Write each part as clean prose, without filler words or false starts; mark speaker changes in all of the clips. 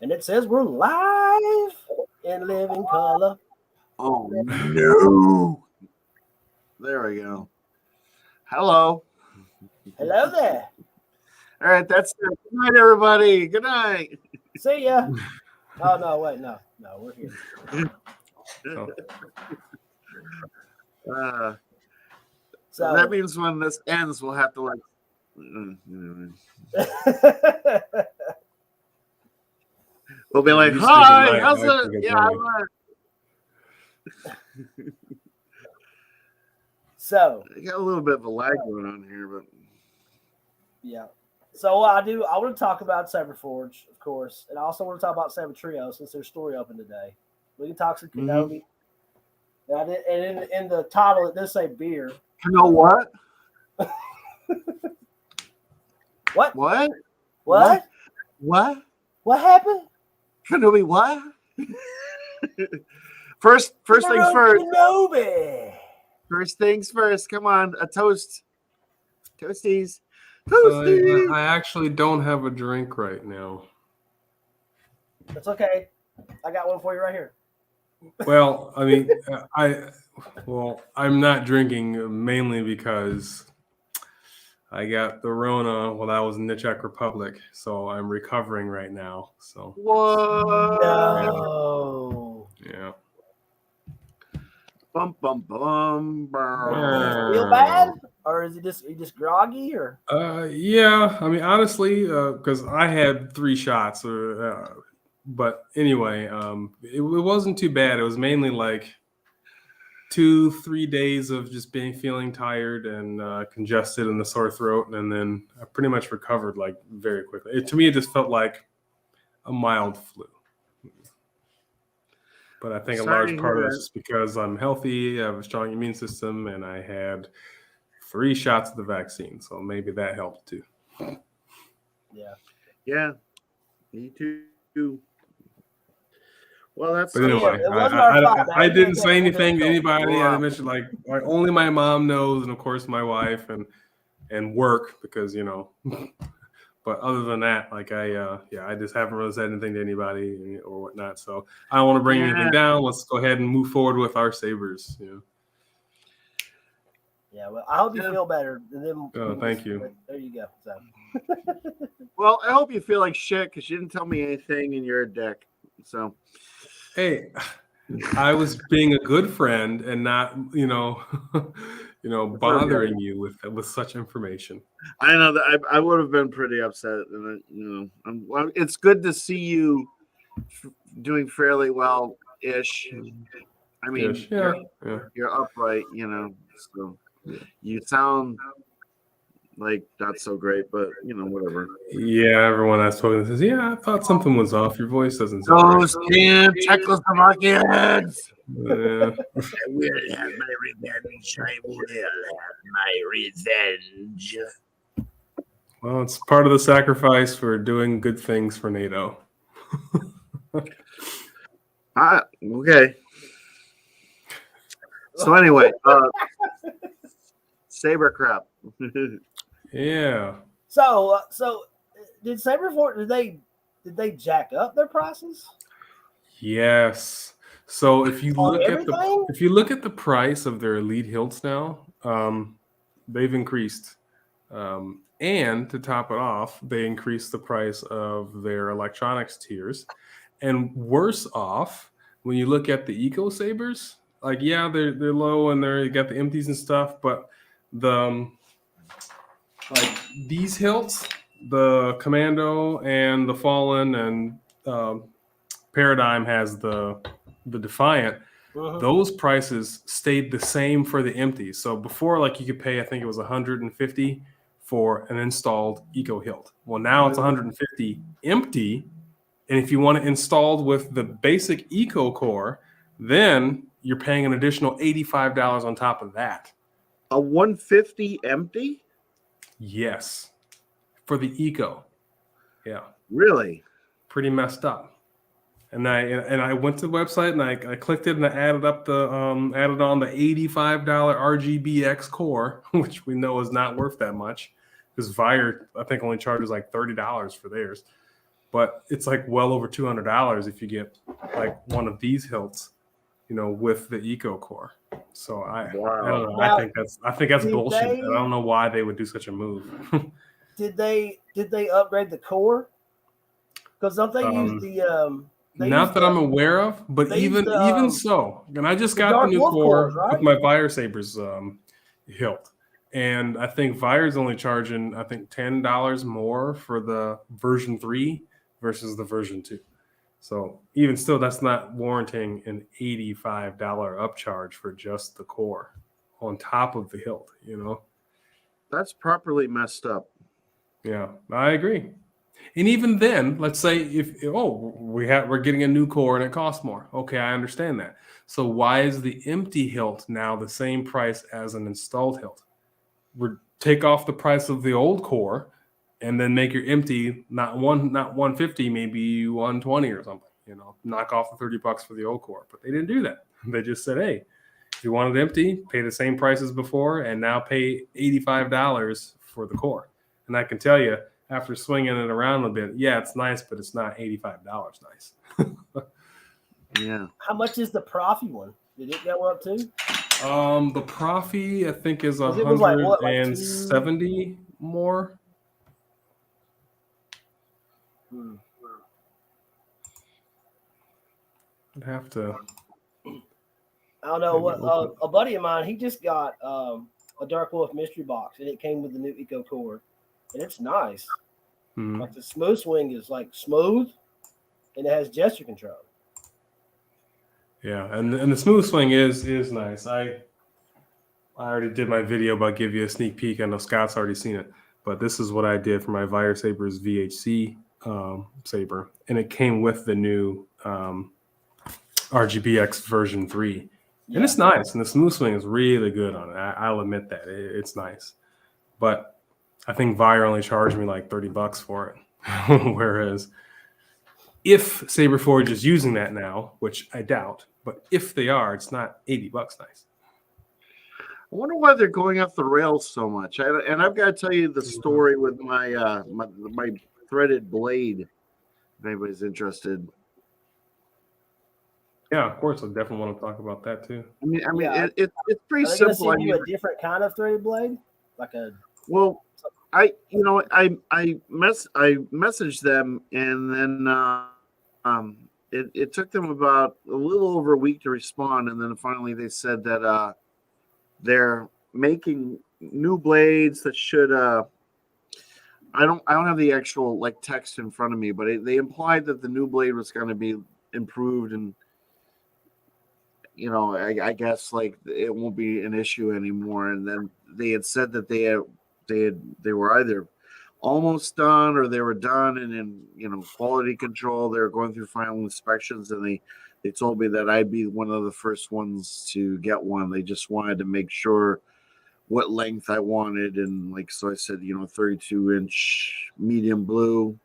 Speaker 1: And it says we're live in living color.
Speaker 2: Oh no! There we go. Hello.
Speaker 1: Hello there.
Speaker 2: All right, that's it. Good night, everybody. Good night.
Speaker 1: See ya. Oh no, wait, no, we're here.
Speaker 2: So that means when this ends, we'll have to like. We'll be like, "Hi, how's it? Yeah,
Speaker 1: So
Speaker 2: I got a little bit of a lag going on here, but
Speaker 1: yeah. So I want to talk about Saberforge, of course, and I also want to talk about Sabertrio since their story open today. We can talk some Kenobi. And in the title, it does say beer.
Speaker 2: You know what?
Speaker 1: What?
Speaker 2: What?
Speaker 1: What?
Speaker 2: What?
Speaker 1: What happened?
Speaker 2: Kenobi, what? First things first.
Speaker 1: Kenobi.
Speaker 2: First things first. Come on, a toast. Toasties. Toasties.
Speaker 3: I actually don't have a drink right now.
Speaker 1: That's okay. I got one for you right here.
Speaker 3: Well, I mean, I'm not drinking mainly because I got the Rona while I was in the Czech Republic, so I'm recovering right now. So
Speaker 2: what?
Speaker 1: No.
Speaker 3: Yeah.
Speaker 2: Bum bum bum.
Speaker 1: Feel bad, or is it just groggy, or?
Speaker 3: Yeah. I mean, honestly, because I had 3 shots, but anyway, it wasn't too bad. It was mainly like 2-3 days of just feeling tired and congested and the sore throat, and then I pretty much recovered like very quickly. To me, it just felt like a mild flu. But I think a large part of this is because I'm healthy, I have a strong immune system, and I had 3 shots of the vaccine, so maybe that helped too.
Speaker 2: Yeah, me too. Well, that's.
Speaker 3: But anyway, I didn't say anything to anybody. I mentioned like only my mom knows, and of course my wife and work because But other than that, like I just haven't really said anything to anybody or whatnot. So I don't want to bring anything down. Let's go ahead and move forward with our Sabers.
Speaker 1: Yeah, well, I hope you feel better.
Speaker 3: Thank you.
Speaker 1: There you go. So.
Speaker 2: Well, I hope you feel like shit because you didn't tell me anything and you're a dick. So.
Speaker 3: Hey, I was being a good friend and not, bothering you with such information.
Speaker 2: I know that I would have been pretty upset, and it's good to see you doing fairly well ish. I mean, you're upright, So you sound like not so great, but whatever.
Speaker 3: Yeah, everyone I've spoken to says, I thought something was off. Your voice doesn't sound
Speaker 2: those damn Czechoslovakians.
Speaker 3: Yeah.
Speaker 2: I will have my revenge. I will have my revenge.
Speaker 3: Well, it's part of the sacrifice for doing good things for NATO.
Speaker 2: Okay. So anyway, Saber crap.
Speaker 1: Yeah. So did Saberforge did they jack up their prices?
Speaker 3: Yes. So if you look at the price of their elite hilts now, they've increased. And to top it off, they increased the price of their electronics tiers. And worse off, when you look at the Eco Sabers, like they're low and they got the empties and stuff, but the like these hilts, the Commando and the Fallen and Paradigm has the Defiant. Those prices stayed the same for the empties. So before, like you could pay, I think it was $150 for an installed Eco hilt. Well, now it's $150 empty, and if you want it installed with the basic Eco core, then you're paying an additional $85 on top of that.
Speaker 2: A $150 empty?
Speaker 3: Yes, for the Eco. Yeah.
Speaker 2: Really?
Speaker 3: Pretty messed up. And I went to the website and I clicked it and I added on the $85 RGBX core, which we know is not worth that much because Vire I think only charges like $30 for theirs. but it's like well over $200 if you get like one of these hilts, with the Eco Core. So I don't know. Now, I think that's bullshit. I don't know why they would do such a move.
Speaker 1: Did they upgrade the core? Because don't they use the
Speaker 3: not that I'm aware of, but even so, and I just got the new core with my Fire Sabers hilt, and I think Fire's only charging $10 more for the version 3 versus the version 2. So even still, that's not warranting an $85 upcharge for just the core on top of the hilt.
Speaker 2: That's properly messed up.
Speaker 3: Yeah, I agree. And even then, let's say we're getting a new core and it costs more. Okay, I understand that. So why is the empty hilt now the same price as an installed hilt? Take off the price of the old core, and then make your empty not 150, maybe 120 or something. Knock off the $30 for the old core. But they didn't do that. They just said, hey, if you want it empty, pay the same price as before, and now pay $85 for the core. And I can tell you, after swinging it around a bit, yeah, it's nice, but it's not $85 nice.
Speaker 2: Yeah.
Speaker 1: How much is the Profi one? Did it go up too?
Speaker 3: The Profi, I think, is 170 more. I'd have to.
Speaker 1: I don't know what a buddy of mine. He just got a Dark Wolf mystery box, and it came with the new Eco Core, and it's nice. Like the smooth swing is like smooth, and it has gesture control.
Speaker 3: Yeah, and the smooth swing is nice. I already did my video about give you a sneak peek. I know Scott's already seen it, but this is what I did for my Fire Sabers VHC Saber, and it came with the new RGBX version 3. And it's nice, and the smooth swing is really good on it. I'll admit that it's nice, but I think Vire only charged me like $30 for it. Whereas if Saberforge is using that now, which I doubt, but if they are, it's not $80 nice.
Speaker 2: I wonder why they're going off the rails so much. And I've got to tell you the story with my my threaded blade. If anybody's interested.
Speaker 3: Yeah, of course. I definitely want to talk about that too.
Speaker 2: I mean, it's pretty simple.
Speaker 1: I mean, a different kind of threaded blade, like a.
Speaker 2: Well, I messaged them, and then it took them about a little over a week to respond, and then finally they said that they're making new blades that should. I don't have the actual like text in front of me, but they implied that the new blade was going to be improved, and I guess like it won't be an issue anymore. And then they had said that they were either almost done or they were done, and in quality control they were going through final inspections, and they told me that I'd be one of the first ones to get one. They just wanted to make sure what length I wanted, and so I said 32-inch medium blue,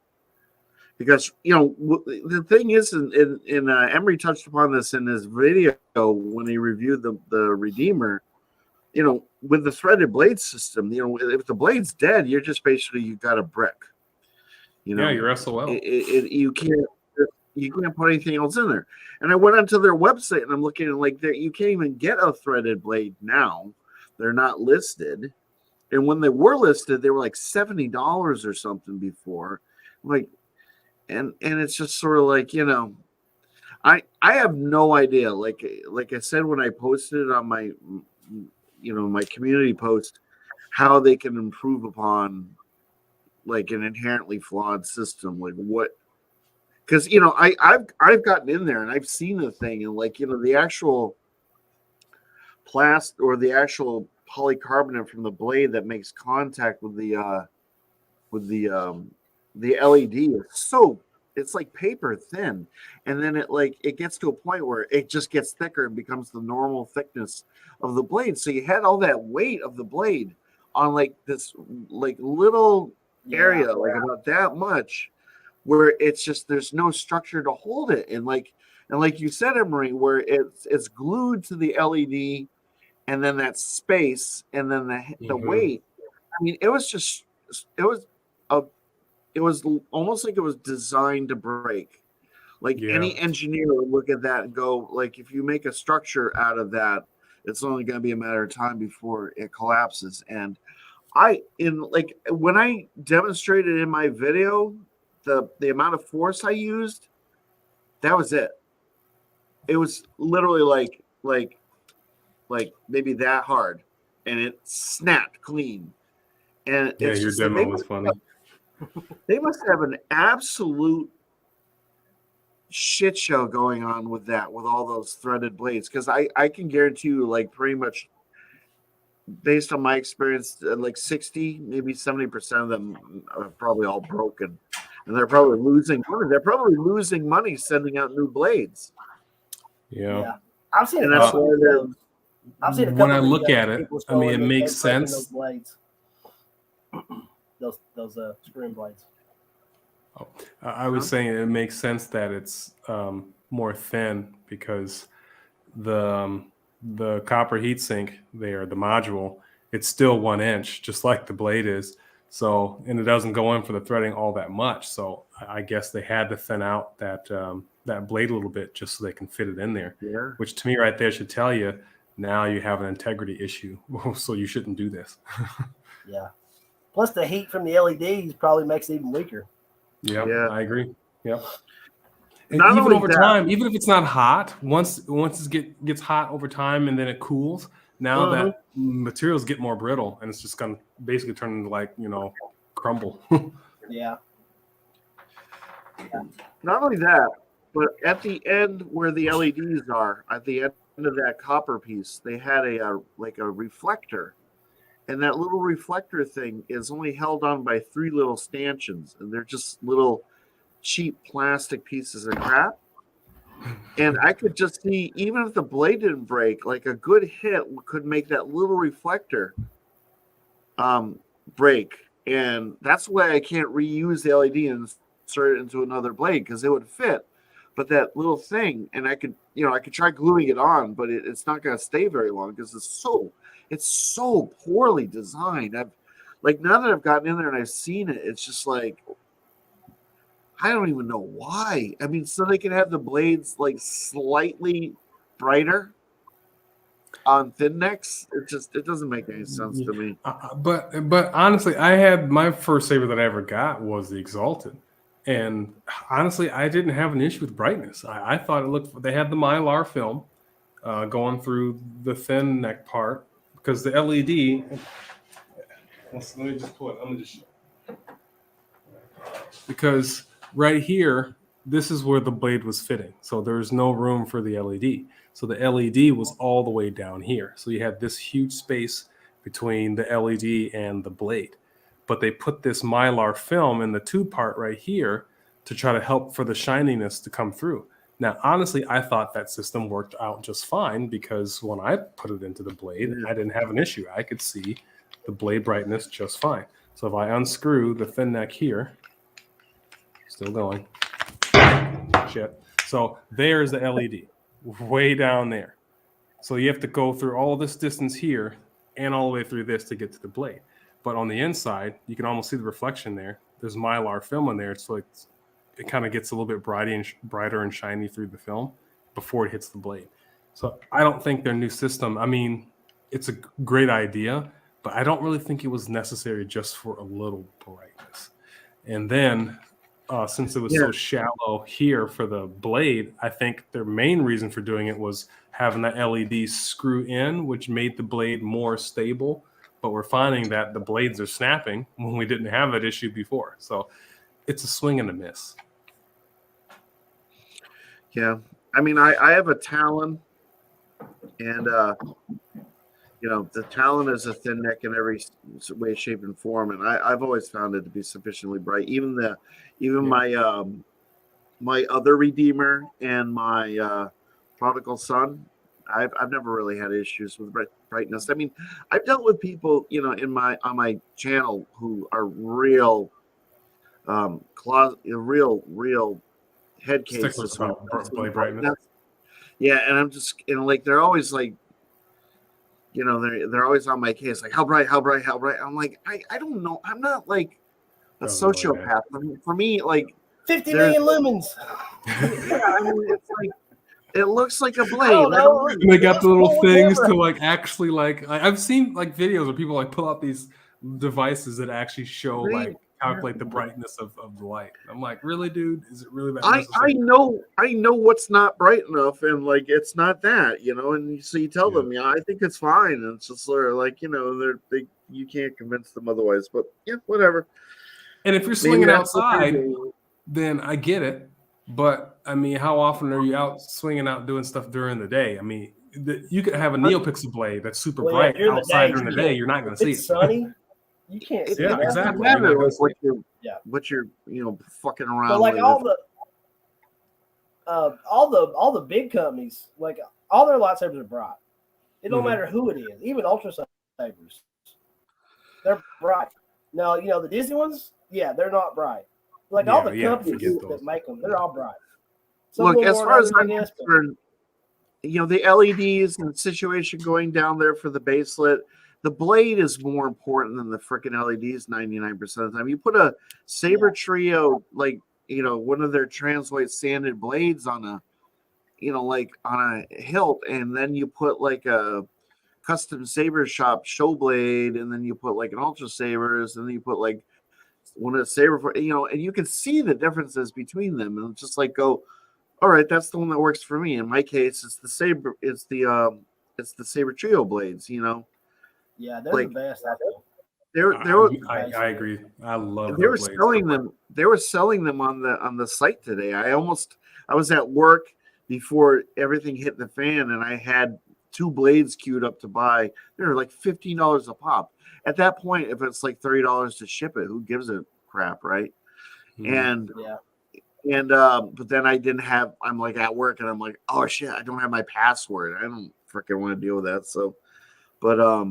Speaker 2: because the thing is, in Emery touched upon this in his video when he reviewed the Redeemer. With the threaded blade system, if the blade's dead, you're just basically you've got a brick.
Speaker 3: You're SOL.
Speaker 2: You can't put anything else in there. And I went onto their website and I'm looking at you can't even get a threaded blade now. They're not listed. And when they were listed, they were like $70 or something before. And it's just sort of I have no idea. Like I said when I posted it on my my community post, how they can improve upon an inherently flawed system. Because I've gotten in there and I've seen the thing, and the actual plastic or the actual polycarbonate from the blade that makes contact with the LED is it's like paper thin, and then it gets to a point where it just gets thicker and becomes the normal thickness of the blade. So you had all that weight of the blade on this little area, about that much, where it's just there's no structure to hold it, and like you said, Emery, where it's glued to the LED, and then that space, and then the weight. I mean, it was almost like it was designed to break. Like any engineer would look at that and go, like, if you make a structure out of that, it's only going to be a matter of time before it collapses. And when I demonstrated in my video the amount of force I used, that was it. It was literally like maybe that hard, and it snapped clean. And
Speaker 3: yeah, your demo was funny.
Speaker 2: They must have an absolute shit show going on with all those threaded blades, because I can guarantee you, like, pretty much based on my experience, like 60, maybe 70% of them are probably all broken, and they're probably losing money. They're probably losing money sending out new blades.
Speaker 3: Yeah.
Speaker 1: I've seen
Speaker 2: a couple of videos.
Speaker 3: When I look at it, I mean, it makes sense.
Speaker 1: Those blades, those screen blades.
Speaker 3: Oh, I was saying it makes sense that it's more thin, because the copper heatsink there, the module, it's still 1 inch, just like the blade is. So, and it doesn't go in for the threading all that much. So I guess they had to thin out that blade a little bit just so they can fit it in there.
Speaker 2: Yeah.
Speaker 3: Which to me right there should tell you now you have an integrity issue, so you shouldn't do this.
Speaker 1: Yeah. Plus the heat from the LEDs probably makes it even weaker.
Speaker 3: Yeah, I agree. Yep. And
Speaker 2: Not
Speaker 3: even
Speaker 2: only
Speaker 3: over
Speaker 2: that,
Speaker 3: time, even if it's not hot, once it gets hot over time and then it cools, now that materials get more brittle, and it's just going to basically turn into, like, crumble.
Speaker 1: Yeah.
Speaker 2: Not only that, but at the end where the LEDs are, at the end of that copper piece, they had a reflector. And that little reflector thing is only held on by 3 little stanchions, and they're just little cheap plastic pieces of crap. And I could just see, even if the blade didn't break, like a good hit could make that little reflector break. And that's why I can't reuse the LED and insert it into another blade, because it would fit. But that little thing, and I could try gluing it on, but it's not going to stay very long, because it's so poorly designed. Now that I've gotten in there and I've seen it, it's just like, I don't even know why. I mean, so they can have the blades like slightly brighter on thin necks. It doesn't make any sense to me.
Speaker 3: But honestly, I had my first Saber that I ever got was the Exalted. And honestly, I didn't have an issue with brightness. I thought it looked, they had the Mylar film going through the thin neck part, because the LED, let me just pull it. I'm gonna just, because right here, this is where the blade was fitting. So there's no room for the LED. So the LED was all the way down here. So you had this huge space between the LED and the blade. But they put this Mylar film in the tube part right here to try to help for the shininess to come through. Now, honestly, I thought that system worked out just fine, because when I put it into the blade, I didn't have an issue. I could see the blade brightness just fine. So if I unscrew the thin neck here, still going. Shit. So there's the LED way down there. So you have to go through all this distance here and all the way through this to get to the blade. But on the inside, you can almost see the reflection there. There's Mylar film in there. So it kind of gets a little bit brighter and shiny through the film before it hits the blade. So I don't think their new system, I mean, it's a great idea, but I don't really think it was necessary just for a little brightness. And then since it was so shallow here for the blade, I think their main reason for doing it was having that LED screw in, which made the blade more stable. But we're finding that the blades are snapping when we didn't have that issue before. So it's a swing and a miss.
Speaker 2: Yeah. I mean, I have a Talon, and the Talon is a thin neck in every way, shape, and form, and I've always found it to be sufficiently bright. My other Redeemer and my Prodigal Son, I've never really had issues with brightness. I mean, I've dealt with people, on my channel who are real head cases
Speaker 3: about brightness.
Speaker 2: Yeah, and I'm just, they're always like, they're always on my case, like, how bright? I'm like, I don't know. I'm not like a sociopath. For me, like
Speaker 1: 50 million lumens.
Speaker 2: Yeah, I mean, it's like it looks like a blade.
Speaker 3: And they got the little things to like actually like I've seen like videos where people like pull out these devices that actually show like calculate the brightness of the light. I'm like, really, dude? Is it really that necessary?
Speaker 2: I know what's not bright enough, and like it's not that, and so you tell them, I think it's fine, and it's just sort of like, you can't convince them otherwise, but yeah, whatever.
Speaker 3: And if you're swinging outside, then I get it. But I mean, how often are you out swinging out doing stuff during the day? I mean, you could have a NeoPixel blade that's super bright outside during the day. You're not going to see it.
Speaker 1: It's sunny. You can't see
Speaker 3: it. Exactly.
Speaker 2: Matter what you're fucking around.
Speaker 1: But like all the big companies, like all their lightsabers are bright. It don't matter who it is, even Ultra Sabers. They're bright. Now the Disney ones, they're not bright. Like all the companies that make them, they're all bright.
Speaker 2: Look, as far as I'm concerned, the LEDs and the situation going down there for the baselit, the blade is more important than the freaking LEDs 99% of the time. You put a Sabertrio, like, one of their trans-white sanded blades on a hilt, and then you put like a custom Saber shop show blade, and then you put like an Ultra Sabers, and then you put like one of the Saber, and you can see the differences between them, and it's just like all right, that's the one that works for me. In my case, it's the Saber, it's the Sabertrio blades,
Speaker 1: Yeah, they're like, the best.
Speaker 3: I agree. I love.
Speaker 2: They were selling them. They were selling them on the site today. I was at work before everything hit the fan, and I had 2 blades queued up to buy. They were like $15 a pop. At that point, if it's like $30 to ship it, who gives a crap, right? And but then I didn't have. I'm like at work, and I'm like, oh shit, I don't have my password. I don't freaking want to deal with that. So, but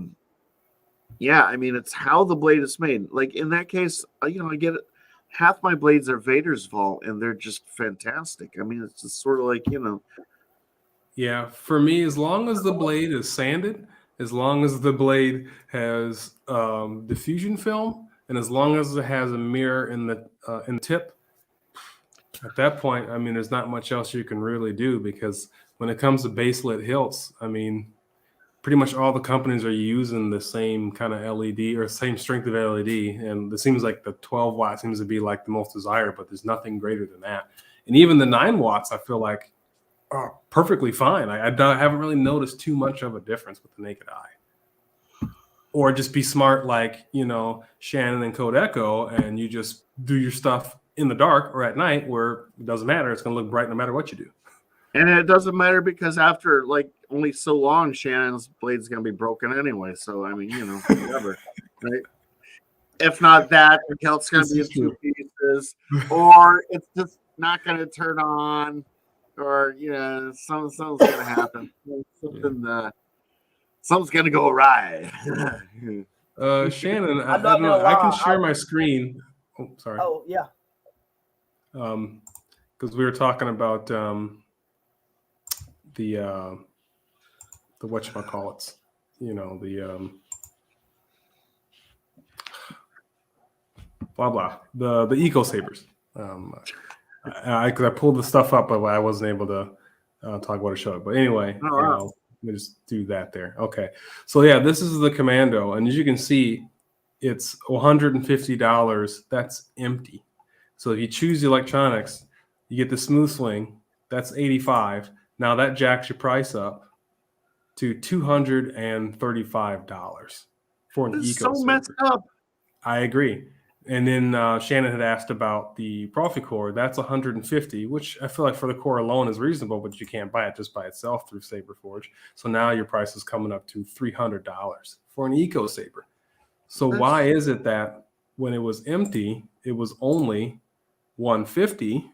Speaker 2: yeah, I mean, it's how the blade is made. Like in that case, I get it. Half my blades are Vader's vault, and they're just fantastic. I mean, it's just sort of like
Speaker 3: Yeah, for me, as long as the blade is sanded, as long as the blade has diffusion film, and as long as it has a mirror in the tip, at that point, I mean, there's not much else you can really do, because when it comes to baselit hilts, I mean, pretty much all the companies are using the same kind of LED or same strength of LED, and it seems like the 12 watt seems to be like the most desired, but there's nothing greater than that. And even the 9 watts, I feel like, are perfectly fine. I haven't really noticed too much of a difference with the naked eye. Or just be smart like, Shannon and Code Echo, and you just do your stuff in the dark or at night where it doesn't matter. It's going to look bright no matter what you do.
Speaker 2: And it doesn't matter because after like only so long, Shannon's blade's going to be broken anyway. So, I mean, whatever, right? If not that, the hilt's going to be in 2 pieces, or it's just not going to turn on, or, something's going to happen. Something's going to go awry.
Speaker 3: Shannon, I don't know. I can share my screen. Oh, sorry.
Speaker 1: Oh, yeah.
Speaker 3: Because we were talking about the whatchamacallits, blah blah, the Eco Sabers. I pulled the stuff up, but I wasn't able to talk about a show. But anyway, let me just do that there. Okay, so yeah, this is the Commando, and as you can see, it's $150. That's empty. So if you choose the electronics, you get the smooth swing. That's $85. Now that jacks your price up to $235 for an Eco Saber.
Speaker 2: So messed up.
Speaker 3: I agree. And then Shannon had asked about the Profi core. That's $150, which I feel like for the core alone is reasonable, but you can't buy it just by itself through Saber Forge. So now your price is coming up to $300 for an Eco Saber. So why is it that when it was empty, it was only $150,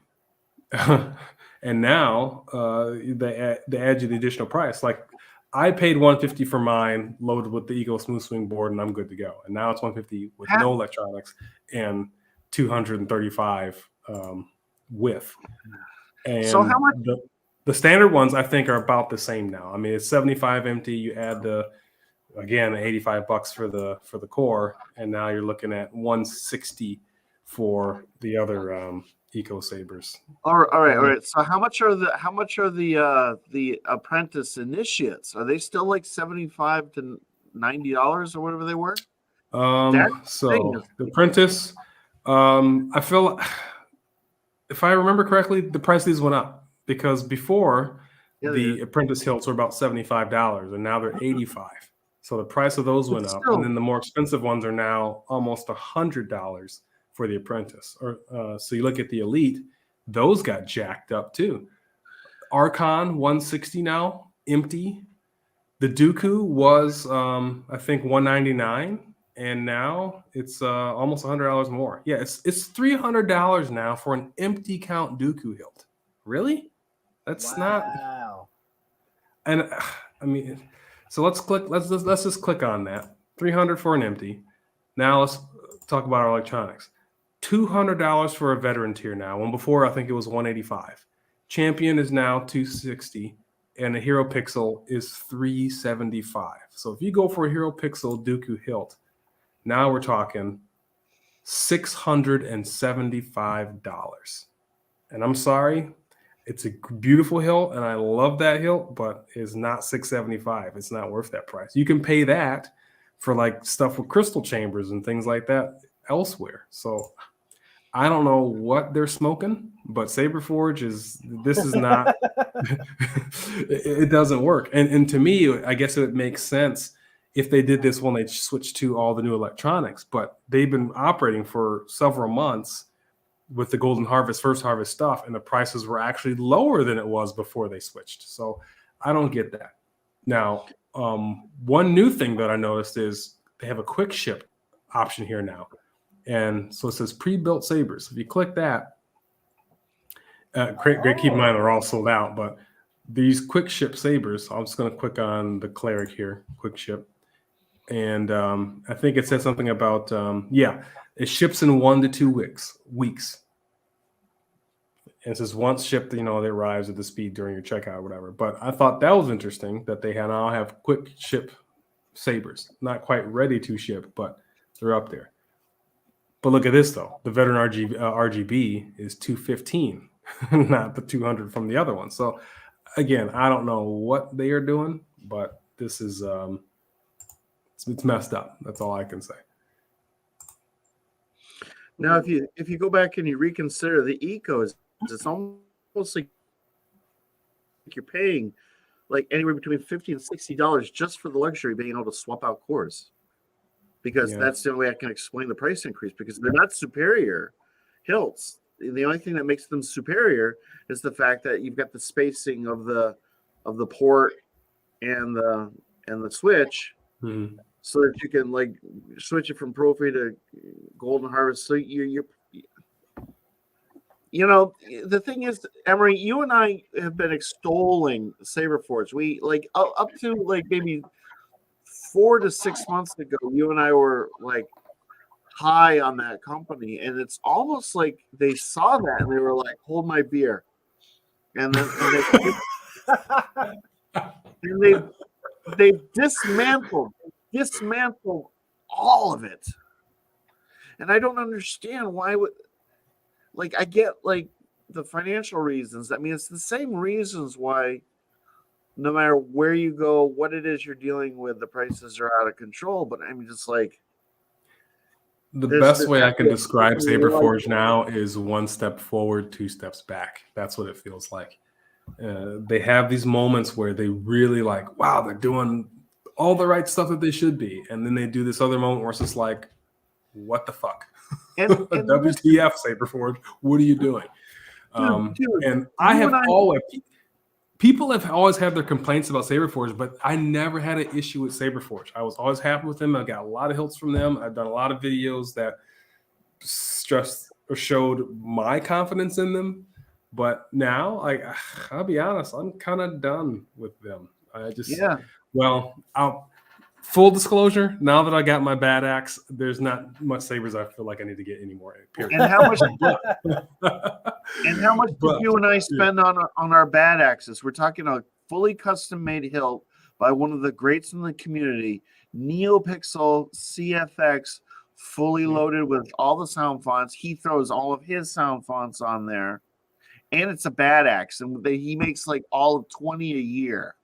Speaker 3: and now they add you the additional price? Like, I paid $150 for mine, loaded with the Eco Smooth Swing board, and I'm good to go. And now it's $150 with no electronics and $235 with. And
Speaker 2: so how much?
Speaker 3: The standard ones I think are about the same now. I mean, it's $75 empty. You add $85 for the core, and now you're looking at $160 for the other Eco Sabers.
Speaker 2: All right. So how much are the apprentice initiates? Are they still like $75 to $90 or whatever they were?
Speaker 3: So the apprentice, I feel, if I remember correctly, the price of these went up because before the apprentice hilts were about $75 and now they're $85. So the price of those went up, and then the more expensive ones are now almost $100 for the apprentice. So you look at the elite, those got jacked up too. Archon 160 now, empty. The Dooku was I think $199, and now it's almost $100 more. Yeah, it's $300 now for an empty count Dooku hilt. Really? That's not. And I mean, so let's just click on that. $300 for an empty. Now let's talk about our electronics. $200 for a veteran tier now. When before I think it was $185. Champion is now $260, and a Hero Pixel is $375. So if you go for a Hero Pixel Dooku hilt, now we're talking $675. And I'm sorry, it's a beautiful hilt, and I love that hilt, but it's not $675. It's not worth that price. You can pay that for like stuff with crystal chambers and things like that elsewhere. So I don't know what they're smoking, but Saberforge is not it doesn't work. And to me, I guess it makes sense if they did this when they switched to all the new electronics, but they've been operating for several months with the Golden Harvest, First Harvest stuff, and the prices were actually lower than it was before they switched. So I don't get that. Now, one new thing that I noticed is they have a quick ship option here now. And so it says pre-built Sabers. If you click that, great, keep in mind they're all sold out, but these quick ship Sabers, I'm just going to click on the cleric here, quick ship. And I think it says something about, it ships in 1 to 2 weeks. And it says once shipped, it arrives at the speed during your checkout or whatever. But I thought that was interesting that they now have quick ship Sabers. Not quite ready to ship, but they're up there. But look at this, though. The veteran RGB is $215, not the $200 from the other one. So, again, I don't know what they are doing, but this is it's messed up. That's all I can say.
Speaker 2: Now, if you go back and you reconsider the ecos, it's almost like you're paying like anywhere between $50 and $60 just for the luxury of being able to swap out cores. Because that's the only way I can explain the price increase, because they're not superior hilts. The only thing that makes them superior is the fact that you've got the spacing of the port and the switch, so that you can like switch it from Profi to Golden Harvest. So the thing is, Emery, you and I have been extolling Saberforge. We like up to like maybe 4 to 6 months ago, you and I were like high on that company, and it's almost like they saw that and they were like, "Hold my beer," and then they dismantled all of it, and I don't understand why would like I get like the financial reasons. I mean, it's the same reasons why. No matter where you go, what it is you're dealing with, the prices are out of control. But I'm just like,
Speaker 3: the best way I can describe Saberforge now is 1 step forward, 2 steps back. That's what it feels like. They have these moments where they really like, wow, they're doing all the right stuff that they should be, and then they do this other moment where it's just like, what the fuck? And WTF, Saberforge? What are you doing? And I have always. People have always had their complaints about Saberforge, but I never had an issue with Saberforge. I was always happy with them. I got a lot of hilts from them. I've done a lot of videos that stressed or showed my confidence in them. But now, I'll be honest, I'm kind of done with them. Full disclosure, now that I got my bad axe, there's not much Sabers I feel like I need to get anymore. Period.
Speaker 2: And how much did you and I spend on our bad axes? We're talking a fully custom made hilt by one of the greats in the community, NeoPixel CFX fully loaded with all the sound fonts. He throws all of his sound fonts on there, and it's a bad axe, and he makes like all of 20 a year.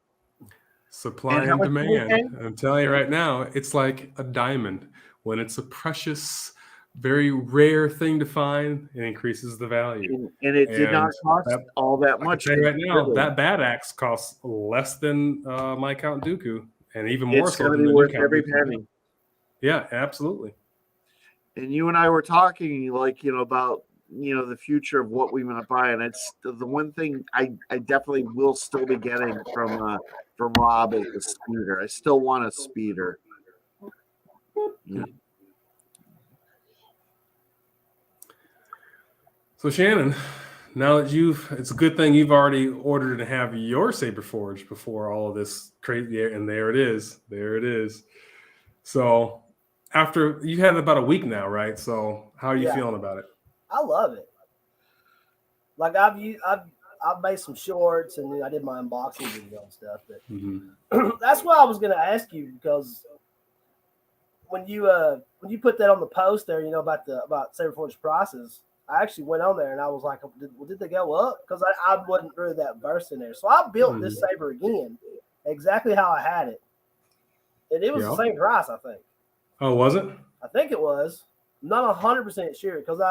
Speaker 3: Supply and demand. I'm telling you right now, it's like a diamond. When it's a precious, very rare thing to find, it increases the value.
Speaker 2: And it did not cost all that much.
Speaker 3: I can tell you right now, that bad axe costs less than my Count Dooku, and even more so than the new Count
Speaker 2: every
Speaker 3: Dooku.
Speaker 2: penny.
Speaker 3: Yeah, absolutely.
Speaker 2: And you and I were talking, like, about the future of what we want to buy, and it's the one thing I definitely will still be getting from Rob is the speeder. I still want a speeder. Yeah.
Speaker 3: So Shannon, now that it's a good thing you've already ordered and have your Saber forged before all of this crazy, and there it is. So after you had about a week now, right? So how are you feeling about it?
Speaker 1: I love it. Like I've made some shorts and I did my unboxing video and stuff, but that's why I was going to ask you, because when you put that on the post there, about Saber Forge prices, I actually went on there and I was like, did they go up? Because I wasn't really that versed in there, so I built this Saber again, exactly how I had it, and it was the same price, I think.
Speaker 3: Oh, was it?
Speaker 1: I think it was. I'm not 100% sure, because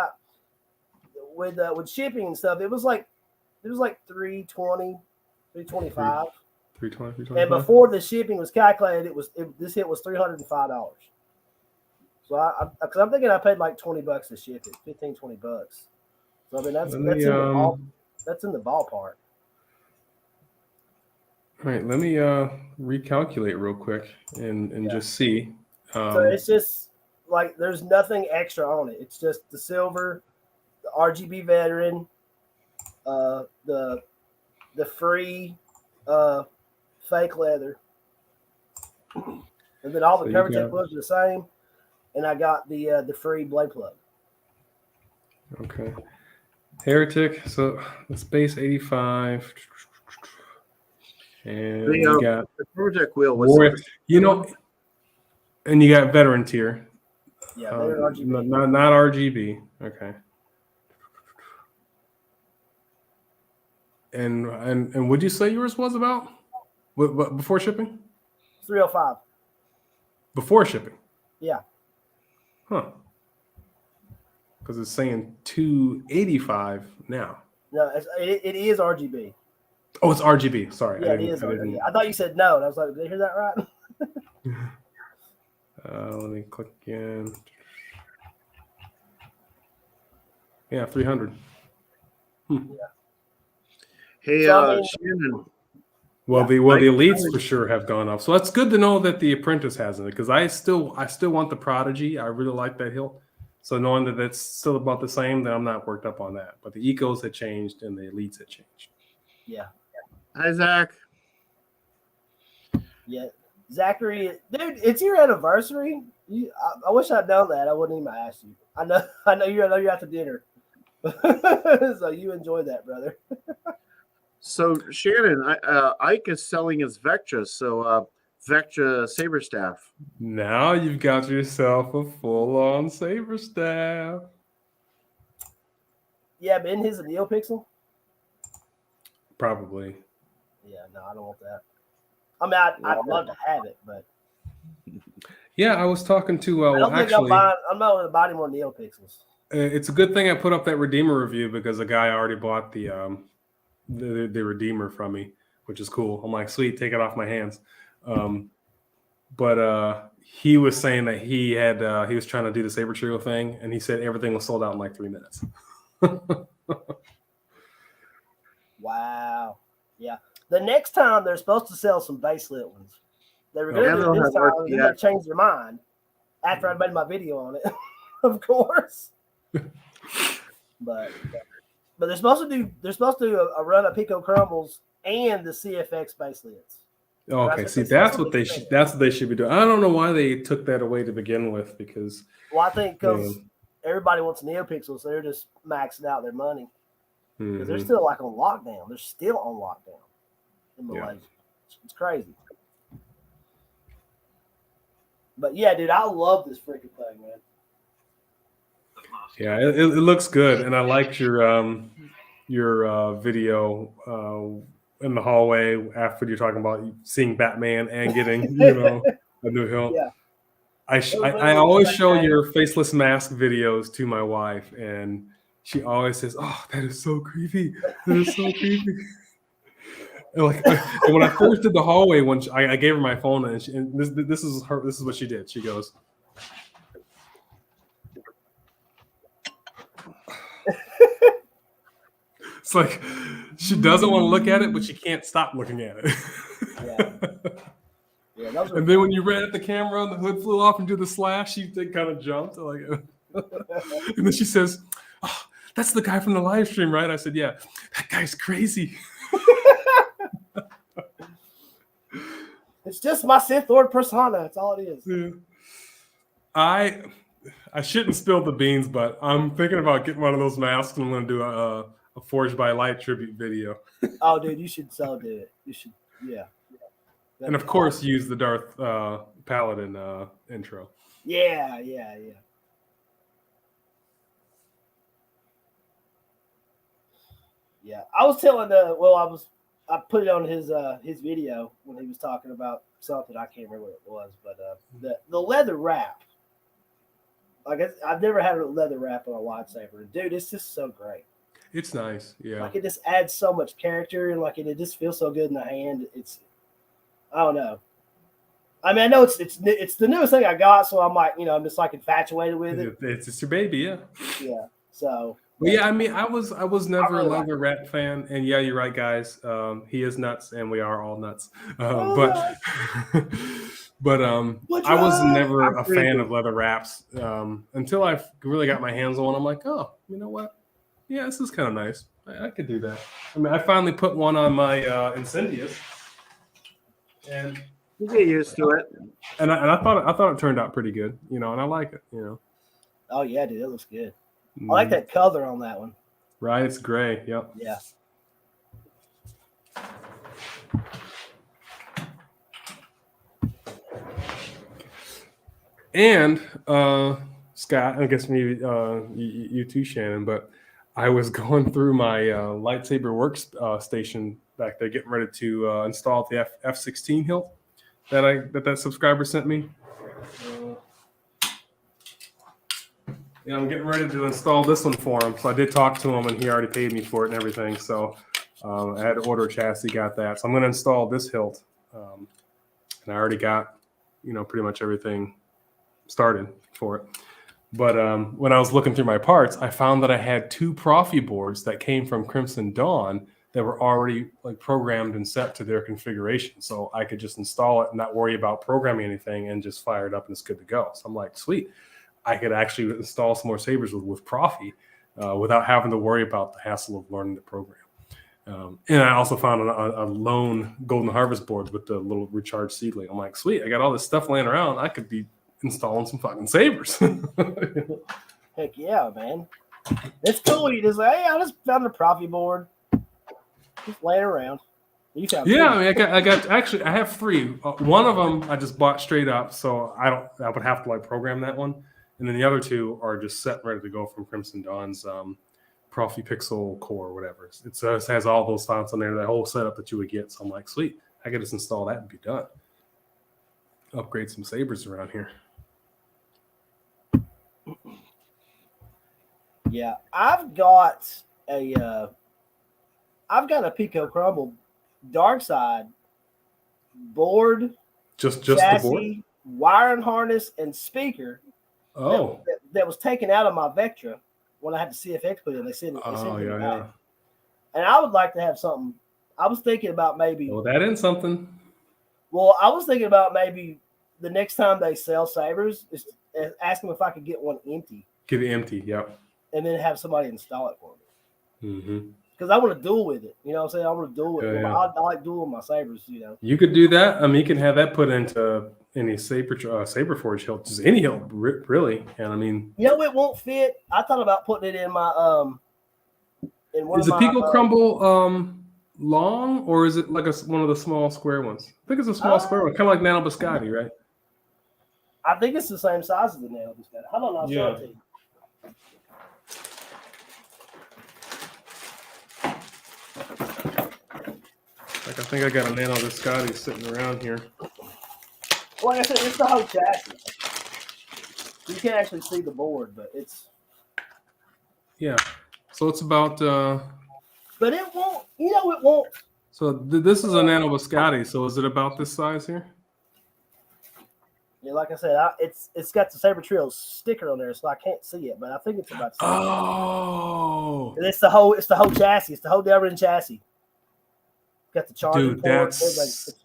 Speaker 1: with shipping and stuff, it was like $320, $325.
Speaker 3: $325.
Speaker 1: And before the shipping was calculated, this hit was $305. So because I'm thinking I paid like $20 to ship it, $15, $20. So I mean that's in the ballpark.
Speaker 3: All right, let me recalculate real quick and just see.
Speaker 1: So it's just like there's nothing extra on it. It's just the silver, the RGB veteran, the free fake leather, and then all the cover tape are the same. And I got the free blade plug.
Speaker 3: Okay. Heretic. So let's base 85. And you got
Speaker 2: the project wheel was
Speaker 3: and you got veteran tier.
Speaker 1: Yeah, veteran RGB.
Speaker 3: Not RGB. Okay. And would you say yours was about? What before shipping?
Speaker 1: 305.
Speaker 3: Before shipping.
Speaker 1: Yeah.
Speaker 3: Huh. Because it's saying 285 now.
Speaker 1: No, it is RGB.
Speaker 3: Oh, it's RGB. Sorry.
Speaker 1: Yeah, it is RGB. I thought you said no. And I was like, did I hear that right?
Speaker 3: Let me click again. Yeah, 300.
Speaker 1: Yeah.
Speaker 2: Hey, Shannon.
Speaker 3: Well, the elites for sure have gone up. So that's good to know that the apprentice hasn't, because I still want the prodigy. I really like that hilt. So knowing that that's still about the same, then I'm not worked up on that. But the ecos had changed and the elites had changed.
Speaker 1: Yeah.
Speaker 2: Hi, Zach.
Speaker 1: Yeah, Zachary, dude, it's your anniversary. I wish I'd known that. I wouldn't even ask you. I know you're out to dinner, so you enjoy that, brother.
Speaker 2: So Shannon, Ike is selling his Vectra, so Vectra Saber staff.
Speaker 3: Now you've got yourself a full-on Saber staff.
Speaker 1: Yeah, but isn't his a NeoPixel?
Speaker 3: Probably.
Speaker 1: Yeah, no, I don't want that. I mean, I'd love to have it, but
Speaker 3: yeah, I was talking to.
Speaker 1: I don't think I'm not going to buy any more NeoPixels.
Speaker 3: It's a good thing I put up that Redeemer review, because a guy already bought the Redeemer from me, which is cool. I'm like, sweet, take it off my hands. But he was saying that he was trying to do the Sabertrio thing, and he said everything was sold out in like 3 minutes.
Speaker 1: Wow. Yeah. The next time they're supposed to sell some baselit ones. They were going to do it this time, and then they changed their mind after I made my video on it, of course. But they're supposed to run a Pico Crumbles and the CFX baselets.
Speaker 3: Okay, see, that's what they should be doing. I don't know why they took that away to begin with, because
Speaker 1: I think because everybody wants NeoPixels, so they're just maxing out their money. Because they're still like on lockdown. They're still on lockdown in Malaysia. Yeah. It's crazy. But yeah, dude, I love this freaking thing, man.
Speaker 3: Yeah, it looks good, and I liked your video in the hallway after you're talking about seeing Batman and getting a new hilt.
Speaker 1: Yeah.
Speaker 3: I always show your faceless mask videos to my wife, and she always says, "Oh, that is so creepy. That is so creepy." And when I first did the hallway one, I gave her my phone, and this is what she did. She goes. It's like she doesn't want to look at it, but she can't stop looking at it.
Speaker 1: Yeah,
Speaker 3: and then when you ran at the camera and the hood flew off and did the slash, she kind of jumped. And then she says, "Oh, that's the guy from the live stream, right?" I said, "Yeah, that guy's crazy."
Speaker 1: It's just my Sith Lord persona. That's all it is.
Speaker 3: Yeah. I shouldn't spill the beans, but I'm thinking about getting one of those masks, and I'm going to do a Forged by Light tribute video.
Speaker 1: Oh, dude, you should so do it. You should, yeah.
Speaker 3: And of course, use the Darth Paladin intro.
Speaker 1: Yeah. Yeah, I was telling I put it on his video when he was talking about something. I can't remember what it was, but the leather wrap. Like I've never had a leather wrap on a lightsaber, dude. It's just so great.
Speaker 3: It's nice, yeah.
Speaker 1: Like it just adds so much character, and like it just feels so good in the hand. I don't know. I mean, I know it's the newest thing I got, so I'm like, I'm just like infatuated with it.
Speaker 3: It's your baby, yeah.
Speaker 1: Yeah. So.
Speaker 3: Well, yeah, I mean, I was never a leather wrap fan, and yeah, you're right, guys. He is nuts, and we are all nuts. But I was never a fan of leather wraps until I really got my hands on one. I'm like, oh, you know what? Yeah, this is kind of nice. I could do that. I mean, I finally put one on my Incendious, and
Speaker 2: you get used to it.
Speaker 3: And I thought it turned out pretty good, and I like it,
Speaker 1: Oh yeah, dude, it looks good. I like that color on that one.
Speaker 3: Right, it's gray. Yep.
Speaker 1: Yeah.
Speaker 3: And Scott, I guess maybe you too, Shannon, but I was going through my lightsaber workstation back there, getting ready to install the F-16 hilt that subscriber sent me. I'm getting ready to install this one for him. So I did talk to him, and he already paid me for it and everything. So I had to order a chassis, got that. So I'm going to install this hilt, and I already got pretty much everything started for it. But when I was looking through my parts, I found that I had 2 Profi boards that came from Crimson Dawn that were already programmed and set to their configuration. So I could just install it and not worry about programming anything and just fire it up and it's good to go. So I'm like, sweet. I could actually install some more Sabers with Profi without having to worry about the hassle of learning the program. And I also found a lone Golden Harvest board with the little recharge seedling. I'm like, sweet, I got all this stuff laying around. I could be installing some fucking Sabers.
Speaker 1: Heck yeah, man. It's cool. You just like, hey, I just found a Profi board. Just laying around. You found
Speaker 3: I mean, I have 3. One of them I just bought straight up, so I would have to program that one. And then the other 2 are just set ready to go from Crimson Dawn's Profi Pixel Core or whatever. It has all those fonts on there, that whole setup that you would get. So I'm like, sweet, I could just install that and be done. Upgrade some Sabers around here.
Speaker 1: Yeah, I've got a Pico Crumble Dark Side board,
Speaker 3: just
Speaker 1: chassis,
Speaker 3: the board,
Speaker 1: wiring harness, and speaker.
Speaker 3: Oh,
Speaker 1: that was taken out of my Vectra when I had the CFX put in. They sent it.
Speaker 3: Yeah.
Speaker 1: And I would like to have something. I was thinking about maybe.
Speaker 3: Well, that is something.
Speaker 1: Well, I was thinking about maybe the next time they sell Sabers, is ask them if I could get one empty.
Speaker 3: Get it empty, yep.
Speaker 1: And then have somebody install it for me.
Speaker 3: Mm-hmm.
Speaker 1: Because I want to duel with it. You know what I'm saying? I want to duel with it.
Speaker 3: Yeah.
Speaker 1: I like dueling my Sabers,
Speaker 3: You could do that. I mean, you can have that put into any Saber Forge hilt, just any hilt, really. And I mean,
Speaker 1: it won't fit. I thought about putting it in my in one
Speaker 3: is
Speaker 1: of
Speaker 3: a
Speaker 1: my
Speaker 3: Pico Crumble long, or is it like one of the small square ones? I think it's a small square one, kind of like Nano Biscotti, right?
Speaker 1: I think it's the same size as the Nano Biscotti. Hold on, I'll show it to you.
Speaker 3: Like I think I got a Nano Biscotti sitting around here.
Speaker 1: Like I said, it's the whole chassis. You can't actually see the board, but it's.
Speaker 3: Yeah. So it's about.
Speaker 1: But it won't. It won't.
Speaker 3: So this is a Nano Biscotti. So is it about this size here?
Speaker 1: Yeah, like I said, it's got the Sabertrio sticker on there, so I can't see it, but I think it's about.
Speaker 3: Oh.
Speaker 1: And it's the whole chassis. It's the whole Delrin chassis. Got the charging
Speaker 3: Dude,
Speaker 1: port.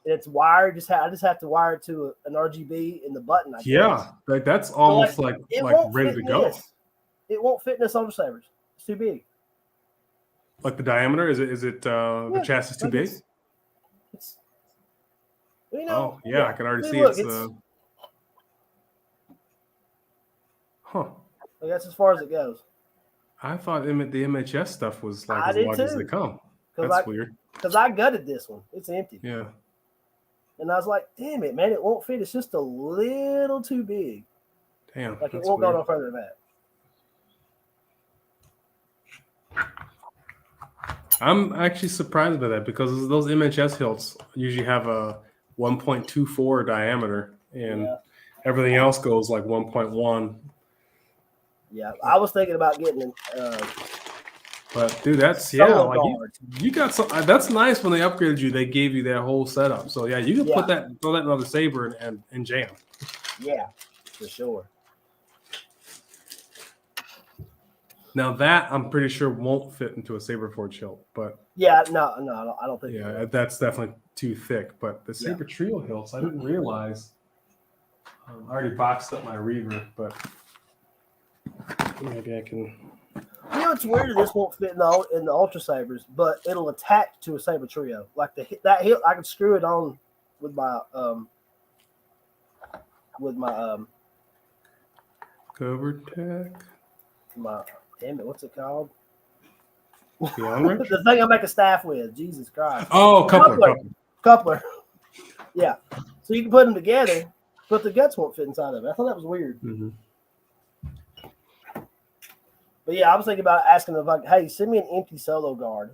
Speaker 1: It's wired. I just have to wire it to an RGB in the button. I guess.
Speaker 3: Like that's almost like ready to go.
Speaker 1: It won't fit in this Ultra Sabers. It's too big.
Speaker 3: Like the diameter? Is it the chassis too big?
Speaker 1: It's
Speaker 3: oh yeah, I can already see it's huh.
Speaker 1: Like that's as far as it goes.
Speaker 3: I thought the MHS stuff was like as large as they come. That's weird.
Speaker 1: Because I gutted this one. It's empty.
Speaker 3: Yeah.
Speaker 1: And I was like, damn it, man, it won't fit. It's just a little too big.
Speaker 3: Damn.
Speaker 1: Like it won't go no further than that.
Speaker 3: I'm actually surprised by that because those MHS hilts usually have a 1.24 diameter and everything else goes like 1.1.
Speaker 1: Yeah, I was thinking about getting
Speaker 3: but dude, that's you got some. That's nice when they upgraded you. They gave you that whole setup. So yeah, you can throw that in another Saber and jam.
Speaker 1: Yeah, for sure.
Speaker 3: Now that I'm pretty sure won't fit into a Saber Forge hilt, but
Speaker 1: no, I don't think.
Speaker 3: Yeah, that's definitely too thick. But the Sabertrio hilts, I didn't realize. I already boxed up my Reaver, but maybe I can.
Speaker 1: It's weird that this won't fit in the Ultra Sabers, but it'll attach to a Sabertrio. Like that hilt, I can screw it on with my
Speaker 3: cover tech.
Speaker 1: Damn it, what's it called?
Speaker 3: The
Speaker 1: the thing I make a staff with. Jesus Christ.
Speaker 3: Oh,
Speaker 1: coupler. Yeah. So you can put them together, but the guts won't fit inside of it. I thought that was weird.
Speaker 3: Mm-hmm.
Speaker 1: But yeah, I was thinking about asking them, like, hey, send me an empty solo guard.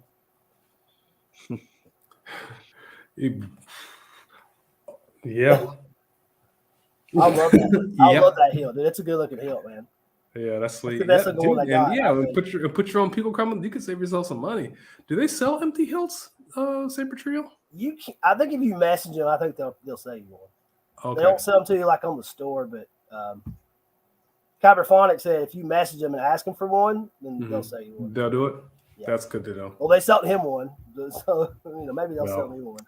Speaker 3: Yeah.
Speaker 1: I love that. I love that hilt, dude. It's a good looking hilt, man.
Speaker 3: Yeah, that's sweet.
Speaker 1: That's the best one I got.
Speaker 3: Put your own Pico Crumble. You can save yourself some money. Do they sell empty hilts, Sabertrio?
Speaker 1: I think if you message them, I think they'll sell you one.
Speaker 3: Okay.
Speaker 1: They don't sell them to you like on the store, but Kyberphonic said if you message them and ask them for one, then they'll sell you one.
Speaker 3: They'll do it. Yeah. That's good to know.
Speaker 1: Well, they sold him one, so maybe they'll sell me one.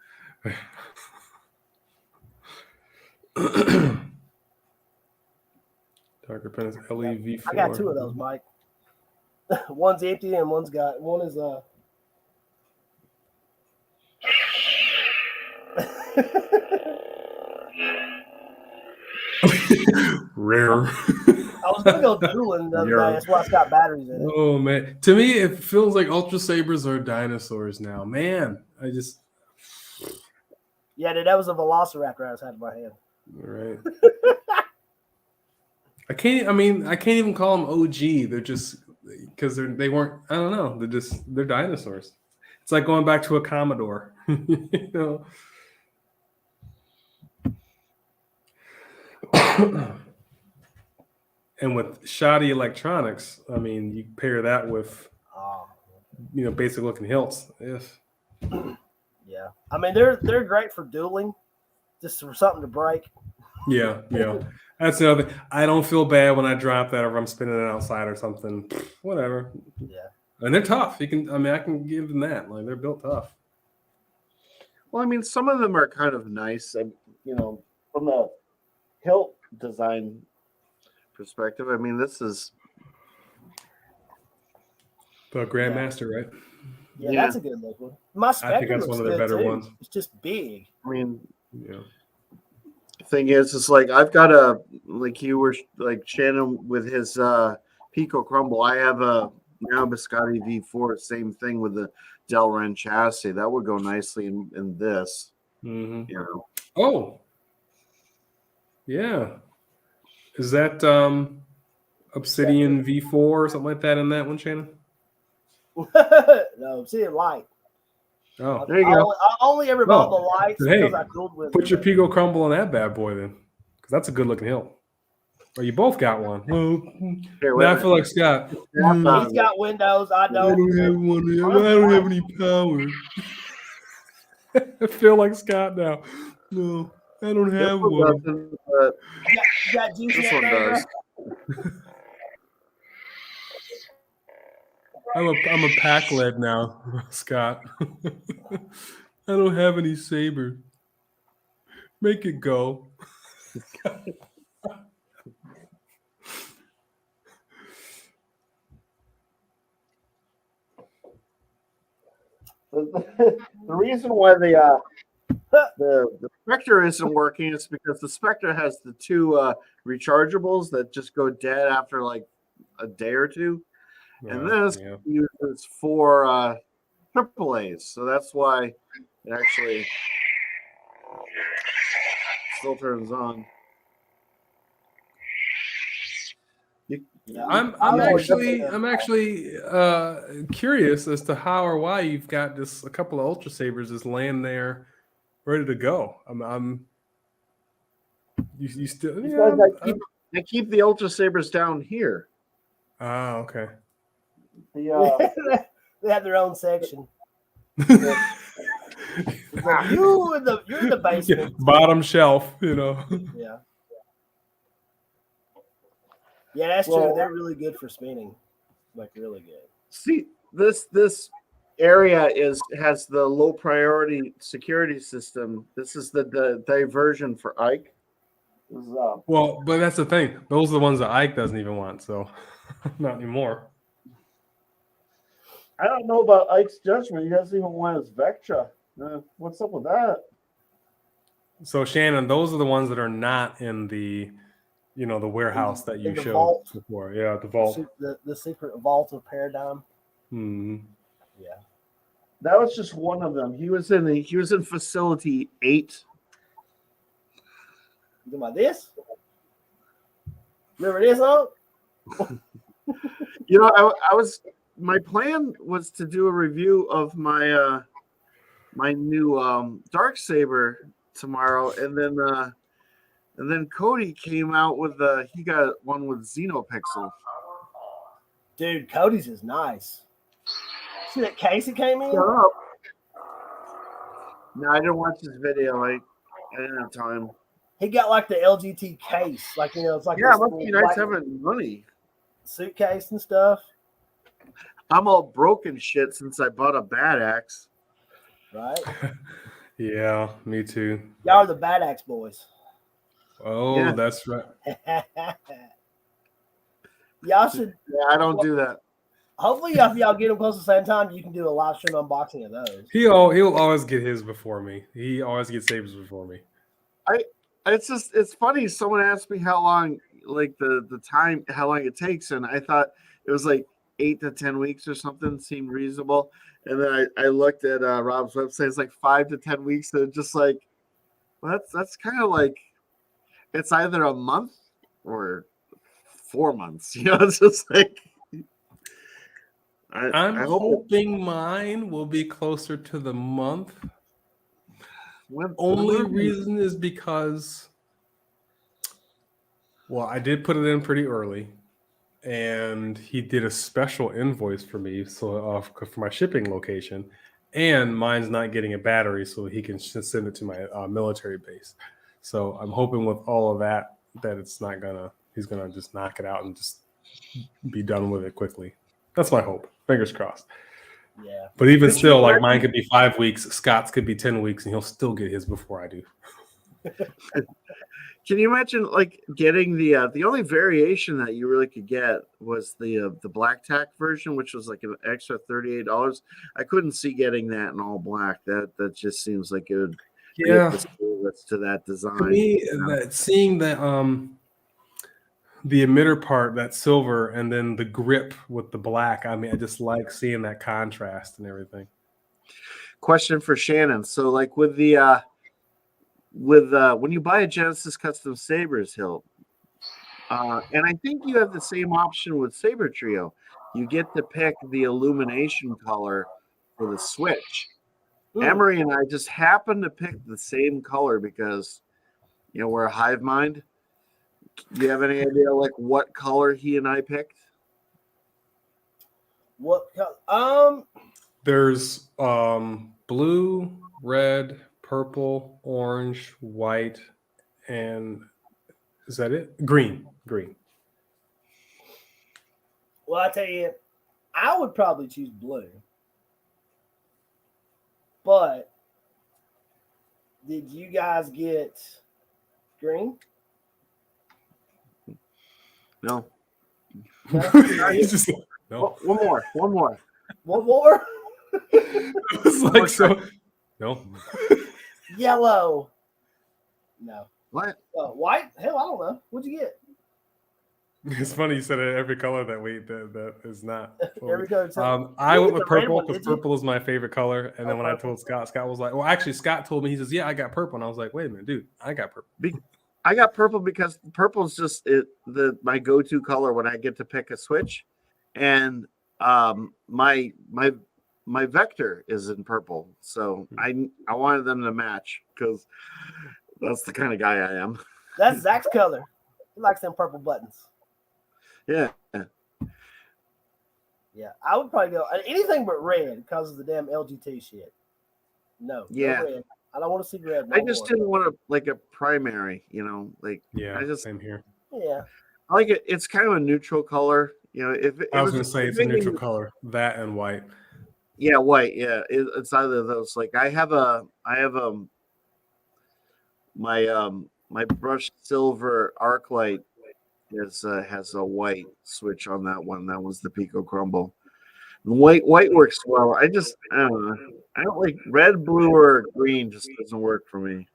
Speaker 3: Darker Penance LEV4.
Speaker 1: I got two of those, Mike. One's empty and one is
Speaker 3: rare.
Speaker 1: I was gonna go dueling the other day. That's why it's got batteries in it.
Speaker 3: Oh man, to me it feels like Ultra Sabers are dinosaurs now. Man,
Speaker 1: Yeah, dude, that was a Velociraptor I was had in my hand.
Speaker 3: All right. I can't even call them OG. They're just because they weren't. I don't know. They're dinosaurs. It's like going back to a Commodore. You know. And with shoddy electronics, I mean, you pair that with, basic looking hilts. Yes.
Speaker 1: Yeah, I mean they're great for dueling, just for something to break.
Speaker 3: Yeah. That's the other thing. I don't feel bad when I drop that or I'm spinning it outside or something. Whatever.
Speaker 1: Yeah.
Speaker 3: And they're tough. I can give them that. Like they're built tough.
Speaker 2: Well, I mean, some of them are kind of nice. From the hilt design perspective, I mean, this is
Speaker 3: the Grandmaster, right?
Speaker 1: Yeah, that's a good look one. My Spectre,
Speaker 3: I think that's one of the better ones.
Speaker 1: It's just big.
Speaker 2: I mean,
Speaker 3: yeah.
Speaker 2: Thing is, it's like I've got you were like Shannon with his Pico Crumble. I have a now Biscotti V4, same thing with the Delrin chassis. That would go nicely in this.
Speaker 3: Mm-hmm.
Speaker 2: Oh,
Speaker 3: yeah. Is that Obsidian V4 or something like that in that one, Shannon?
Speaker 1: No, Obsidian Light.
Speaker 3: Oh,
Speaker 2: there you go.
Speaker 1: I only ever bought the lights
Speaker 3: hey,
Speaker 1: because I dueled with
Speaker 3: put your Pico Crumble on that bad boy then, because that's a good looking hilt. Or you both got one. Well, now I feel like Scott.
Speaker 1: He's got windows. I don't.
Speaker 3: I don't have one. I don't have any power. I feel like Scott now. No, I don't have one.
Speaker 2: You
Speaker 1: got juice
Speaker 2: this
Speaker 1: in
Speaker 2: one
Speaker 1: that
Speaker 2: does.
Speaker 3: I'm a pack lead now, Scott. I don't have any saber. Make it go.
Speaker 2: The reason why the Spectre isn't working is because the Spectre has the two rechargeables that just go dead after like a day or two, and this uses 4 AAAs, so that's why it actually still turns on.
Speaker 3: I'm actually curious as to how or why you've got a couple of Ultra Sabers just laying there, ready to go. You still?
Speaker 2: I keep the Ultra Sabers down here.
Speaker 3: Ah, okay.
Speaker 1: They have their own section. You're in the basement,
Speaker 3: bottom shelf.
Speaker 1: Yeah. Yeah, that's true. They're really good for spinning, like really good.
Speaker 2: See, this area has the low priority security system. This is the diversion for Ike.
Speaker 3: Well, but that's the thing. Those are the ones that Ike doesn't even want. So, not anymore.
Speaker 2: I don't know about Ike's judgment. He doesn't even want his Vectra. What's up with that?
Speaker 3: So, Shannon, those are the ones that are not in the the warehouse that you showed vault before. Yeah, the vault.
Speaker 1: The secret vault of Paradigm.
Speaker 3: Yeah.
Speaker 2: That was just one of them. He was in facility 8.
Speaker 1: You talking about this? Remember this, huh?
Speaker 2: My plan was to do a review of my my new Dark Saber tomorrow, and then Cody came out with he got one with Xenopixel.
Speaker 1: Dude, Cody's is nice. See that case he came in?
Speaker 2: Shut up. No, I didn't watch this video. I didn't have time.
Speaker 1: He got like the LGT case, like it's like
Speaker 2: it must be nice having money.
Speaker 1: Suitcase and stuff.
Speaker 2: I'm all broken shit since I bought a Bad Axe.
Speaker 1: Right?
Speaker 3: Yeah, me too.
Speaker 1: Y'all are the Bad Axe boys.
Speaker 3: Oh, yeah. That's right.
Speaker 1: Y'all should.
Speaker 2: Yeah, I don't do that.
Speaker 1: Hopefully, if y'all get them close at the same time, you can do a live stream unboxing of those.
Speaker 3: He'll always get his before me. He always gets Sabers before me.
Speaker 2: It's funny. Someone asked me how long, like the time, how long it takes, and I thought it was like 8 to 10 weeks or something seemed reasonable. And then I looked at Rob's website. It's like 5 to 10 weeks. And just like, well, that's kind of like it's either a month or 4 months. It's just like.
Speaker 3: I'm hoping mine will be closer to the month. Only reason is because, well, I did put it in pretty early, and he did a special invoice for me, so for my shipping location, and mine's not getting a battery, so he can send it to my military base. So I'm hoping with all of that it's not he's gonna just knock it out and just be done with it quickly. That's my hope. Fingers crossed.
Speaker 1: Yeah.
Speaker 3: But even still, like mine could be 5 weeks, Scott's could be 10 weeks, and he'll still get his before I do.
Speaker 2: Can you imagine like getting the only variation that you really could get was the black tack version, which was like an extra $38. I couldn't see getting that in all black. That just seems like it would to that design.
Speaker 3: To me, seeing the emitter part, that silver, and then the grip with the black. I mean, I just like seeing that contrast and everything.
Speaker 2: Question for Shannon. So, like with the when you buy a Genesis Custom Sabers hilt, and I think you have the same option with Sabertrio, you get to pick the illumination color for the switch. Emery and I just happened to pick the same color because, we're a hive mind. Do you have any idea what color he and I picked?
Speaker 1: What color?
Speaker 3: There's blue, red, purple, orange, white, and is that it? Green.
Speaker 1: Well, I tell you, I would probably choose blue. But did you guys get green?
Speaker 2: No.
Speaker 3: No.
Speaker 2: One more.
Speaker 1: One more?
Speaker 3: It's like so. No.
Speaker 1: Yellow. No.
Speaker 2: What?
Speaker 1: White? Hell, I don't know. What'd you get?
Speaker 3: It's funny you said it, every color that is not.
Speaker 1: Every color.
Speaker 3: I went with purple because purple is my favorite color. And then when I told Scott was like, well, actually, Scott told me, he says, yeah, I got purple. And I was like, wait a minute, dude, I got purple.
Speaker 2: I got purple because purple is just my go-to color when I get to pick a switch. And my vector is in purple. So I wanted them to match because that's the kind of guy I am.
Speaker 1: That's Zach's color. He likes them purple buttons.
Speaker 2: Yeah.
Speaker 1: Yeah, I would probably go anything but red because of the damn LGT shit. No.
Speaker 2: Yeah.
Speaker 1: No red. I don't want to see red.
Speaker 2: I just didn't want a primary,
Speaker 3: Yeah,
Speaker 2: I just,
Speaker 3: same here.
Speaker 1: Yeah.
Speaker 2: I like it. It's kind of a neutral color. If
Speaker 3: I was going to say it's a neutral color, that and white.
Speaker 2: Yeah, white. Yeah, it's either of those. Like I have my brushed silver arc light has a white switch on that one. That was the Pico Crumble. White works well. I don't know. I don't like red, blue, or green. Just doesn't work for me.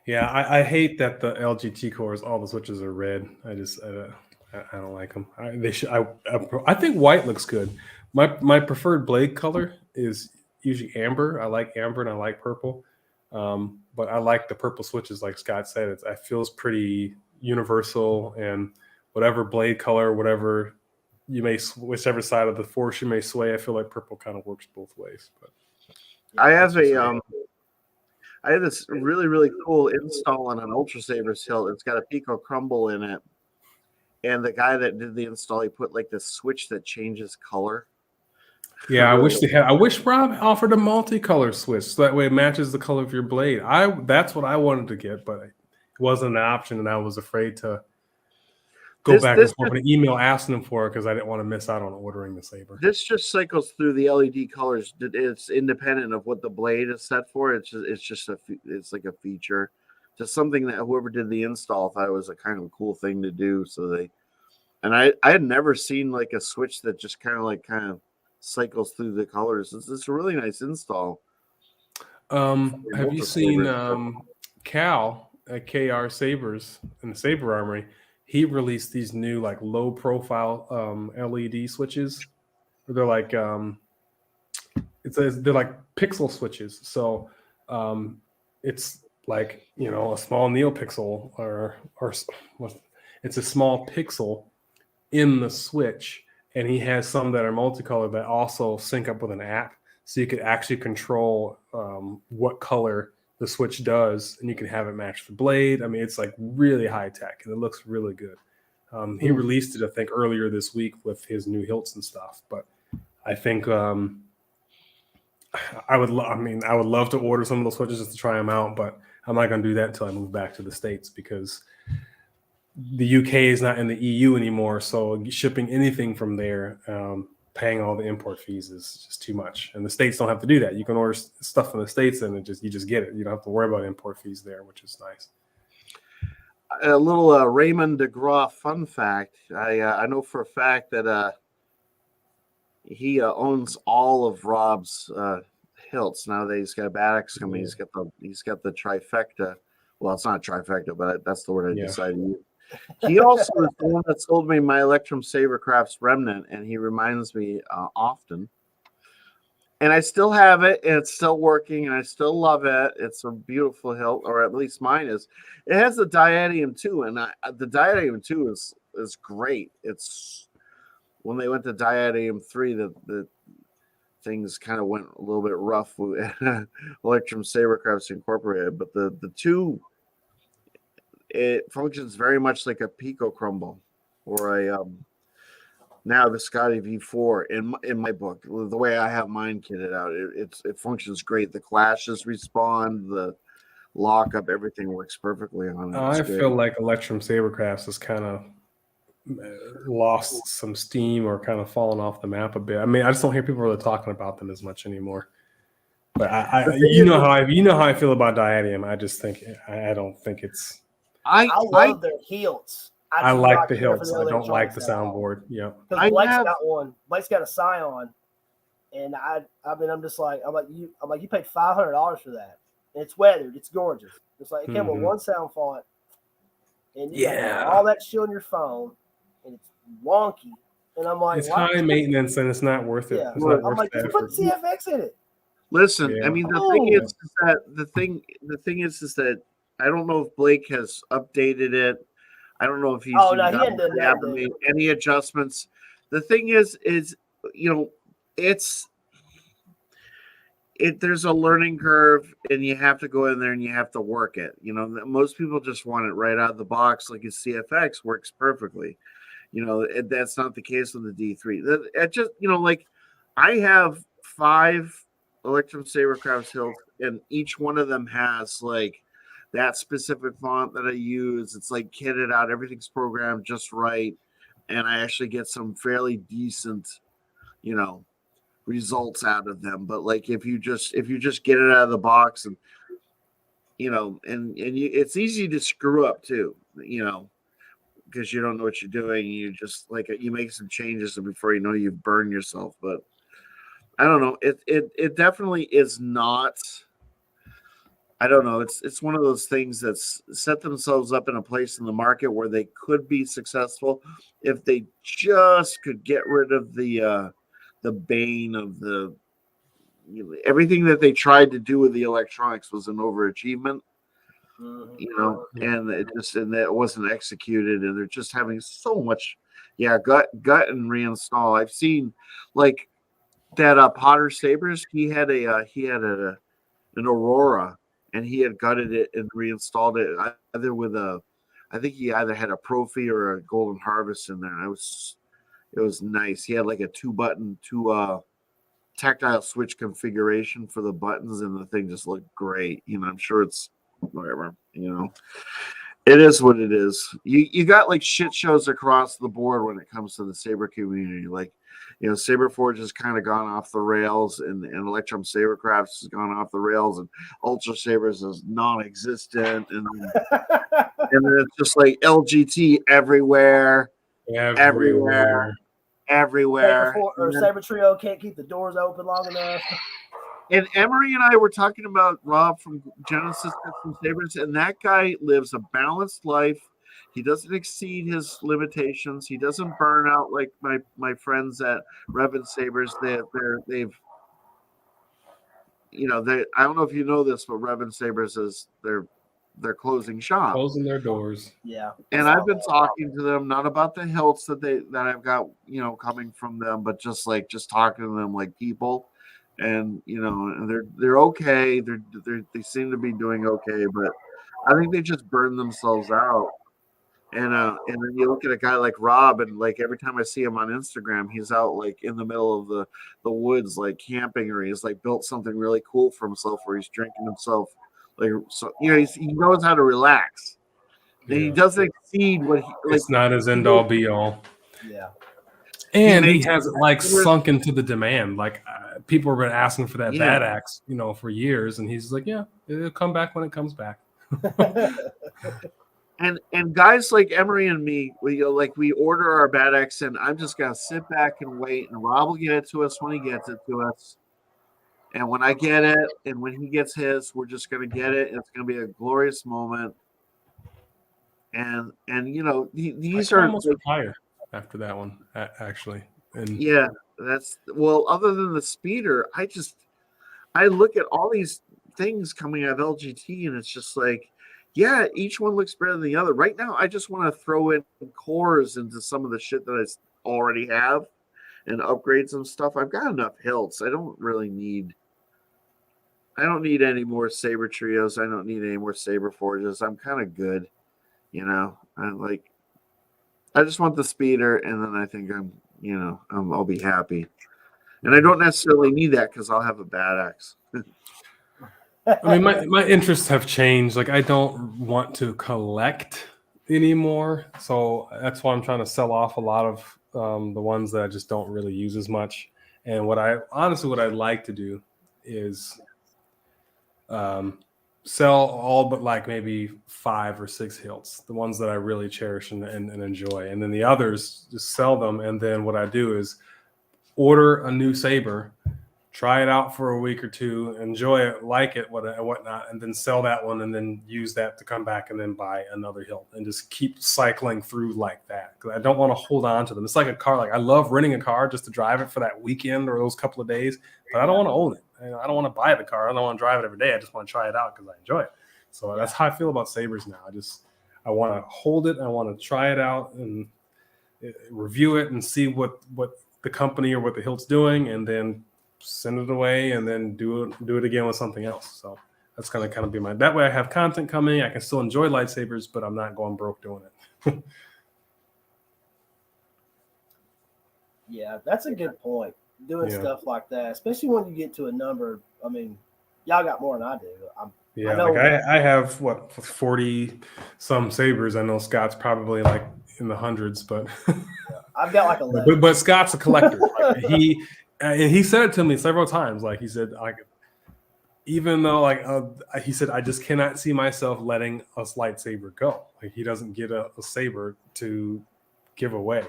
Speaker 3: Yeah, I hate that the LGT cores, all the switches are red. I don't like them. I think white looks good. My preferred blade color is usually amber. I like amber and I like purple. But I like the purple switches, like Scott said. It feels pretty universal, and whatever blade color, whatever you may, whichever side of the force you may sway, I feel like purple kind of works both ways. But
Speaker 2: I have this really, really cool install on an Ultra Sabers hilt. It's got a Pico Crumble in it. And the guy that did the install, he put like this switch that changes color.
Speaker 3: Yeah, I wish Rob offered a multicolor switch so that way it matches the color of your blade. That's what I wanted to get, but it wasn't an option, and I was afraid to go back and forth an email asking them for it because I didn't want to miss out on ordering the Saber.
Speaker 2: This just cycles through the LED colors. It's independent of what the blade is set for. It's like a feature, just something that whoever did the install thought it was a kind of cool thing to do. So I had never seen like a switch that just kind of cycles through the colors. It's a really nice install.
Speaker 3: Have you seen Cal at KR Sabers in the Saber Armory? He released these new like low profile LED switches. They're like they're like pixel switches. So it's like a small neopixel or it's a small pixel in the switch. And he has some that are multicolor that also sync up with an app. So you could actually control what color the switch does, and you can have it match the blade. I mean, it's like really high tech, and it looks really good. He released it, I think, earlier this week with his new hilts and stuff. But I think I would love to order some of those switches just to try them out, but I'm not going to do that until I move back to the States because the UK is not in the EU anymore, so shipping anything from there, paying all the import fees is just too much. And the States don't have to do that. You can order stuff from the States and you just get it. You don't have to worry about import fees there, which is nice.
Speaker 2: A little Raymond DeGraw fun fact. I know for a fact that he owns all of Rob's hilts. Now that he's got Baddox coming, he's got the trifecta. Well, it's not trifecta, but that's the word I decided to use. He also is the one that sold me my Electrum Sabercrafts Remnant, and he reminds me often. And I still have it, and it's still working, and I still love it. It's a beautiful hilt, or at least mine is. It has the Diadem 2, and the Diadem 2 is great. It's when they went to Diadem 3, the things kind of went a little bit rough with Electrum Sabercrafts Incorporated, but the two, it functions very much like a Pico Crumble or a now the Scotty V4 in my book. The way I have mine kitted out, it functions great. The clashes respond, the lockup, everything works perfectly on it.
Speaker 3: I feel like Electrum Sabercrafts has kind of lost some steam or kind of fallen off the map a bit. I mean, I just don't hear people really talking about them as much anymore. But you know how I feel about Diadium. I just think I don't think it's.
Speaker 1: I love their hilts.
Speaker 3: I like the hilts. I don't like the soundboard. Yeah,
Speaker 1: because Blake's got one. Blake's got a Scion, and I'm like you paid $500 for that. And it's weathered. It's gorgeous. It's like it came with one sound font, and you got all that shit on your phone, and it's wonky. And I'm like,
Speaker 3: it's high maintenance and it's not worth it.
Speaker 1: Yeah.
Speaker 3: It's not
Speaker 1: I'm like, you put CFX in it.
Speaker 2: Listen, I mean, the thing is that I don't know if Blake has updated it. I don't know if he's made any adjustments. The thing is there's a learning curve, and you have to go in there and you have to work it. Most people just want it right out of the box, like his CFX works perfectly. That's not the case with the D3. It just like I have 5 Electrum Sabercrafts hilts, and each one of them has like that specific font that I use. It's like kitted out, everything's programmed just right, and I actually get some fairly decent, results out of them. But like if you just get it out of the box, and it's easy to screw up too, because you don't know what you're doing. You just you make some changes, and before you know, you've burned yourself. But I don't know. It definitely is not. I don't know. It's one of those things that's set themselves up in a place in the market where they could be successful if they just could get rid of the bane of everything that they tried to do with the electronics was an overachievement. And it wasn't executed, and they're just having so much, gut and reinstall. I've seen like that Potter Sabers. He had an Aurora, and he had gutted it and reinstalled it either with I think he either had a Profi or a Golden Harvest in there. And it was nice. He had like a 2-button, tactile switch configuration for the buttons, and the thing just looked great. I'm sure it's whatever. It is what it is. You got like shit shows across the board when it comes to the Saber community. Like, Saberforge has kind of gone off the rails, and Electrum Sabercrafts has gone off the rails, and Ultra Sabers is non-existent, and then it's just like LGT everywhere. Or
Speaker 1: Sabertrio can't keep the doors open long enough.
Speaker 2: And Emery and I were talking about Rob from Genesis Custom Sabers, and that guy lives a balanced life. He doesn't exceed his limitations. He doesn't burn out like my friends at Revan Sabers. They've I don't know if you know this, but Revan Sabers is they're closing shop,
Speaker 3: closing their doors.
Speaker 1: Yeah.
Speaker 2: And I've been talking to them, not about the hilts that I've got, coming from them, but just talking to them like people. And and they're okay. They seem to be doing okay, but I think they just burn themselves out. And then you look at a guy like Rob, and like every time I see him on Instagram, he's out like in the middle of the woods, like camping, or he's like built something really cool for himself, where he's drinking himself, like, so he knows how to relax. And he doesn't exceed what
Speaker 3: it's not his end all be all.
Speaker 1: Yeah.
Speaker 3: And he hasn't sunk into the demand. Like people have been asking for that bad axe, for years, and he's like, it'll come back when it comes back.
Speaker 2: And guys like Emery and me, we order our bad axe, and I'm just gonna sit back and wait, and Rob will get it to us when he gets it to us. And when I get it, and when he gets his, we're just gonna get it, and it's gonna be a glorious moment. And these are
Speaker 3: almost retire after that one, actually. And
Speaker 2: other than the speeder, I look at all these things coming out of LGT, and it's just like, each one looks better than the other. Right now, I just want to throw in cores into some of the shit that I already have, and upgrade some stuff. I've got enough hilts. I don't need any more Saber trios. I don't need any more Saber forges. I'm kind of good, I just want the speeder, and then I think I'll be happy. And I don't necessarily need that because I'll have a bad axe.
Speaker 3: I mean, my interests have changed. Like, I don't want to collect anymore, so that's why I'm trying to sell off a lot of the ones that I just don't really use as much. And what I'd like to do is sell all but like maybe 5 or 6 hilts, the ones that I really cherish and enjoy, and then the others just sell them. And then what I do is order a new Saber, try it out for a week or two, enjoy it, like it, whatnot, and then sell that one, and then use that to come back and then buy another hilt, and just keep cycling through like that. Because I don't want to hold on to them. It's like a car. Like, I love renting a car just to drive it for that weekend or those couple of days, but I don't want to own it. I don't want to buy the car. I don't want to drive it every day. I just want to try it out because I enjoy it. So that's how I feel about Sabers now. I want to hold it. I want to try it out and review it and see what the company or what the hilt's doing, and then send it away, and then do it again with something else. So that's going to kind of be that way I have content coming. I can still enjoy lightsabers, but I'm not going broke doing it.
Speaker 1: Yeah, that's a good point. Doing stuff like that, especially when you get to a number. I mean, y'all got more than I do.
Speaker 3: I have 40 some Sabers. I know Scott's probably like in the hundreds, but
Speaker 1: I've got like 11.
Speaker 3: But Scott's a collector. He said it to me several times. Like, he said, like, even though he said, I just cannot see myself letting a lightsaber go. Like, he doesn't get a saber to give away,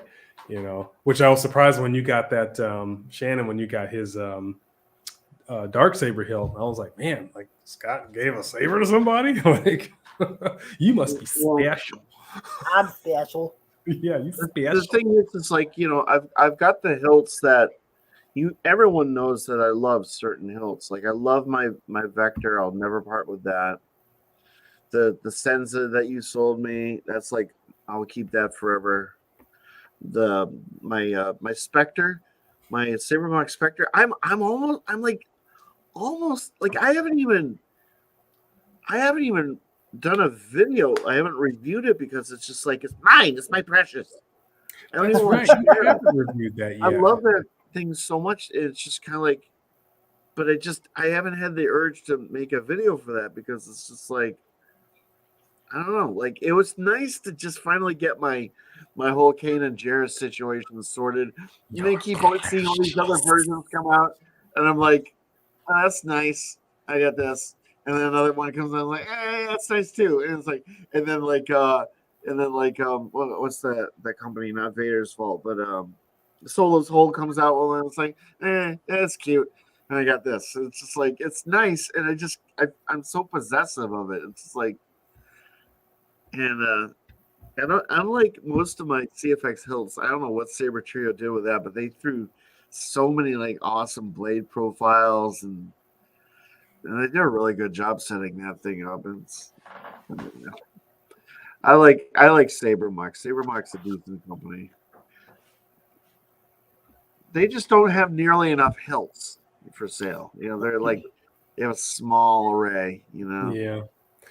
Speaker 3: which I was surprised when you got that Shannon, when you got his dark saber hilt. I was like, man, like, Scott gave a saber to somebody. Like, you must be special.
Speaker 1: I'm special.
Speaker 3: Yeah, you special.
Speaker 2: The thing is, it's like, I've got the hilts that everyone knows that I love certain hilts. Like, I love my Vector. I'll never part with that. The Senza that you sold me, that's like, I'll keep that forever. My Spectre, my Sabermark Spectre, I'm almost like I haven't even done a video. I haven't reviewed it because it's just like, it's mine. It's my precious. I don't even want to share it.
Speaker 3: I haven't reviewed that yet.
Speaker 2: I love that thing so much. It's just kind of like, but I haven't had the urge to make a video for that because it's just like, I don't know. Like, it was nice to just finally get my whole Kane and Jarrus situation sorted. And then keep on seeing all these other versions come out, and I'm like, oh, that's nice. I got this. And then another one comes out, I'm like, hey, that's nice too. And it's like, what's that company? Not Vader's fault, but Solo's Hole comes out. Well, and it's like, that's cute. And I got this. It's just like, it's nice, and I'm so possessive of it. It's just like, and unlike most of my CFX hilts, I don't know what Sabertrio did with that, but they threw so many like awesome blade profiles, and they did a really good job setting that thing up. I like Sabermark. Sabermark's a decent company. They just don't have nearly enough hilts for sale. They're like, they have a small array.
Speaker 3: Yeah.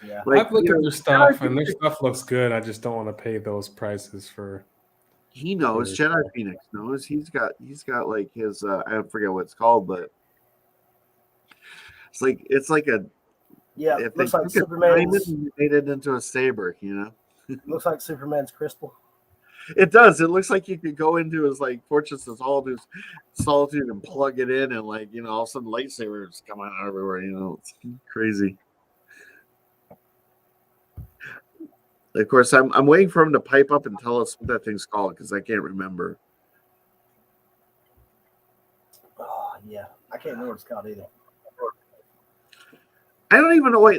Speaker 1: Yeah,
Speaker 3: I've looked at their stuff, and their stuff looks good. I just don't want to pay those prices for.
Speaker 2: He knows. Jedi Phoenix knows. He's got like his I forget what it's called, but it's like a
Speaker 1: It looks like Superman's
Speaker 2: made it into a saber.
Speaker 1: Looks like Superman's crystal.
Speaker 2: It does. It looks like you could go into his like Fortress of Solitude and plug it in, and like all of a sudden lightsabers come out everywhere. It's crazy. Of course, I'm waiting for him to pipe up and tell us what that thing's called because I can't remember.
Speaker 1: Oh yeah, I can't remember what it's called either.
Speaker 2: I don't even know what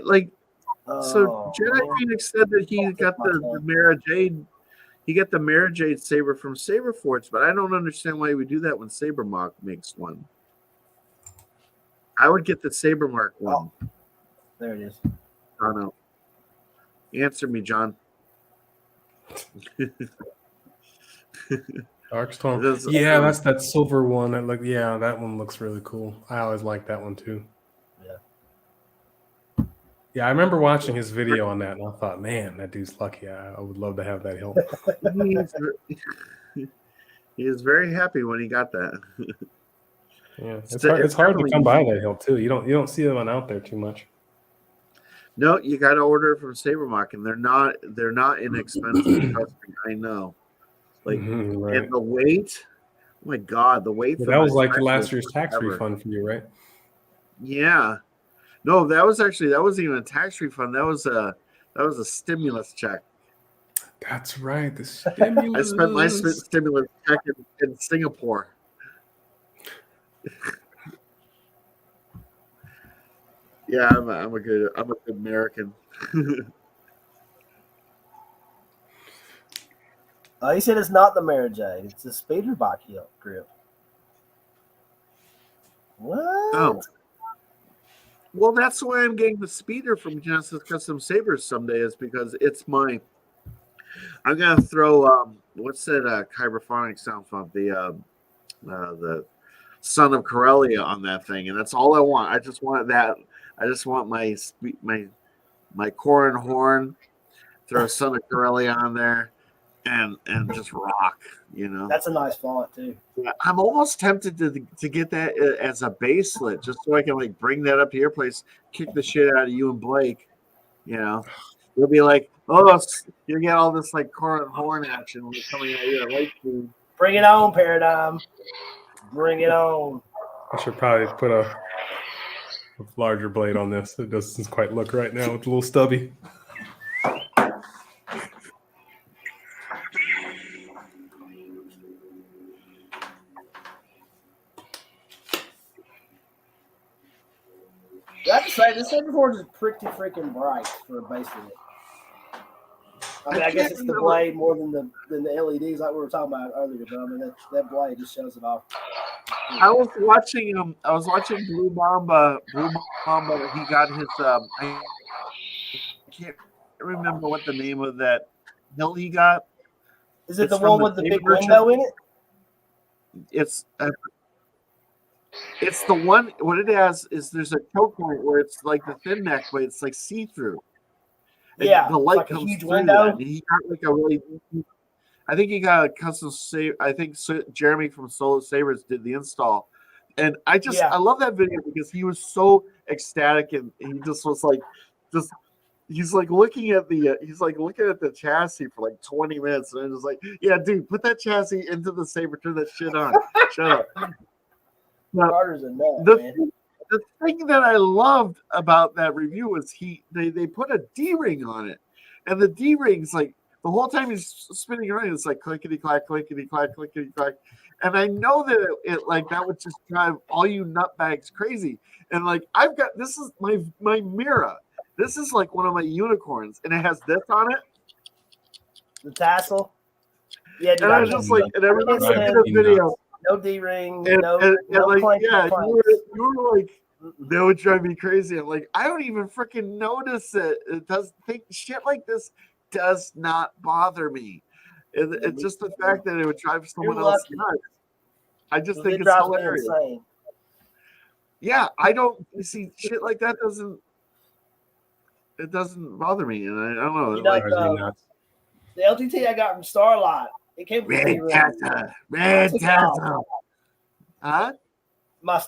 Speaker 2: So Jedi Phoenix said that he got the Mara Jade. He got the Mara Jade saber from Saberforge, but I don't understand why he would do that when Sabermark makes one. I would get the Sabermark one.
Speaker 1: Oh, there it is.
Speaker 2: I don't know. Answer me, John.
Speaker 3: Darkstorm. Yeah, that's that silver one. That one looks really cool. I always like that one too. Yeah, I remember watching his video on that, and I thought, man, that dude's lucky. I would love to have that hilt.
Speaker 2: He is very happy when he got that.
Speaker 3: Yeah, it's hard to come by that hilt too. You don't see them out there too much.
Speaker 2: No, you got to order it from Sabermark, and they're not inexpensive. Trust me, I know. Like,
Speaker 3: right.
Speaker 2: And the weight. Oh my God, the weight.
Speaker 3: That was like last year's tax refund for you, right?
Speaker 2: Yeah. No, that wasn't even a tax refund. That was a stimulus check.
Speaker 3: That's right. The stimulus.
Speaker 2: I spent my stimulus check in Singapore. Yeah, I'm a good American.
Speaker 1: He said it's not the Mary Jane. It's the speeder bike grip. What?
Speaker 2: Oh. Well, that's why I'm getting the speeder from Genesis Custom Sabers someday, is because it's my. I'm gonna throw what's that Kyberphonic sound font, the Son of Corellia on that thing, and that's all I want. I just want that. I just want my core and horn, throw Son of Corellia on there, and just rock.
Speaker 1: That's a nice font too.
Speaker 2: I'm almost tempted to get that as a baselet, just so I can like bring that up to your place, kick the shit out of you and Blake. You'll be like, oh, you get all this like core and horn action coming out of your light food.
Speaker 1: Bring it on, Paradigm. Bring it on.
Speaker 3: I should probably put a larger blade on this. It doesn't quite look right now. It's a little stubby.
Speaker 1: I have to say, this Saberforge is pretty freaking bright for a baseline. I guess it's the blade more than the LEDs like we were talking about earlier, but I mean that blade just shows it off.
Speaker 2: I was watching Blue Mamba. He got his I can't remember what the name of that hilt he got.
Speaker 1: Is it the one with the big window in it?
Speaker 2: It's the one. What it has is there's a choke point where it's like the thin neck, but it's like see through.
Speaker 1: Yeah,
Speaker 2: the light
Speaker 1: like
Speaker 2: comes
Speaker 1: a huge
Speaker 2: through
Speaker 1: window.
Speaker 2: that. And he got like a really. I think he got a custom save. I think Jeremy from Solo Sabers did the install, and I love that video because he was so ecstatic and he just was like, he's like looking at the chassis for like 20 minutes, and I'm just like, yeah, dude, put that chassis into the Saber, turn that shit on, shut up. Now, the thing that I loved about that review was they put a D-ring on it, and the D-ring's like the whole time he's spinning around, it's like clickety clack, clickety clack, clickety clack, and I know that it like that would just drive all you nutbags crazy. And like this is my Mira. This is like one of my unicorns, and it has this on it,
Speaker 1: the tassel. Yeah,
Speaker 2: and I was just like, and I remember the video.
Speaker 1: No D-ring,
Speaker 2: and like,
Speaker 1: clank,
Speaker 2: yeah, you were like, that would drive me crazy. I'm like, I don't even freaking notice it. It does shit like this does not bother me. It's just the fact that it would drive someone else nuts. I just think it's hilarious. Yeah, I don't see shit like that doesn't bother me, and I don't know.
Speaker 1: The LTT I got from Starlight. It came with
Speaker 2: Red Tata. Huh?
Speaker 1: My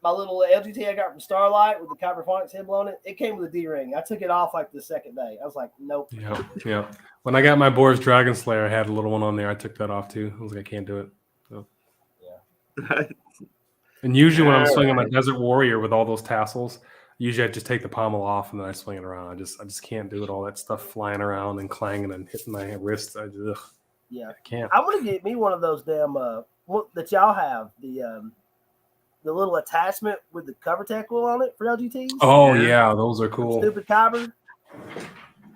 Speaker 1: little LGT I got from Starlight with the Kyberphonics head on it. It came with a D-ring. I took it off like the second day. I was like, nope.
Speaker 3: Yeah. When I got my Boris Dragon Slayer, I had a little one on there. I took that off too. I was like, I can't do it. So. Yeah. And usually when I'm swinging my Desert Warrior with all those tassels, usually I just take the pommel off and then I swing it around. I just can't do it. All that stuff flying around and clanging and hitting my wrists. I can't.
Speaker 1: I want to get me one of those damn that y'all have, the little attachment with the cover tackle on it for LGTs.
Speaker 3: Oh yeah, those are cool.
Speaker 1: Stupid Kyber.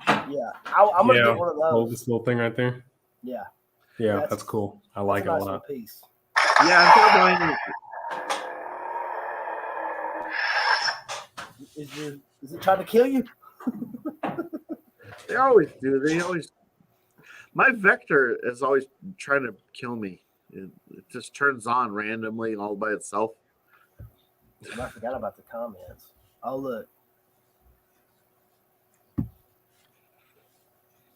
Speaker 1: Yeah, I'm gonna get one of those.
Speaker 3: Hold this little thing right there.
Speaker 1: Yeah,
Speaker 3: that's cool. I like it a lot.
Speaker 1: Piece.
Speaker 2: Yeah, I'm buying it.
Speaker 1: Is it trying to kill you?
Speaker 2: They always do. They always My Vector is always trying to kill me. It just turns on randomly all by itself.
Speaker 1: I forgot about the comments. Oh, look.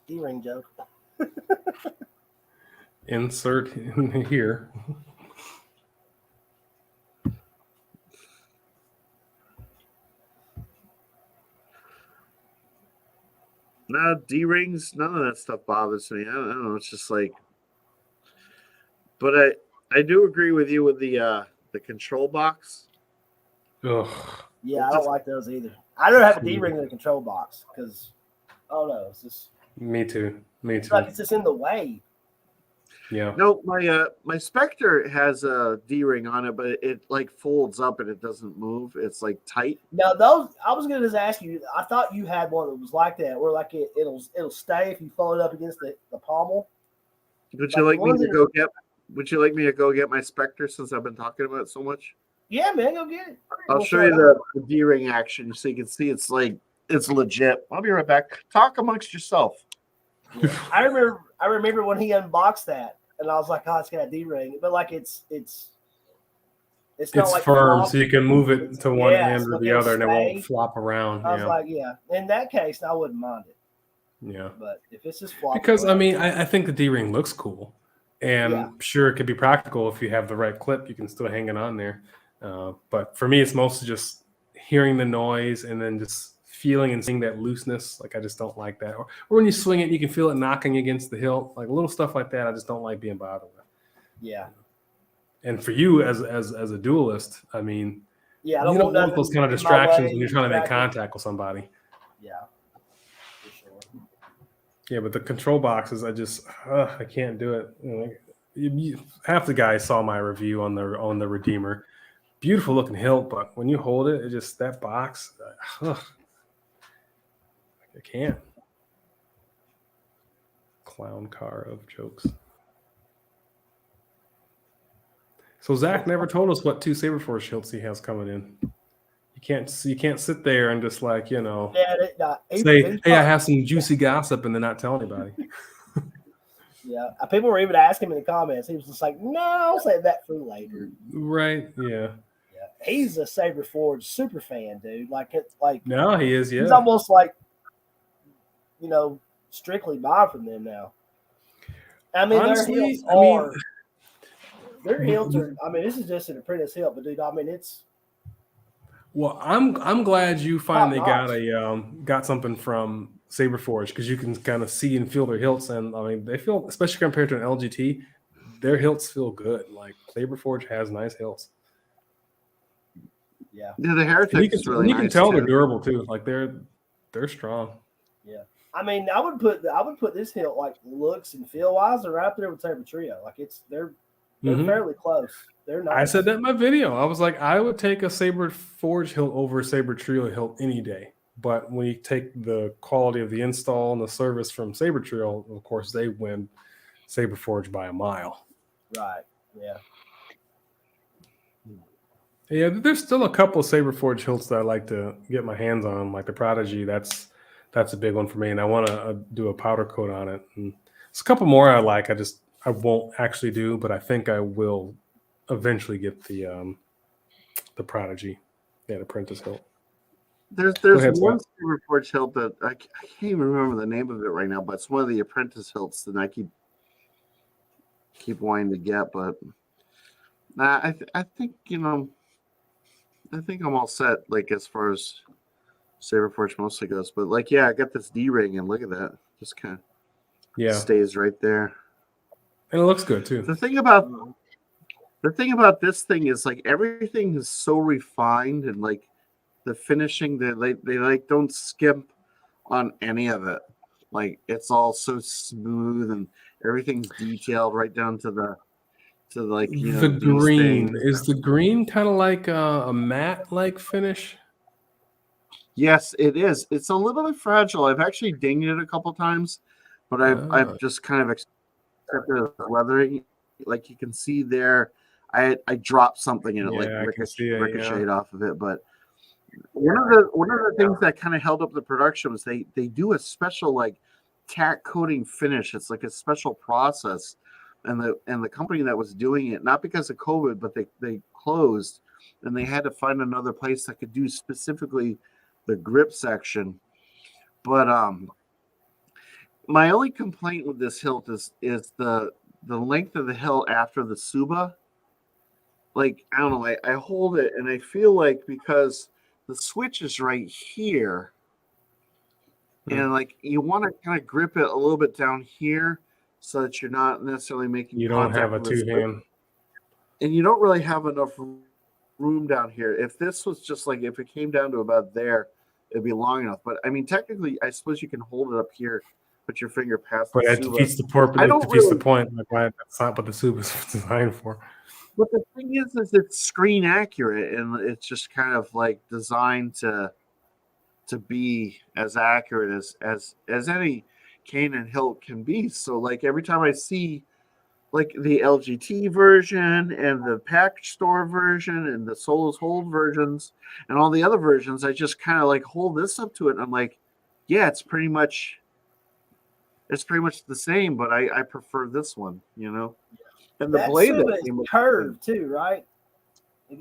Speaker 1: D-ring joke.
Speaker 3: Insert in here.
Speaker 2: No, D-rings, none of that stuff bothers me. I don't know. It's just like, but I do agree with you with the control box.
Speaker 3: Ugh.
Speaker 1: Yeah, I don't like those either. I don't have a D-ring in the control box because, oh no, it's just.
Speaker 3: Me too.
Speaker 1: It's like it's just in the way.
Speaker 3: Yeah.
Speaker 2: No, my Spectre has a D-ring on it, but it like folds up and it doesn't move. It's like tight.
Speaker 1: Now those, I was gonna just ask you. I thought you had one that was like that, where like it'll stay if you fold it up against the pommel.
Speaker 2: Would you like me to go get? Would you like me to go get my Spectre since I've been talking about it so much?
Speaker 1: Yeah, man, go get it.
Speaker 2: I'll show you the D-ring action so you can see it's legit. I'll be right back. Talk amongst yourself.
Speaker 1: Yeah. I remember when he unboxed that, and I was like, "Oh, it's got a D-ring," but like it's not like
Speaker 3: firm, so you can move it to one end or
Speaker 1: like
Speaker 3: the other, and it won't
Speaker 1: stay.
Speaker 3: flop around.
Speaker 1: I was like, "Yeah." In that case, I wouldn't mind it.
Speaker 3: Yeah,
Speaker 1: but if it's just flopping,
Speaker 3: because I mean, I think the D-ring looks cool, and sure, it could be practical if you have the right clip. You can still hang it on there. But for me, it's mostly just hearing the noise and then just feeling and seeing that looseness. Like I just don't like that. Or when you swing it, you can feel it knocking against the hilt. Like little stuff like that, I just don't like being bothered with.
Speaker 1: Yeah.
Speaker 3: And for you as a duelist, I mean,
Speaker 1: yeah,
Speaker 3: you don't want those kind of distractions when you're trying to make contact with somebody.
Speaker 1: Yeah, for sure.
Speaker 3: Yeah, but the control boxes, I can't do it. Half the guys saw my review on the Redeemer. Beautiful looking hilt, but when you hold it, it just that box. I can't. Clown car of jokes. So Zach never told us what 2 Saberforge hilts he has coming in. You can't sit there and just like, say, hey, I have some juicy gossip and then not tell anybody.
Speaker 1: Yeah, people were even asking him in the comments. He was just like, "No, I'll save that for later."
Speaker 3: Right? Yeah.
Speaker 1: He's a Saberforge super fan, dude. Like it's like
Speaker 3: no, he is. Yeah,
Speaker 1: he's almost like strictly buying from them now. I mean,
Speaker 3: honestly,
Speaker 1: their hilts are. I mean, this is just an apprentice hilt, but dude, I mean, it's.
Speaker 3: Well, I'm glad you finally got something from Saberforge because you can kind of see and feel their hilts, and I mean, they feel, especially compared to an LGT, their hilts feel good. Like Saberforge has nice hilts.
Speaker 1: Yeah,
Speaker 2: the Heretic is really nice.
Speaker 3: You can tell they're durable too. Like they're strong.
Speaker 1: Yeah, I mean, I would put this hilt like looks and feel wise, they're right there with Sabertrio. Like they're fairly close. They're nice.
Speaker 3: I said that in my video. I was like, I would take a Saberforge hilt over a Sabertrio hilt any day. But when you take the quality of the install and the service from Sabertrio, of course, they win Saberforge by a mile.
Speaker 1: Right. Yeah.
Speaker 3: Yeah, there's still a couple of Saberforge hilts that I like to get my hands on, like the Prodigy. That's a big one for me, and I want to do a powder coat on it. And there's a couple more I like. I won't actually do, but I think I will eventually get the Prodigy, the Apprentice hilt.
Speaker 2: There's one Saberforge hilt that I can't even remember the name of it right now, but it's one of the Apprentice hilts that I keep wanting to get. But I think I think I'm all set, like as far as Saberforge mostly goes. But like, yeah, I got this D-ring, and look at that, just kind of stays right there,
Speaker 3: and it looks good too.
Speaker 2: The thing about this thing is like everything is so refined, and like the finishing, they like don't skimp on any of it. Like it's all so smooth and everything's detailed right down to the
Speaker 3: the green. Is the green kind of like a matte like finish?
Speaker 2: Yes, it is. It's a little bit fragile. I've actually dinged it a couple times, but I've just kind of accepted it weathering. Like you can see there, I dropped something in it, ricocheted off of it. But one of the things that kind of held up the production was they do a special like tack coating finish. It's like a special process, and the company that was doing it, not because of COVID, but they closed, and they had to find another place that could do specifically the grip section. But my only complaint with this hilt is the length of the hilt after the Suba. Like, I don't know, I hold it and I feel like because the switch is right here, and like you want to kind of grip it a little bit down here so that you're not necessarily making
Speaker 3: you don't
Speaker 2: contact
Speaker 3: have a
Speaker 2: with the
Speaker 3: two-hand.
Speaker 2: and you don't really have enough room down here. If this was just like, if it came down to about there, it'd be long enough. But I mean, technically, I suppose you can hold it up here, put your finger past
Speaker 3: But
Speaker 2: the
Speaker 3: that
Speaker 2: Suba.
Speaker 3: defeats the purpose. It defeats the point. Like, why that's not what the Suba is designed for.
Speaker 2: But the thing is it's screen accurate, and it's just kind of like designed to be as accurate as any Canon hilt can be. So like every time I see like the LGT version and the package store version and the Solo's Hold versions and all the other versions, I just kind of like hold this up to it and I'm like, yeah, it's pretty much the same, but I prefer this one, you know. And the
Speaker 1: that
Speaker 2: blade
Speaker 1: Suba
Speaker 2: that
Speaker 1: is
Speaker 2: came
Speaker 1: curved too, right?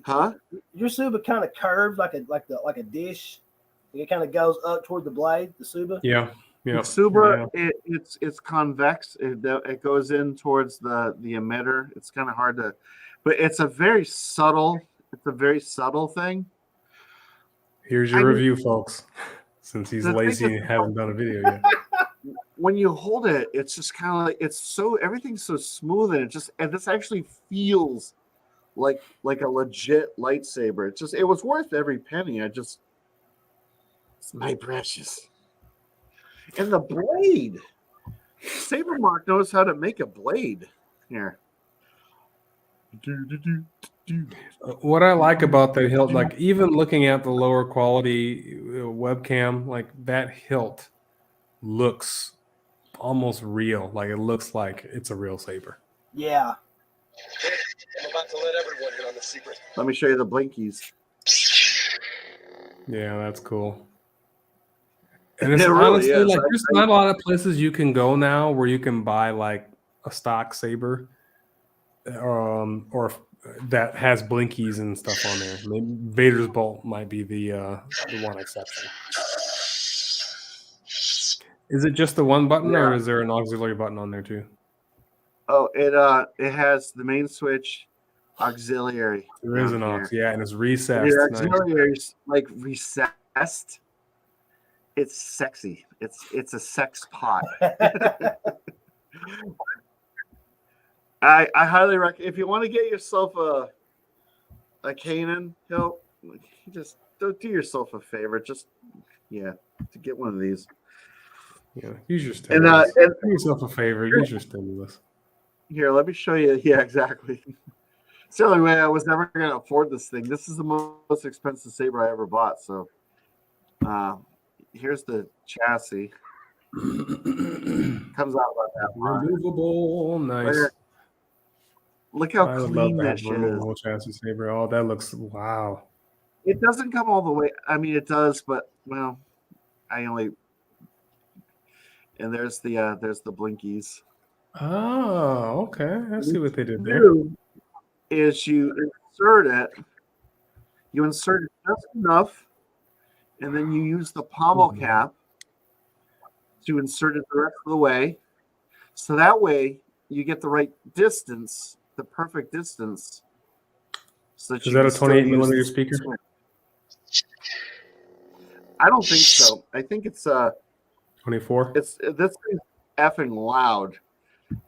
Speaker 2: Huh?
Speaker 1: Your Suba kind of curved like a dish. It kind of goes up toward the blade, the Suba.
Speaker 3: Yeah. Yeah.
Speaker 2: Suba, yeah. It's convex. It goes in towards the emitter. It's kind of hard to, but it's a very subtle thing.
Speaker 3: Here's your review, folks. Since he's lazy and hasn't done a video yet.
Speaker 2: When you hold it, it's just kind of like everything's so smooth, and this actually feels like a legit lightsaber. It was worth every penny. It's my precious. And the blade, Sabermark knows how to make a blade. Here.
Speaker 3: What I like about the hilt, like even looking at the lower quality webcam, like that hilt looks almost real. Like it looks like it's a real saber.
Speaker 1: Yeah.
Speaker 4: I'm about to let everyone in on the secret.
Speaker 2: Let me show you the blinkies.
Speaker 3: Yeah, that's cool. And it's honestly really like there's not a lot of places you can go now where you can buy like a stock saber, or that has blinkies and stuff on there. Maybe Vader's bolt might be the one exception. Is it just the one button, or is there an auxiliary button on there too?
Speaker 2: Oh, it has the main switch, auxiliary.
Speaker 3: There is an aux, yeah, and it's recessed.
Speaker 2: The auxiliary's like recessed. It's sexy. It's a sex pot. I highly recommend if you want to get yourself a Canon hilt, just don't do yourself a favor. Just to get one of these.
Speaker 3: Yeah, use your stimulus. And do yourself a favor. Use your stimulus.
Speaker 2: Here, let me show you. Yeah, exactly. It's the only way I was never going to afford this thing. This is the most expensive saber I ever bought. So, here's the chassis. Comes out about that.
Speaker 3: Removable, nice.
Speaker 2: Look how clean that shit
Speaker 3: removable chassis saber. Oh, that looks wow.
Speaker 2: It doesn't come all the way. I mean, it does, but well, I only. And there's the blinkies.
Speaker 3: Oh, okay. I see what they did there.
Speaker 2: Is you insert it just enough, and then you use the pommel cap to insert it the rest of the way. So that way you get the right distance, the perfect distance. So
Speaker 3: is that a 28 millimeter speaker?
Speaker 2: I don't think so. I think it's
Speaker 3: 24.
Speaker 2: This thing's effing loud.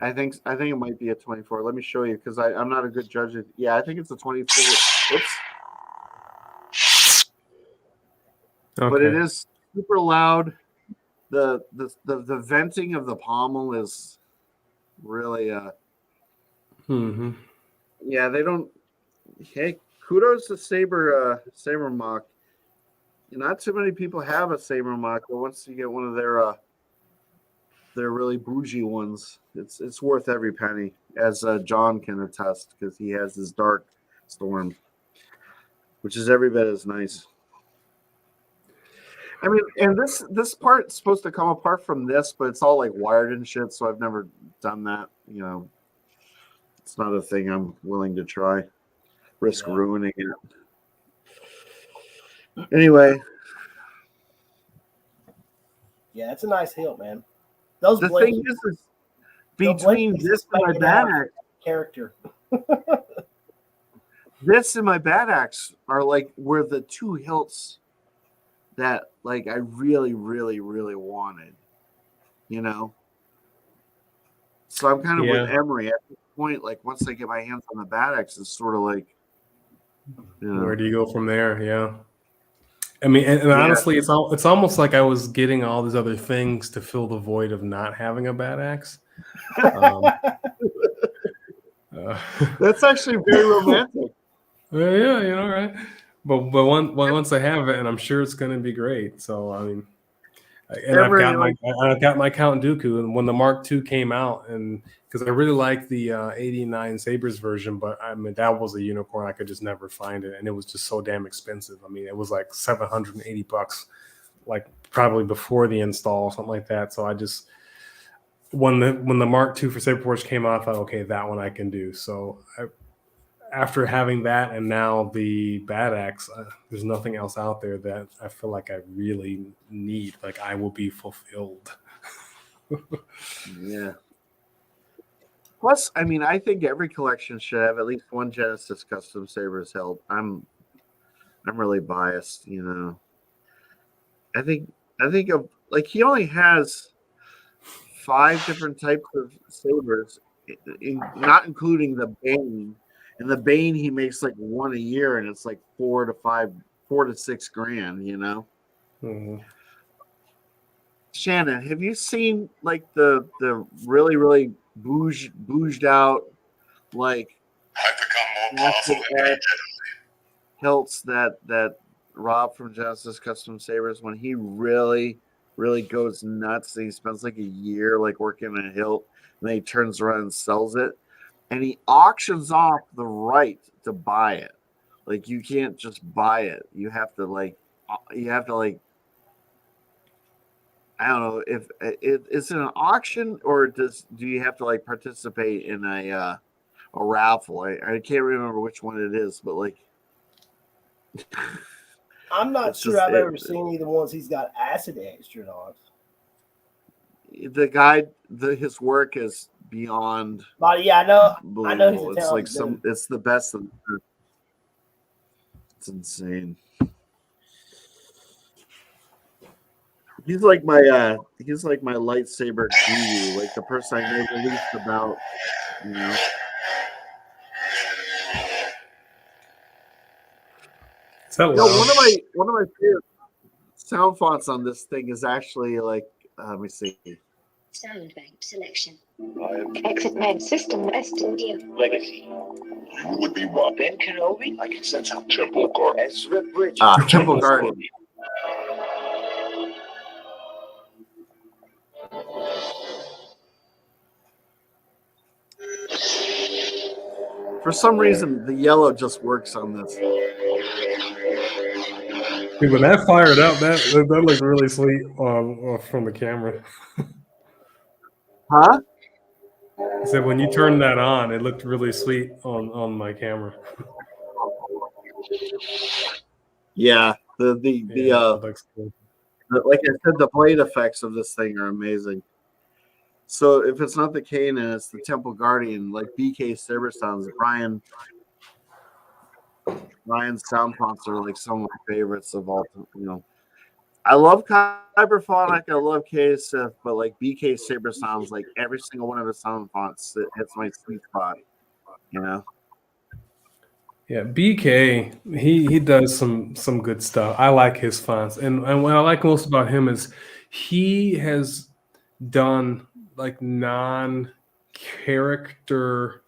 Speaker 2: I think it might be a 24. Let me show you because I'm not a good judge. Yeah, I think it's a 24. Oops. Okay. But it is super loud. The venting of the pommel is really Yeah, they don't. Hey, kudos to Sabermark. Not too many people have a Sabermark, but once you get one of their really bougie ones, it's worth every penny, as John can attest, because he has his Dark Storm, which is every bit as nice. I mean, and this part's supposed to come apart from this, but it's all like wired and shit. So I've never done that. You know, it's not a thing I'm willing to try. Risk ruining it. Anyway.
Speaker 1: Yeah, it's a nice hilt, man. Those
Speaker 2: the
Speaker 1: blinks,
Speaker 2: thing is between this and my bad axe
Speaker 1: character.
Speaker 2: This and my bad axe were the two hilts that like I really, really, really wanted, you know. So I'm kind of with Emery at this point. Like once I get my hands on the bad axe, it's sort of like, you know,
Speaker 3: where do you go from there? Yeah, I mean, and honestly, it's almost like I was getting all these other things to fill the void of not having a bad axe.
Speaker 2: That's actually very romantic.
Speaker 3: Yeah, you know, right? But once I have it, and I'm sure it's going to be great. So I mean, and I've got my Count Dooku, and when the Mark II came out, and because I really like the '89 Sabers version, but I mean that was a unicorn. I could just never find it, and it was just so damn expensive. I mean, it was like $780, like probably before the install or something like that. So I just when the Mark II for Saberforge came out, I thought, okay, that one I can do. So after having that and now the bad axe, there's nothing else out there that I feel like I really need. Like I will be fulfilled.
Speaker 2: Yeah. Plus, I mean, I think every collection should have at least one Genesis custom Sabers hilt. I'm really biased, you know. I think of like he only has 5 different types of sabers, not including the Bane. And the Bane, he makes like one a year, and it's like $4 to $6 grand, you know.
Speaker 3: Mm-hmm.
Speaker 2: Shannon, have you seen like the really, really bouged out like
Speaker 4: I've become more powerful
Speaker 2: hilts that Rob from Genesis Custom Sabers, when he really, really goes nuts, and he spends like a year like working on a hilt, and then he turns around and sells it. And he auctions off the right to buy it. Like you can't just buy it. You have to like I don't know if is it an auction or do you have to like participate in a raffle? I can't remember which one it is, but like
Speaker 1: I'm not sure I've ever seen either ones he's got acid extra on.
Speaker 2: The guy, his work is beyond.
Speaker 1: But yeah, I know he's a
Speaker 2: it's like
Speaker 1: dude.
Speaker 2: It's the best. It's insane. He's like my lightsaber guru, like the person I know the least about, you know. One of my favorite sound fonts on this thing is actually like let me see.
Speaker 5: Sound bank selection. Exit main system West India.
Speaker 4: Legacy. You would be what? Ben Kenobi? I can sense how Temple Guard. Ezra Bridge.
Speaker 2: Temple Guard. For some reason, the yellow just works on this.
Speaker 3: Dude, when that fired up, that looks really sweet from the camera.
Speaker 2: Huh?
Speaker 3: I said when you turned that on, it looked really sweet on my camera.
Speaker 2: Yeah, like I said, the blade effects of this thing are amazing. So if it's not the Kanan, it's the Temple Guardian, like BK Saber sounds. Ryan's sound fonts are like some of my favorites of all. You know, I love Kyberphonic, I love KSF, but like BK Saber sounds, like every single one of the sound fonts, it hits my sweet spot. You know.
Speaker 3: Yeah, BK, he does some good stuff. I like his fonts, and what I like most about him is he has done like non-character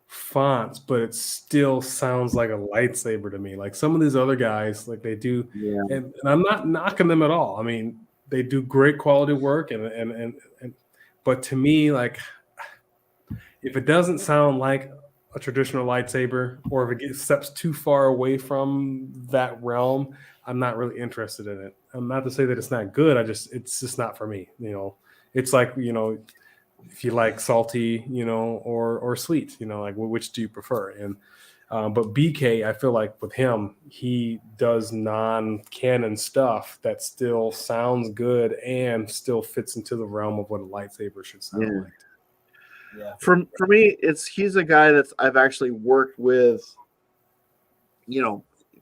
Speaker 3: fonts, but it still sounds like a lightsaber to me. Like some of these other guys, like they do, and I'm not knocking them at all. I mean, they do great quality work, and but to me, like if it doesn't sound like a traditional lightsaber, or if it steps too far away from that realm, I'm not really interested in it. I'm not to say that it's not good. It's just not for me. It's like, if you like salty, or sweet, like which do you prefer? And but BK, I feel like with him, he does non-canon stuff that still sounds good and still fits into the realm of what a lightsaber should sound like.
Speaker 1: Yeah.
Speaker 2: For me, he's a guy I've actually worked with,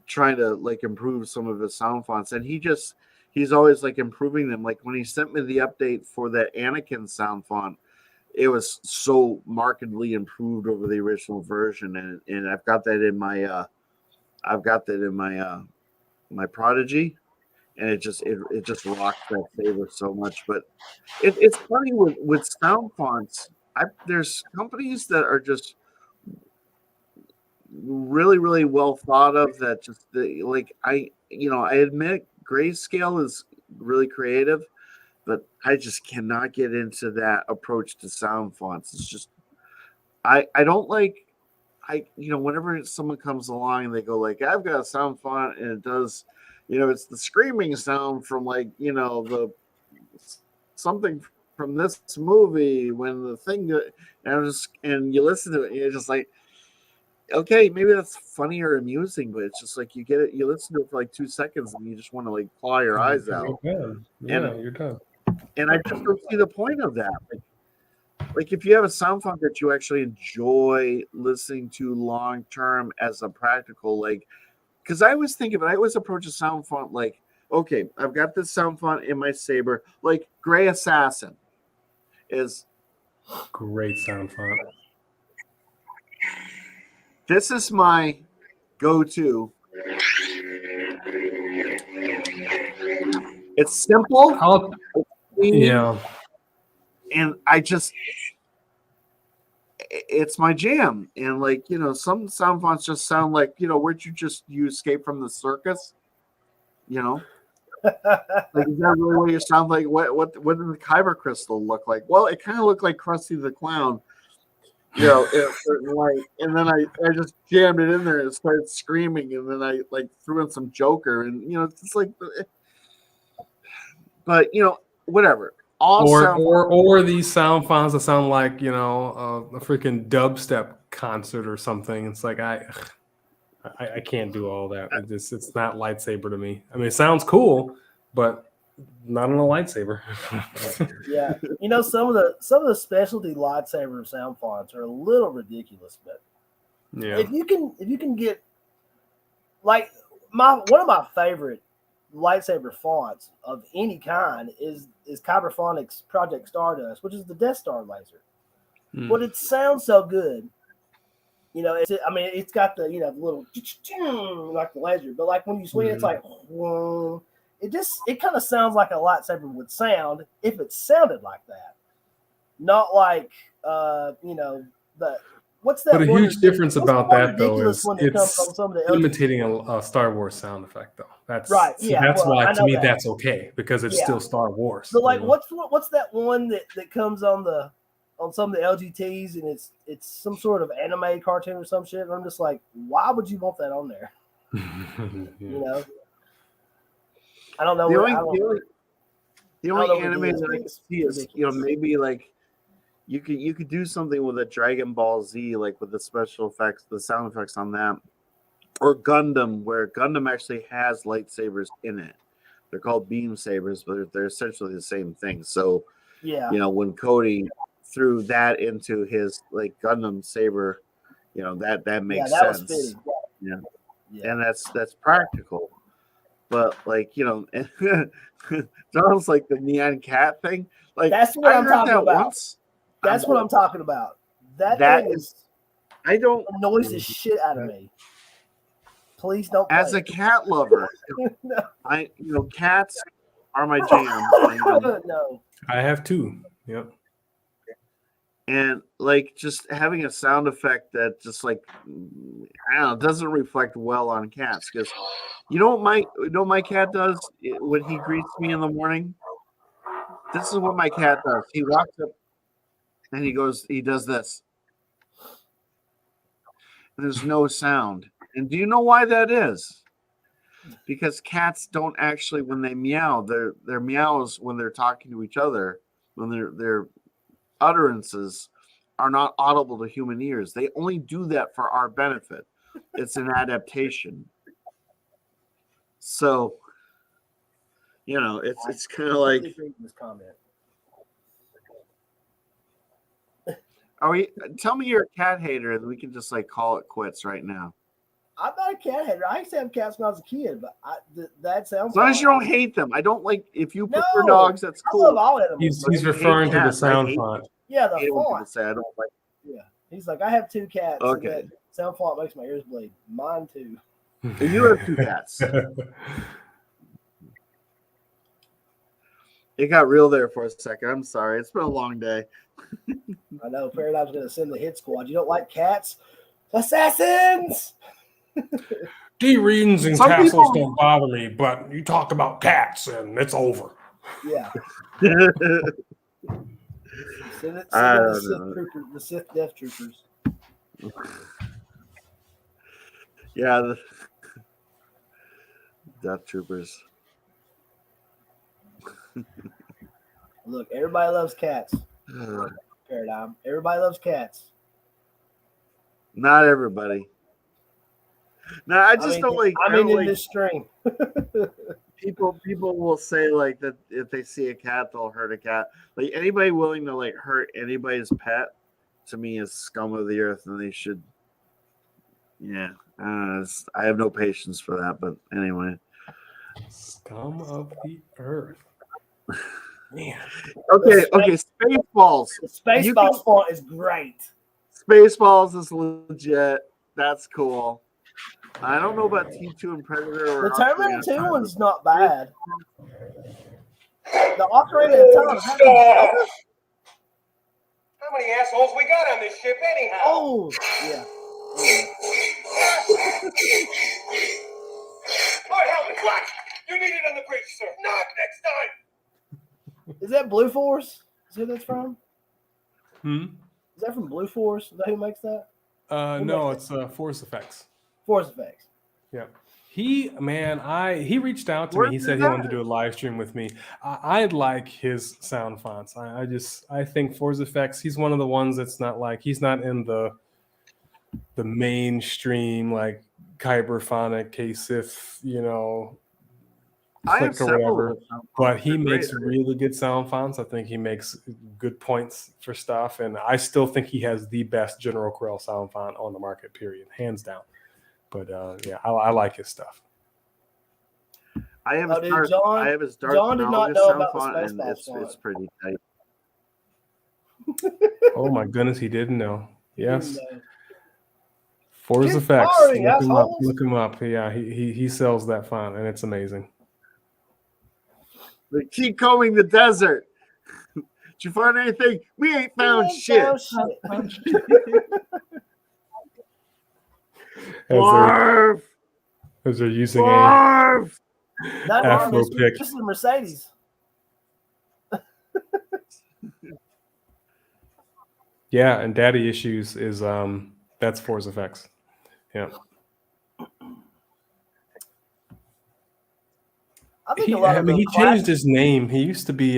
Speaker 2: trying to like improve some of his sound fonts, and he's always like improving them. Like when he sent me the update for that Anakin sound font, it was so markedly improved over the original version, and I've got that in my my Prodigy, and it just rocks that Saber so much. But it's funny with sound fonts. There's companies that are just really, really well thought of that just I admit Grayscale is really creative, but I just cannot get into that approach to sound fonts. It's just I don't like whenever someone comes along and they go like, I've got a sound font and it does, it's the screaming sound from the something from this movie when the thing and you listen to it and you're just like, okay, maybe that's funny or amusing, but it's just like you get it, you listen to it for like 2 seconds and you just want to like claw your eyes out.
Speaker 3: You're done.
Speaker 2: And I just don't see the point of that. Like if you have a sound font that you actually enjoy listening to long term as a practical, because I always think of it, I always approach a sound font like, okay, I've got this sound font in my Saber, like Gray Assassin is
Speaker 3: great sound font.
Speaker 2: This is my go-to. It's simple.
Speaker 3: Yeah.
Speaker 2: And it's my jam. And some sound fonts just sound like, where'd you escape from the circus? Like, is that really what you sound like? What did the Kyber crystal look like? Well, it kind of looked like Krusty the Clown, in a certain way. And then I just jammed it in there and it started screaming. And then I threw in some Joker and, it's like, but whatever.
Speaker 3: Or these sound fonts that sound like a freaking dubstep concert or something. It's like I can't do all that. It's not lightsaber to me. I mean, it sounds cool, but not on a lightsaber.
Speaker 1: Yeah, some of the specialty lightsaber sound fonts are a little ridiculous, but
Speaker 3: yeah,
Speaker 1: if you can get like one of my favorite lightsaber fonts of any kind is Kyberphonics Project Stardust, which is the Death Star laser. But it sounds so good. It's got the little like the laser, but like when you swing, it's like it kind of sounds like a lightsaber would sound if it sounded like that, not like what's that?
Speaker 3: But a huge difference about that though is
Speaker 1: it's
Speaker 3: imitating a Star Wars sound effect though. That's
Speaker 1: right. Yeah,
Speaker 3: that's why to me
Speaker 1: that.
Speaker 3: that's okay because it's still Star Wars.
Speaker 1: So what's that one that comes on some of the LGTs and it's some sort of anime cartoon or some shit, and I'm just like, why would you want that on there? I don't know.
Speaker 2: The only anime that I can see is maybe like you could do something with a Dragon Ball Z, like with the special effects, the sound effects on that, or Gundam, where Gundam actually has lightsabers in it. They're called beam sabers, but they're essentially the same thing. So when Cody threw that into his like Gundam saber, that makes sense. Was fitting. And that's practical. But Donald's like the neon cat thing. Like
Speaker 1: that's what I'm talking about.
Speaker 2: Once.
Speaker 1: That's what I'm talking about. That is.
Speaker 2: I don't
Speaker 1: annoys the shit out of me. Please don't.
Speaker 2: As a cat lover, no. Cats are my jam.
Speaker 1: No.
Speaker 3: I have two. Yep.
Speaker 2: And just having a sound effect that just doesn't reflect well on cats, because what my cat does when he greets me in the morning. This is what my cat does. He walks up and he does this. There's no sound. And do you know why that is? because cats don't actually, when they meow, their meows when they're talking to each other, when their utterances are not audible to human ears. They only do that for our benefit. It's an adaptation. So, it's kind of like.
Speaker 1: This comment.
Speaker 2: Tell me you're a cat hater, and we can just like call it quits right now.
Speaker 1: I'm not a cat hater. I used to have cats when I was a kid, but that sounds.
Speaker 2: As long as you don't hate them, I don't like. If you prefer
Speaker 1: No,
Speaker 2: dogs, that's cool.
Speaker 1: I love all animals.
Speaker 3: He's referring to the sound font.
Speaker 1: Yeah, the font.
Speaker 2: Say I don't like.
Speaker 1: Yeah, he's like, I have 2 cats.
Speaker 2: Okay.
Speaker 1: And that sound font makes my ears bleed. Mine too.
Speaker 2: You have 2 cats. It got real there for a second. I'm sorry. It's been a long day.
Speaker 1: I know. Paradigm's going to send the hit squad. You don't like cats? Assassins!
Speaker 3: D-readings and castles don't bother me, but you talk about cats and it's over.
Speaker 1: Yeah. Send it the Sith Death Troopers.
Speaker 2: Yeah, the Death Troopers.
Speaker 1: Look, everybody loves cats. Paradigm. Everybody loves cats.
Speaker 2: Not everybody. No, I don't like.
Speaker 1: In this stream.
Speaker 2: People will say like that if they see a cat, they'll hurt a cat. Like anybody willing to like hurt anybody's pet, to me is scum of the earth, and they should. Yeah, I have no patience for that. But anyway,
Speaker 3: scum of the earth. Man.
Speaker 2: Okay. Spaceballs.
Speaker 1: The Spaceballs font is great.
Speaker 2: Spaceballs is legit. That's cool. I don't know about T2 and Predator.
Speaker 1: The Terminator 2 one's not bad. The Ocarina of Time.
Speaker 6: How many assholes we got on this ship anyhow?
Speaker 1: Oh, yeah.
Speaker 6: Lord help me, what? You need it on the bridge, sir. Not next time.
Speaker 1: Is that Blue Force? Is who that's from?
Speaker 3: Is
Speaker 1: that from Blue Force? Is that who makes that?
Speaker 3: No, it's Force Effects.
Speaker 1: Force Effects.
Speaker 3: Yeah. He reached out to me. He said he wanted to do a live stream with me. I like his sound fonts. I think Force Effects, he's one of the ones that's not like, he's not in the mainstream like Kyberphonic, K-Sith, click or whatever, but he makes really good sound fonts. I think he makes good points for stuff, and I still think he has the best General Krell sound font on the market, period, hands down. But I like his stuff.
Speaker 2: I have his Darth
Speaker 1: John did not know about the
Speaker 2: Spaceballs font. It's pretty tight.
Speaker 3: Oh my goodness, he didn't know. Yes. Force Effects. Look him up. Yeah, he sells that font, and it's amazing.
Speaker 2: They keep combing the desert. Did you find anything? We ain't found shit.
Speaker 3: As they're using
Speaker 2: Barf!
Speaker 3: Afro pick.
Speaker 1: This is a Mercedes.
Speaker 3: Yeah, and Daddy Issues is that's Force Effects. Yeah. He changed his name. He used to be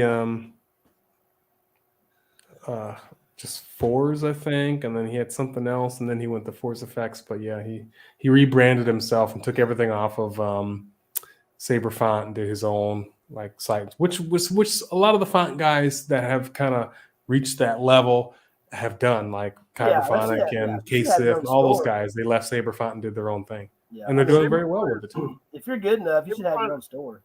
Speaker 3: just Force, I think, and then he had something else, and then he went to Force Effects. But yeah, he rebranded himself and took everything off of Saber font and did his own like site, which a lot of the font guys that have kind of reached that level have done, like Kyberphonic and K-Sith and all those guys. They left Saber font and did their own thing, and they're doing very well with it too.
Speaker 1: If you're good enough, you should have your own store.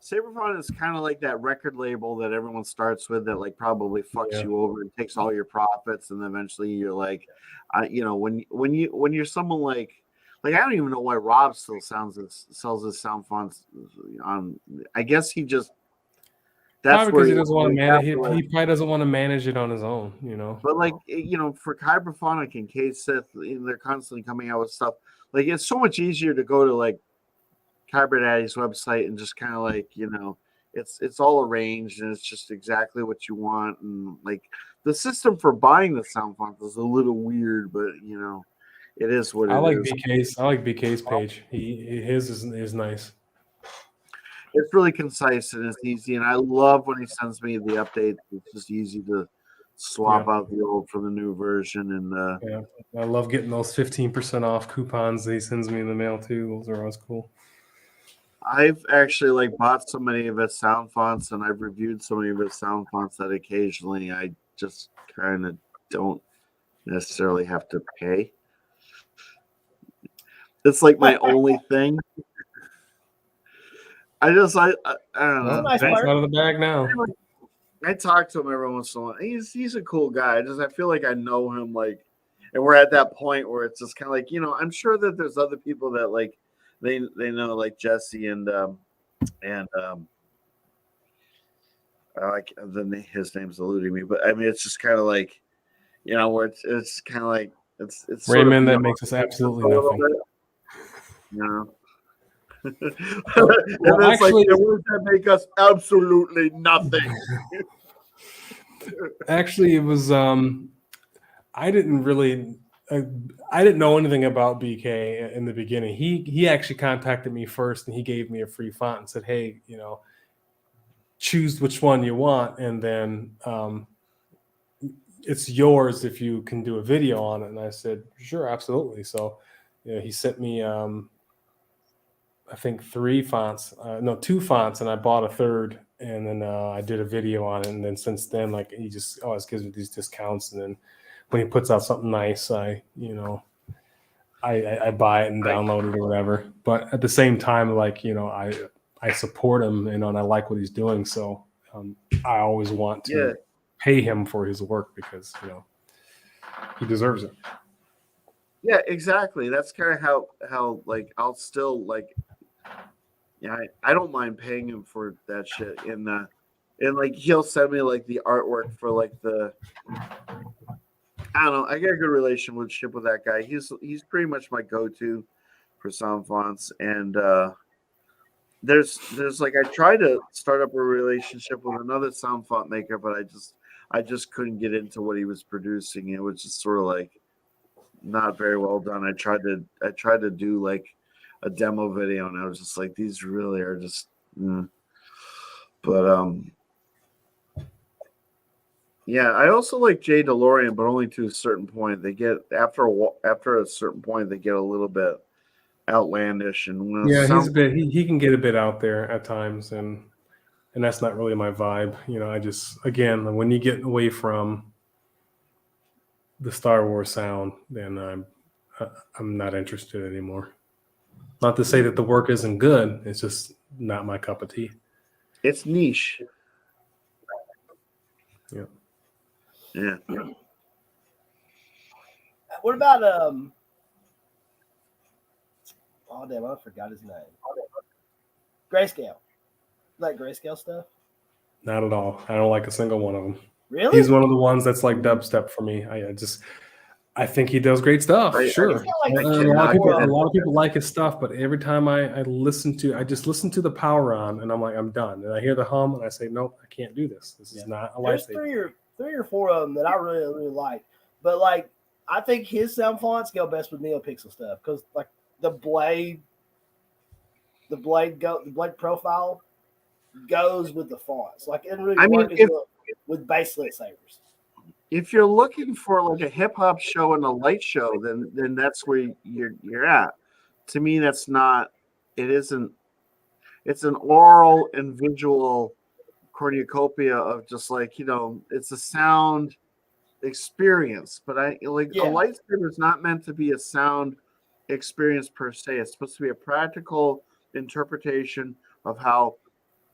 Speaker 2: Saberfont is kind of like that record label that everyone starts with that like probably fucks you over and takes all your profits, and eventually you're like, when you're someone like I don't even know why Rob still sells his sound fonts on. I guess he just
Speaker 3: that's because he doesn't want to manage. He probably doesn't want to manage it on his own,
Speaker 2: But for Kyberphonic and K-Sith, they're constantly coming out with stuff. Like it's so much easier to go to like Kyber Daddy's website and just kind of like it's all arranged and it's just exactly what you want, and like the system for buying the sound font is a little weird, but it is what
Speaker 3: I
Speaker 2: it
Speaker 3: like
Speaker 2: is.
Speaker 3: BK's page. His is nice.
Speaker 2: It's really concise and it's easy, and I love when he sends me the updates. It's just easy to swap out the old for the new version, and
Speaker 3: I love getting those 15% off coupons that he sends me in the mail too. Those are always cool.
Speaker 2: I've actually bought so many of his sound fonts, and I've reviewed so many of his sound fonts that occasionally I just kind of don't necessarily have to pay. It's like my only thing. I don't know.
Speaker 1: Nice
Speaker 3: That's out of the bag now.
Speaker 2: I talk to him every once in a while. He's a cool guy. I feel like I know him, and we're at that point where it's just kind of like, I'm sure that there's other people that they know, like Jesse and his name's eluding me, but I mean it's just kind of like, where it's kind of like it's
Speaker 3: Raymond, that makes us absolutely nothing.
Speaker 2: And it's actually, the words that make us absolutely nothing.
Speaker 3: Actually, it was I didn't know anything about BK in the beginning. He actually contacted me first, and he gave me a free font and said, "Hey, choose which one you want, and then it's yours if you can do a video on it." And I said, "Sure, absolutely." So, he sent me I think 2 fonts, and I bought a third, and then I did a video on it. And then since then, he just always gives me these discounts. And then when he puts out something nice, I buy it and download it or whatever. But at the same time, I support him, and I like what he's doing. So I always want to pay him for his work because he deserves it.
Speaker 2: Yeah, exactly. That's kind of how I'll still I don't mind paying him for that shit. And he'll send me the artwork for the, I don't know. I got a good relationship with that guy. He's pretty much my go-to for sound fonts. And there's I tried to start up a relationship with another sound font maker, but I just couldn't get into what he was producing. It was just sort of not very well done. I tried to do a demo video, and I was just like, these really are just but yeah, I also like Jay DeLorean, but only to a certain point. They get after a certain point they get a little bit outlandish, and
Speaker 3: he's a bit he can get a bit out there at times, and that's not really my vibe. I just, again, when you get away from the Star Wars sound, then I'm not interested anymore. Not to say that the work isn't good. It's just not my cup of tea.
Speaker 2: It's niche.
Speaker 3: Yeah.
Speaker 2: Yeah.
Speaker 1: What about oh damn, I forgot his name. Grayscale. Like Grayscale stuff?
Speaker 3: Not at all. I don't like a single one of them.
Speaker 1: Really?
Speaker 3: He's one of the ones that's like dubstep for me. I think he does great stuff. Sure. A lot of people like his stuff, but every time I listen to the power on, and I'm like, I'm done. And I hear the hum, and I say, nope, I can't do this. This is not a
Speaker 1: There's
Speaker 3: lifesaver.
Speaker 1: three or four of them that I really, really like. But I think his sound fonts go best with NeoPixel stuff because the blade profile goes with the fonts. It really works with baselit Sabers.
Speaker 2: If you're looking for a hip hop show and a light show, then that's where you're at. To me, that's not. It isn't. It's an oral and visual cornucopia of just it's a sound experience. But a lightsaber is not meant to be a sound experience per se. It's supposed to be a practical interpretation of how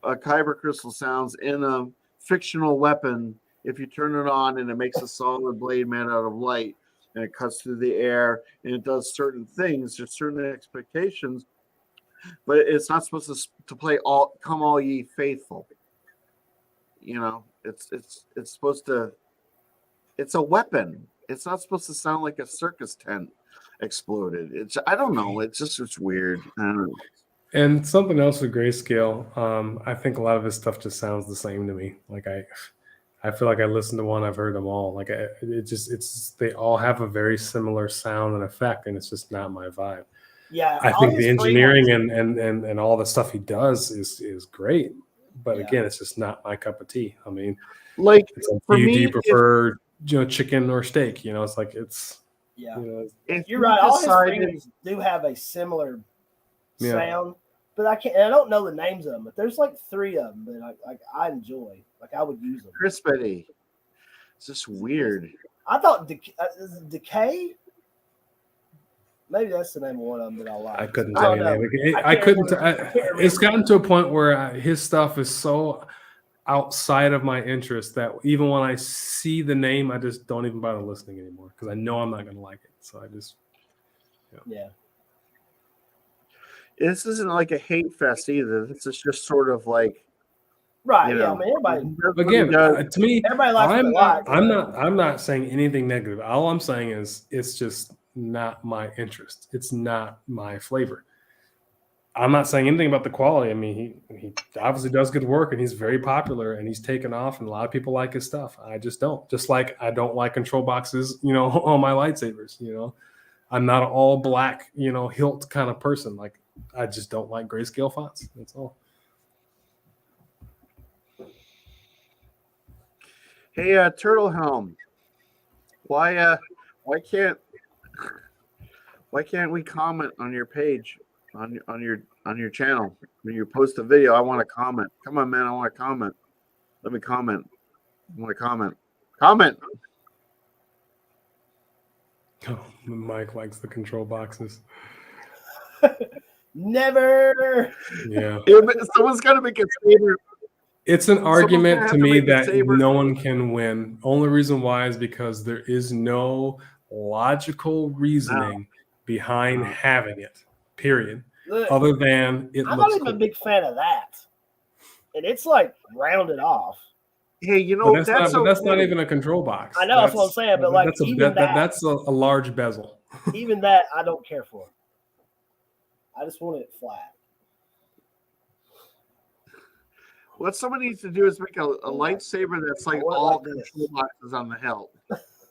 Speaker 2: a kyber crystal sounds in a fictional weapon. If you turn it on and it makes a solid blade made out of light and it cuts through the air and it does certain things, there's certain expectations, but it's not supposed to play come all ye faithful. It's supposed to, it's a weapon. It's not supposed to sound like a circus tent exploded. I don't know. It's weird. I don't know.
Speaker 3: And something else with Grayscale, I think a lot of his stuff just sounds the same to me. I feel like I listened to one, I've heard them all. Like they all have a very similar sound and effect, and it's just not my vibe.
Speaker 1: Yeah,
Speaker 3: I think the engineering and all the stuff he does is great, but again, it's just not my cup of tea. I mean,
Speaker 2: like
Speaker 3: do you prefer chicken or steak? It's like it's.
Speaker 1: Yeah,
Speaker 2: if
Speaker 1: you're right. All his freedoms do have a similar sound, but I don't know the names of them. But there's like 3 of them that I enjoy. Like I would use them.
Speaker 2: Crispity. It's just weird.
Speaker 1: I thought Decay. Maybe that's the name of one of them that I like.
Speaker 3: I couldn't tell you. I couldn't. It's gotten to a point where his stuff is so outside of my interest that even when I see the name, I just don't even bother listening anymore because I know I'm not going to like it. So I just,
Speaker 1: yeah.
Speaker 2: This isn't like a hate fest either. This is just sort of like,
Speaker 1: right. Yeah, I mean, everybody.
Speaker 3: Again, to me,
Speaker 1: everybody likes
Speaker 3: I'm not saying anything negative. All I'm saying is it's just not my interest. It's not my flavor. I'm not saying anything about the quality. I mean, he obviously does good work, and he's very popular, and he's taken off, and a lot of people like his stuff. I just don't. Just like I don't like control boxes, on my lightsabers. I'm not an all black, hilt kind of person. Like I just don't like grayscale fonts. That's all.
Speaker 2: Hey, Turtle Helm, why can't we comment on your page? On your channel when you post a video? I want to comment. Come on, man, I want to comment. Let me comment. I want to comment.
Speaker 3: Oh, Mike likes the control boxes.
Speaker 1: Never.
Speaker 3: Yeah.
Speaker 2: Someone's got to make a Saber.
Speaker 3: It's an argument to me that no one can win. Only reason why is because there is no logical reasoning behind having it. Period.
Speaker 1: Look,
Speaker 3: other than it
Speaker 1: I'm
Speaker 3: looks
Speaker 1: not even
Speaker 3: cool.
Speaker 1: a big fan of that. And it's like rounded off.
Speaker 2: Hey,
Speaker 3: that's not even a control box.
Speaker 1: I know that's what I'm saying, but like
Speaker 3: that's a large bezel.
Speaker 1: Even that I don't care for. I just want it flat.
Speaker 2: What someone needs to do is make a lightsaber that's like all control boxes on the hilt.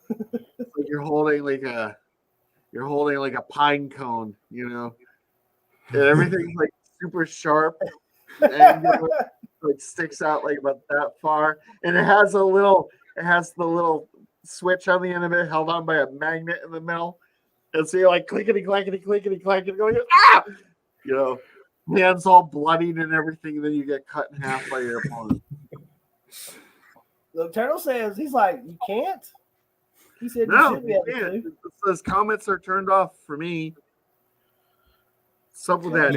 Speaker 2: Like you're holding like a pine cone, and everything's like super sharp, and like sticks out like about that far, and it has the little switch on the end of it held on by a magnet in the middle, and so you're like clickety clackety going hands all bloodied and everything, and then you get cut in half by your opponent.
Speaker 1: Look, Turtle says he's like, you can't. He said
Speaker 2: no,
Speaker 1: you
Speaker 2: can't. It says comments are turned off for me. Something that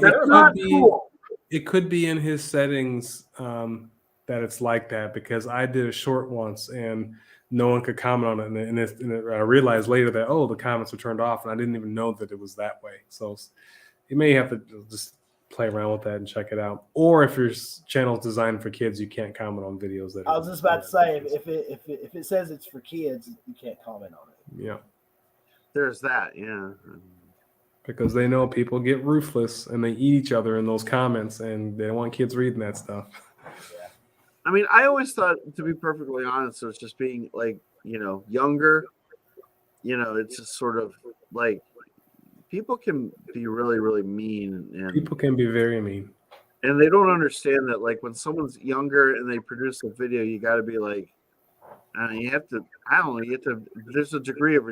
Speaker 3: that's not cool. It could be in his settings that it's like that, because I did a short once and no one could comment on it, and I realized later that the comments were turned off, and I didn't even know that it was that way. So you may have to just play around with that and check it out. Or if your channel is designed for kids, you can't comment on videos that.
Speaker 1: I was just about to say, if it says it's for kids, you can't comment on it.
Speaker 3: Yeah,
Speaker 2: there's that. Yeah,
Speaker 3: because they know people get ruthless and they eat each other in those comments, and they don't want kids reading that stuff.
Speaker 2: Yeah. I mean, I always thought, to be perfectly honest, it was just being like, younger. It's just sort of like people can be really, really mean, and
Speaker 3: people can be very mean,
Speaker 2: and they don't understand that. Like when someone's younger and they produce a video, you got to be like, you have to. I don't know. You have to. There's a degree of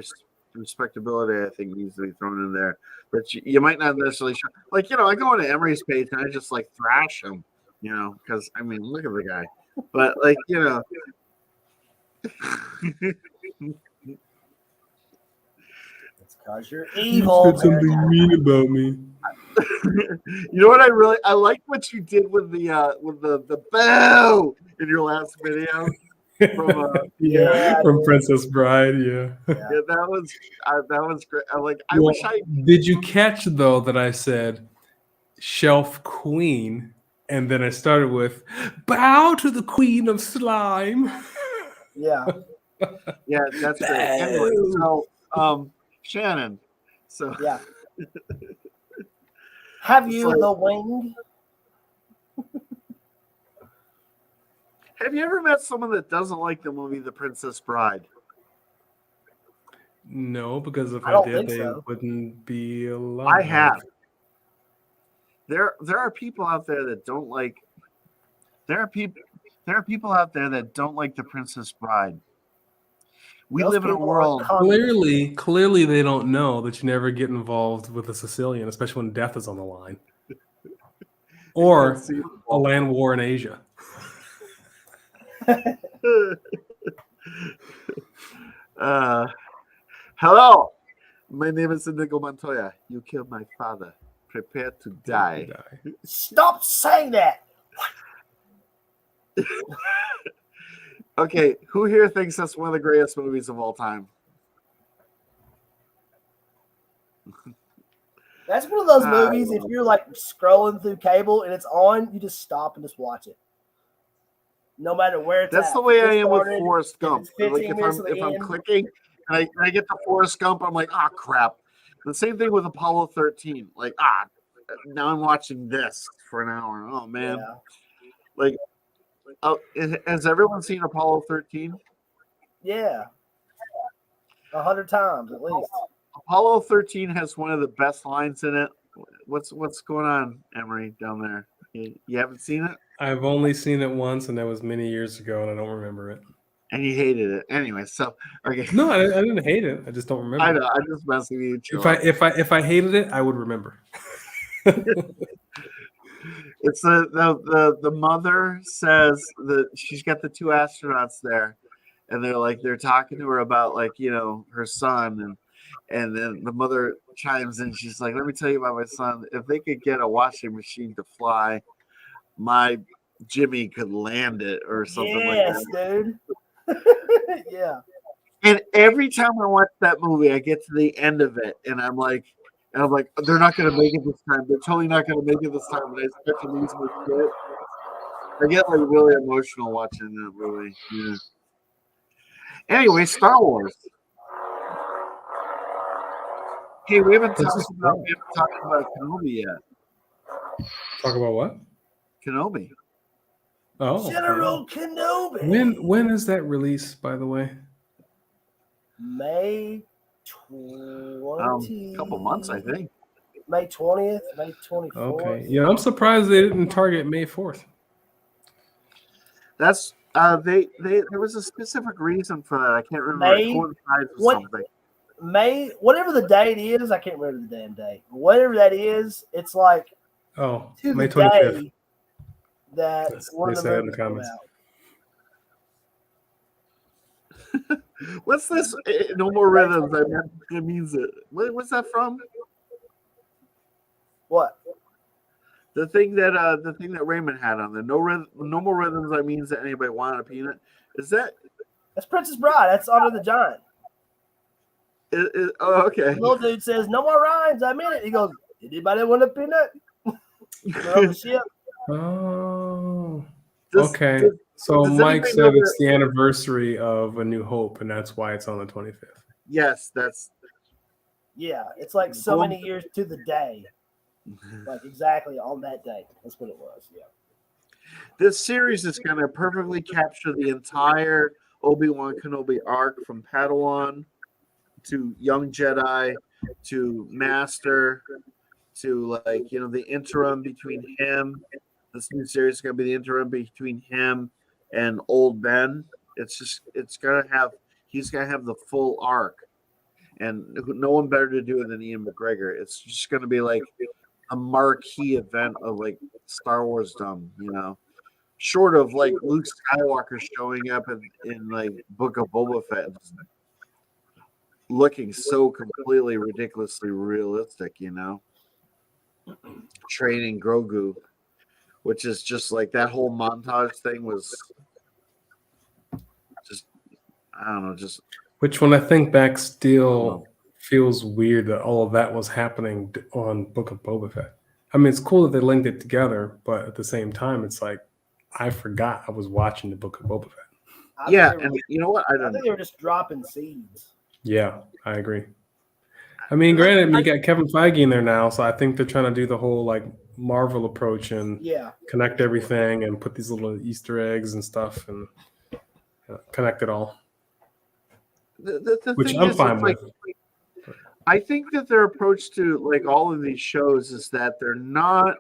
Speaker 2: respectability, I think, needs to be thrown in there, but you might not necessarily show. Like I go on to Emery's page and I just like thrash him, because I mean, look at the guy. But like
Speaker 1: because you're evil.
Speaker 3: You said something mean about me.
Speaker 2: You know what I like what you did with the bow in your last video
Speaker 3: from Princess Bride. Yeah,
Speaker 2: that was great.
Speaker 3: Did you catch though that I said shelf queen, and then I started with bow to the queen of slime.
Speaker 1: Yeah,
Speaker 2: that's great. Anyway, so Shannon. So
Speaker 1: yeah. Have you the wing?
Speaker 2: Have you ever met someone that doesn't like the movie The Princess Bride?
Speaker 3: No, because if
Speaker 1: I
Speaker 3: I
Speaker 1: don't
Speaker 3: did,
Speaker 1: think
Speaker 3: they
Speaker 1: so.
Speaker 3: wouldn't be alive.
Speaker 2: I have. There are people out there that don't like. There are people out there that don't like The Princess Bride. We
Speaker 1: Those
Speaker 2: live in a
Speaker 1: people are
Speaker 2: world.
Speaker 3: Clearly, they don't know that you never get involved with a Sicilian, especially when death is on the line, or a land war in Asia.
Speaker 2: Hello, my name is Inigo Montoya. You killed my father. Prepare to die.
Speaker 1: Stop saying that.
Speaker 2: Okay, who here thinks that's one of the greatest movies of all time?
Speaker 1: That's one of those movies. If you're like scrolling through cable and it's on, you just stop and just watch it. No matter where it's
Speaker 2: That's
Speaker 1: at.
Speaker 2: the way I am
Speaker 1: started,
Speaker 2: with Forrest Gump. Like if I'm clicking and I get to Forrest Gump, I'm like, ah, crap. The same thing with Apollo 13. Like, now I'm watching this for an hour. Oh man.
Speaker 1: Yeah.
Speaker 2: Like, has everyone seen Apollo 13?
Speaker 1: Yeah. 100 times at least.
Speaker 2: Apollo 13 has one of the best lines in it. What's going on, Emery, down there? You haven't seen it?
Speaker 3: I've only seen it once, and that was many years ago, and I don't remember it.
Speaker 2: And you hated it anyway. So okay.
Speaker 3: No, I didn't hate it. I just don't remember.
Speaker 2: I know. I just messing with you.
Speaker 3: If I hated it, I would remember.
Speaker 2: It's the mother says that she's got the two astronauts there, and they're talking to her about her son, and then the mother chimes in. She's like, "Let me tell you about my son. If they could get a washing machine to fly, my Jimmy could land it or something like that."
Speaker 1: Dude. Yeah.
Speaker 2: And every time I watch that movie, I get to the end of it, and I'm like, they're not going to make it this time. They're totally not going to make it this time. And I expect to lose my shit. I get really emotional watching that movie. Yeah. Anyway, Star Wars. Hey, we haven't talked about Kenobi yet.
Speaker 3: Talk about what?
Speaker 2: Kenobi.
Speaker 3: Oh,
Speaker 1: General Kenobi.
Speaker 3: When is that release, by the way?
Speaker 1: May 20.
Speaker 2: A couple months, I think.
Speaker 1: May 20th, May 24th.
Speaker 3: Okay. Yeah, I'm surprised they didn't target May 4th.
Speaker 2: That's there was a specific reason for that. I can't remember.
Speaker 1: May, whatever the date is, I can't remember the damn date. Whatever that is, it's like
Speaker 3: to
Speaker 1: May
Speaker 3: the 25th.
Speaker 1: Day that one of the movies come out.
Speaker 2: What's this? No More Rhythms. It means it. What's that from?
Speaker 1: What?
Speaker 2: The thing that Raymond had on there. No More Rhythms. That means that anybody want a peanut. Is that?
Speaker 1: That's Princess Bride. That's Honor the Giant.
Speaker 2: Oh, okay.
Speaker 1: The little dude says, "No more rhymes. I'm in it." He goes, "Anybody want a peanut?" They're on the ship.
Speaker 3: Oh. Okay. So Mike said it's the anniversary of A New Hope, and that's why it's on the 25th.
Speaker 2: Yes, that's.
Speaker 1: Yeah, it's like so many years to the day. Like exactly on that day. That's what it was. Yeah.
Speaker 2: This series is going to perfectly capture the entire Obi-Wan Kenobi arc from Padawan to Young Jedi to Master to the interim between him. This new series is going to be the interim between him and Old Ben. He's going to have the full arc, and no one better to do it than Ian McGregor. It's just going to be like a marquee event of Star Wars dumb, short of Luke Skywalker showing up in Book of Boba Fett, looking so completely ridiculously realistic, training Grogu, which is just that whole montage thing was just, I don't know, just.
Speaker 3: Which when I think back still feels weird that all of that was happening on Book of Boba Fett. I mean, it's cool that they linked it together, but at the same time, it's like, I forgot I was watching the Book of Boba Fett.
Speaker 2: And you know what?
Speaker 1: I think they were just dropping seeds.
Speaker 3: Yeah, I agree. I mean, granted, you got Kevin Feige in there now, so I think they're trying to do the whole Marvel approach and connect everything and put these little Easter eggs and stuff and connect it all.
Speaker 2: The
Speaker 3: Which
Speaker 2: thing
Speaker 3: I'm
Speaker 2: is,
Speaker 3: fine with.
Speaker 2: I think that their approach to like all of these shows is that they're not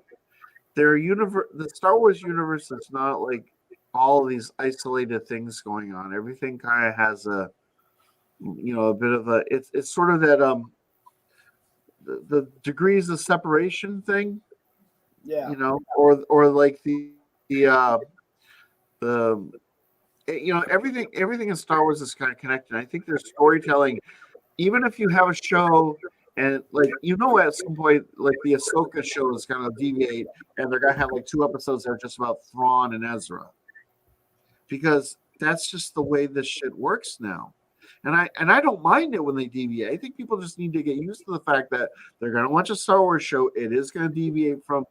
Speaker 2: their universe. The Star Wars universe is not like all of these isolated things going on. Everything kind of has a bit of a. It's sort of that the degrees of separation thing.
Speaker 1: Yeah.
Speaker 2: Or like the everything in Star Wars is kind of connected. I think there's storytelling. Even if you have a show and at some point like the Ahsoka show is going to deviate and they're going to have like 2 episodes that are just about Thrawn and Ezra, because that's just the way this shit works now. And I don't mind it when they deviate. I think people just need to get used to the fact that they're going to watch a Star Wars show. It is going to deviate from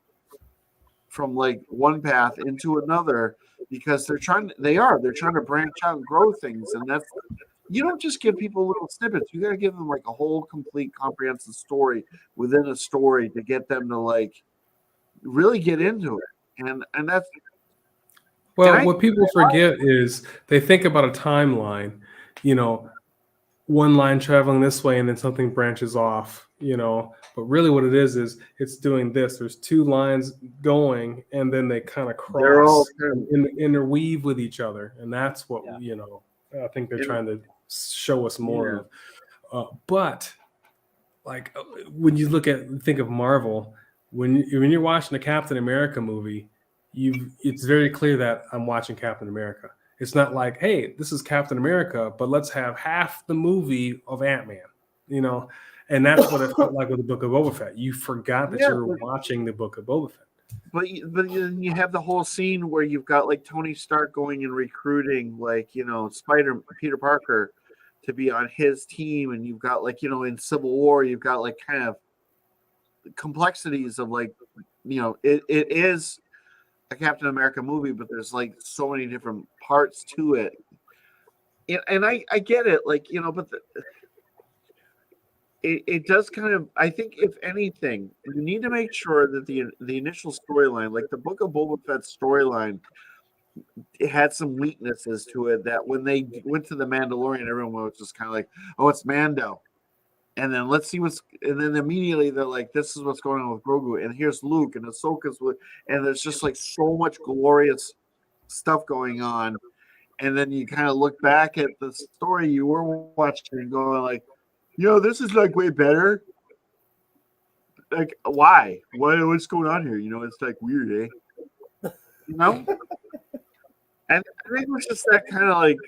Speaker 2: like one path into another because they're trying to branch out and grow things, and that's. You don't just give people little snippets. You got to give them like a whole, complete, comprehensive story within a story to get them to like really get into it. And that's
Speaker 3: what people forget is they think about a timeline. One line traveling this way and then something branches off. But really what it is it's doing this. There's 2 lines going and then they kind of cross and interweave with each other, and that's what I think they're trying to show us more of. But like when you think of Marvel, when you're watching a Captain America movie, it's very clear that I'm watching Captain America. It's not like, hey, this is Captain America, but let's have half the movie of Ant-Man, and that's what it felt like with the Book of Boba Fett. You forgot that you were watching the Book of Boba Fett.
Speaker 2: But you have the whole scene where you've got like Tony Stark going and recruiting Peter Parker to be on his team, and you've got in Civil War you've got like kind of complexities of like it is a Captain America movie, but there's like so many different parts to it, and I get it, but it does kind of. I think if anything, you need to make sure that the initial storyline, like the Book of Boba Fett's storyline, it had some weaknesses to it. That when they went to the Mandalorian, everyone was just kind of like, "Oh, it's Mando," and then let's see and then immediately they're like, "This is what's going on with Grogu," and here's Luke and Ahsoka's with, and there's just like so much glorious stuff going on, and then you kind of look back at the story you were watching and going like, this is like way better. Like, why? What's going on here? It's like weird, eh? And I think it was just that kind of like,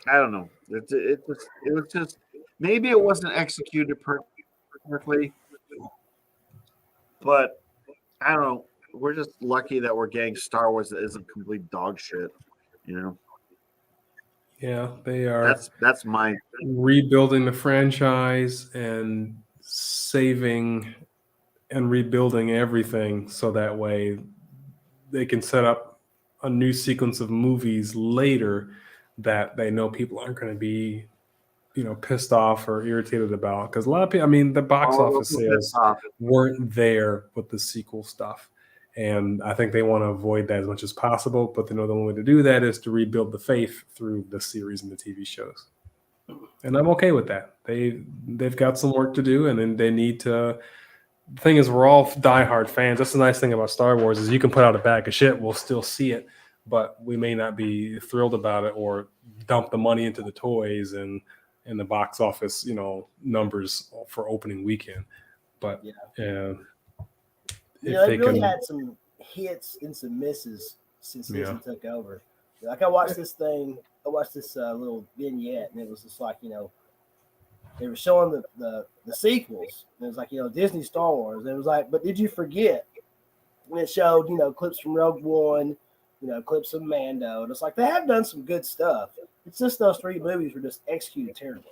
Speaker 2: I don't know. It was just maybe it wasn't executed perfectly, but I don't know. We're just lucky that we're getting Star Wars that isn't complete dog shit,
Speaker 3: Yeah, they are.
Speaker 2: That's my
Speaker 3: rebuilding the franchise and saving and rebuilding everything so that way they can set up a new sequence of movies later that they know people aren't going to be pissed off or irritated about, because a lot of people, the box office sales weren't there with the sequel stuff, and I think they want to avoid that as much as possible, but they know the only way to do that is to rebuild the faith through the series and the TV shows, and I'm okay with that. They've got some work to do, and then they need to. The thing is, we're all diehard fans. That's the nice thing about Star Wars is you can put out a bag of shit, we'll still see it, but we may not be thrilled about it or dump the money into the toys and the box office, numbers for opening weekend. But
Speaker 1: they really had some hits and some misses since Disney took over. Like I watched this little vignette, and it was just like, they were showing the sequels. And it was like, Disney Star Wars. And it was like, but did you forget? And it showed, clips from Rogue One, clips of Mando. And it's like, they have done some good stuff. It's just those 3 movies were just executed terribly.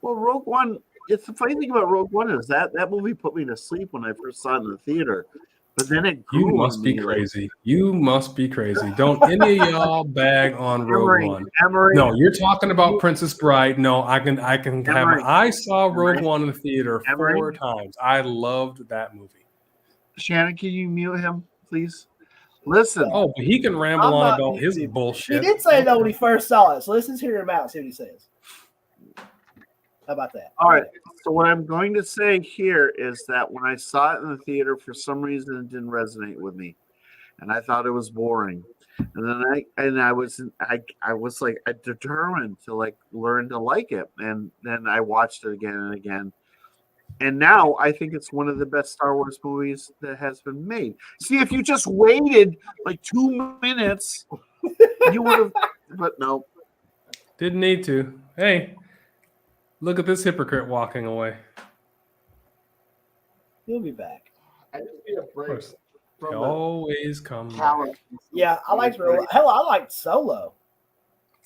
Speaker 2: Well, Rogue One, it's the funny thing about Rogue One is that movie put me to sleep when I first saw it in the theater. But then it
Speaker 3: You
Speaker 2: grew
Speaker 3: must
Speaker 2: on
Speaker 3: be
Speaker 2: me.
Speaker 3: crazy. You must be crazy. Don't any of y'all bag on Rogue One.
Speaker 2: Emery,
Speaker 3: No, you're talking about Princess Bride. No, I can have.
Speaker 2: Emery,
Speaker 3: I saw Rogue
Speaker 2: Emery,
Speaker 3: One in the theater
Speaker 2: Emery.
Speaker 3: 4 times. I loved that movie.
Speaker 2: Shannon, can you mute him, please? Listen.
Speaker 3: Oh, but he can ramble
Speaker 1: I'm
Speaker 3: on
Speaker 1: not
Speaker 3: about his
Speaker 1: He
Speaker 3: bullshit.
Speaker 1: did say that when he first saw it. So let's just hear him out. See what he says. How about that?
Speaker 2: All right. So what I'm going to say here is that when I saw it in the theater, for some reason it didn't resonate with me, and I thought it was boring. And then I was like I determined to like learn to like it, and then I watched it again and again. And now I think it's one of the best Star Wars movies that has been made. See, if you just waited like 2 minutes, you would have. But no,
Speaker 3: Didn't need to. Hey, look at this hypocrite walking away.
Speaker 1: He'll be back.
Speaker 2: I just need a break
Speaker 3: They always come back.
Speaker 2: talent.
Speaker 1: Yeah, I liked I liked Solo.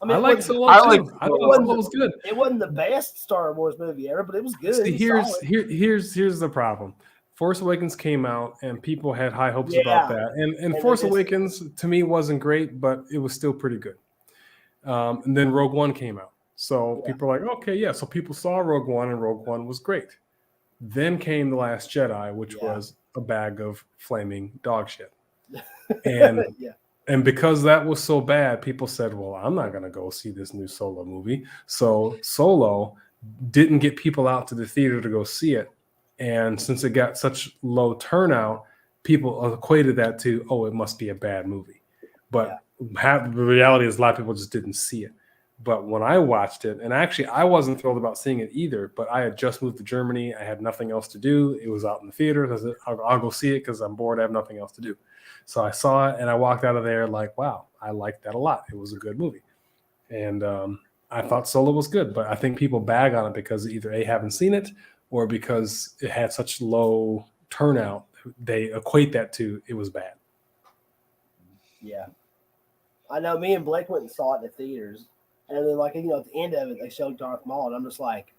Speaker 3: I like Solo too. I thought Solo was good.
Speaker 1: It wasn't the best Star Wars movie ever, but it was good.
Speaker 3: See,
Speaker 1: It was
Speaker 3: here's the problem. Force Awakens came out and people had high hopes about that. And Force Awakens to me wasn't great, but it was still pretty good. And then Rogue One came out. So people are like, okay, yeah. So people saw Rogue One and Rogue One was great. Then came The Last Jedi, which was a bag of flaming dog shit. And and because that was so bad, people said, well, I'm not going to go see this new Solo movie. So Solo didn't get people out to the theater to go see it. And since it got such low turnout, people equated that to, oh, it must be a bad movie. But the reality is a lot of people just didn't see it. But when I watched it, and actually I wasn't thrilled about seeing it either, but I had just moved to Germany. I had nothing else to do. It was out in the theater. I said, I'll go see it because I'm bored. I have nothing else to do. So I saw it and I walked out of there like, wow, I liked that a lot. It was a good movie. And I thought Solo was good, but I think people bag on it because either A, haven't seen it, or because it had such low turnout, they equate that to it was bad.
Speaker 1: Yeah. I know me and Blake went and saw it in the theaters. And then, like, at the end of it, they showed Darth Maul. And I'm just like,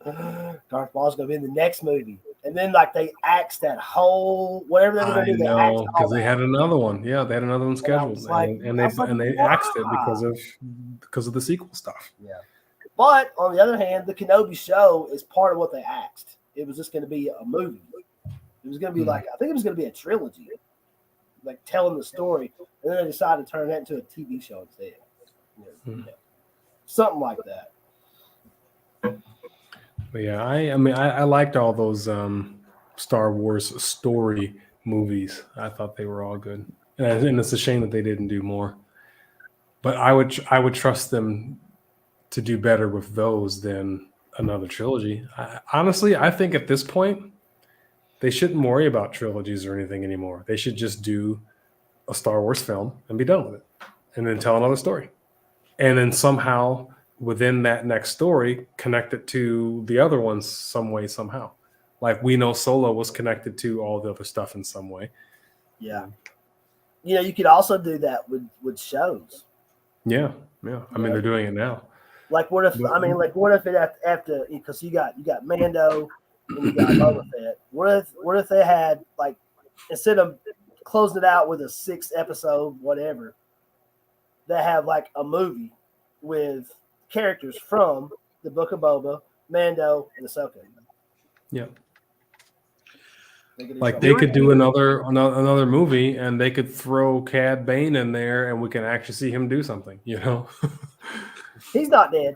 Speaker 1: Darth Maul's going to be in the next movie. And then, like, they axed that whole, whatever they were going to do. They axed
Speaker 3: because they had another one. Yeah, they had another one scheduled. And they axed it because of the sequel stuff.
Speaker 1: Yeah. But, on the other hand, the Kenobi show is part of what they axed. It was just going to be a movie. It was going to be I think it was going to be a trilogy. Like, telling the story. And then they decided to turn that into a TV show instead. Something like that.
Speaker 3: But yeah, I liked all those Star Wars story movies. I thought they were all good, and it's a shame that they didn't do more. But I would trust them to do better with those than another trilogy. Honestly, I think at this point they shouldn't worry about trilogies or anything anymore. They should just do a Star Wars film and be done with it, and then tell another story. And then somehow within that next story, connect it to the other ones some way, somehow. Like we know Solo was connected to all the other stuff in some way.
Speaker 1: Yeah. You could also do that with shows.
Speaker 3: Yeah. I mean, they're doing it now.
Speaker 1: Like what if it after because you got Mando and you got Boba Fett. What if they had like instead of closing it out with a 6-episode whatever, they have like a movie with characters from the Book of Boba, Mando, and Ahsoka.
Speaker 3: Yeah. They could do another movie, and they could throw Cad Bane in there, and we can actually see him do something.
Speaker 1: He's not dead.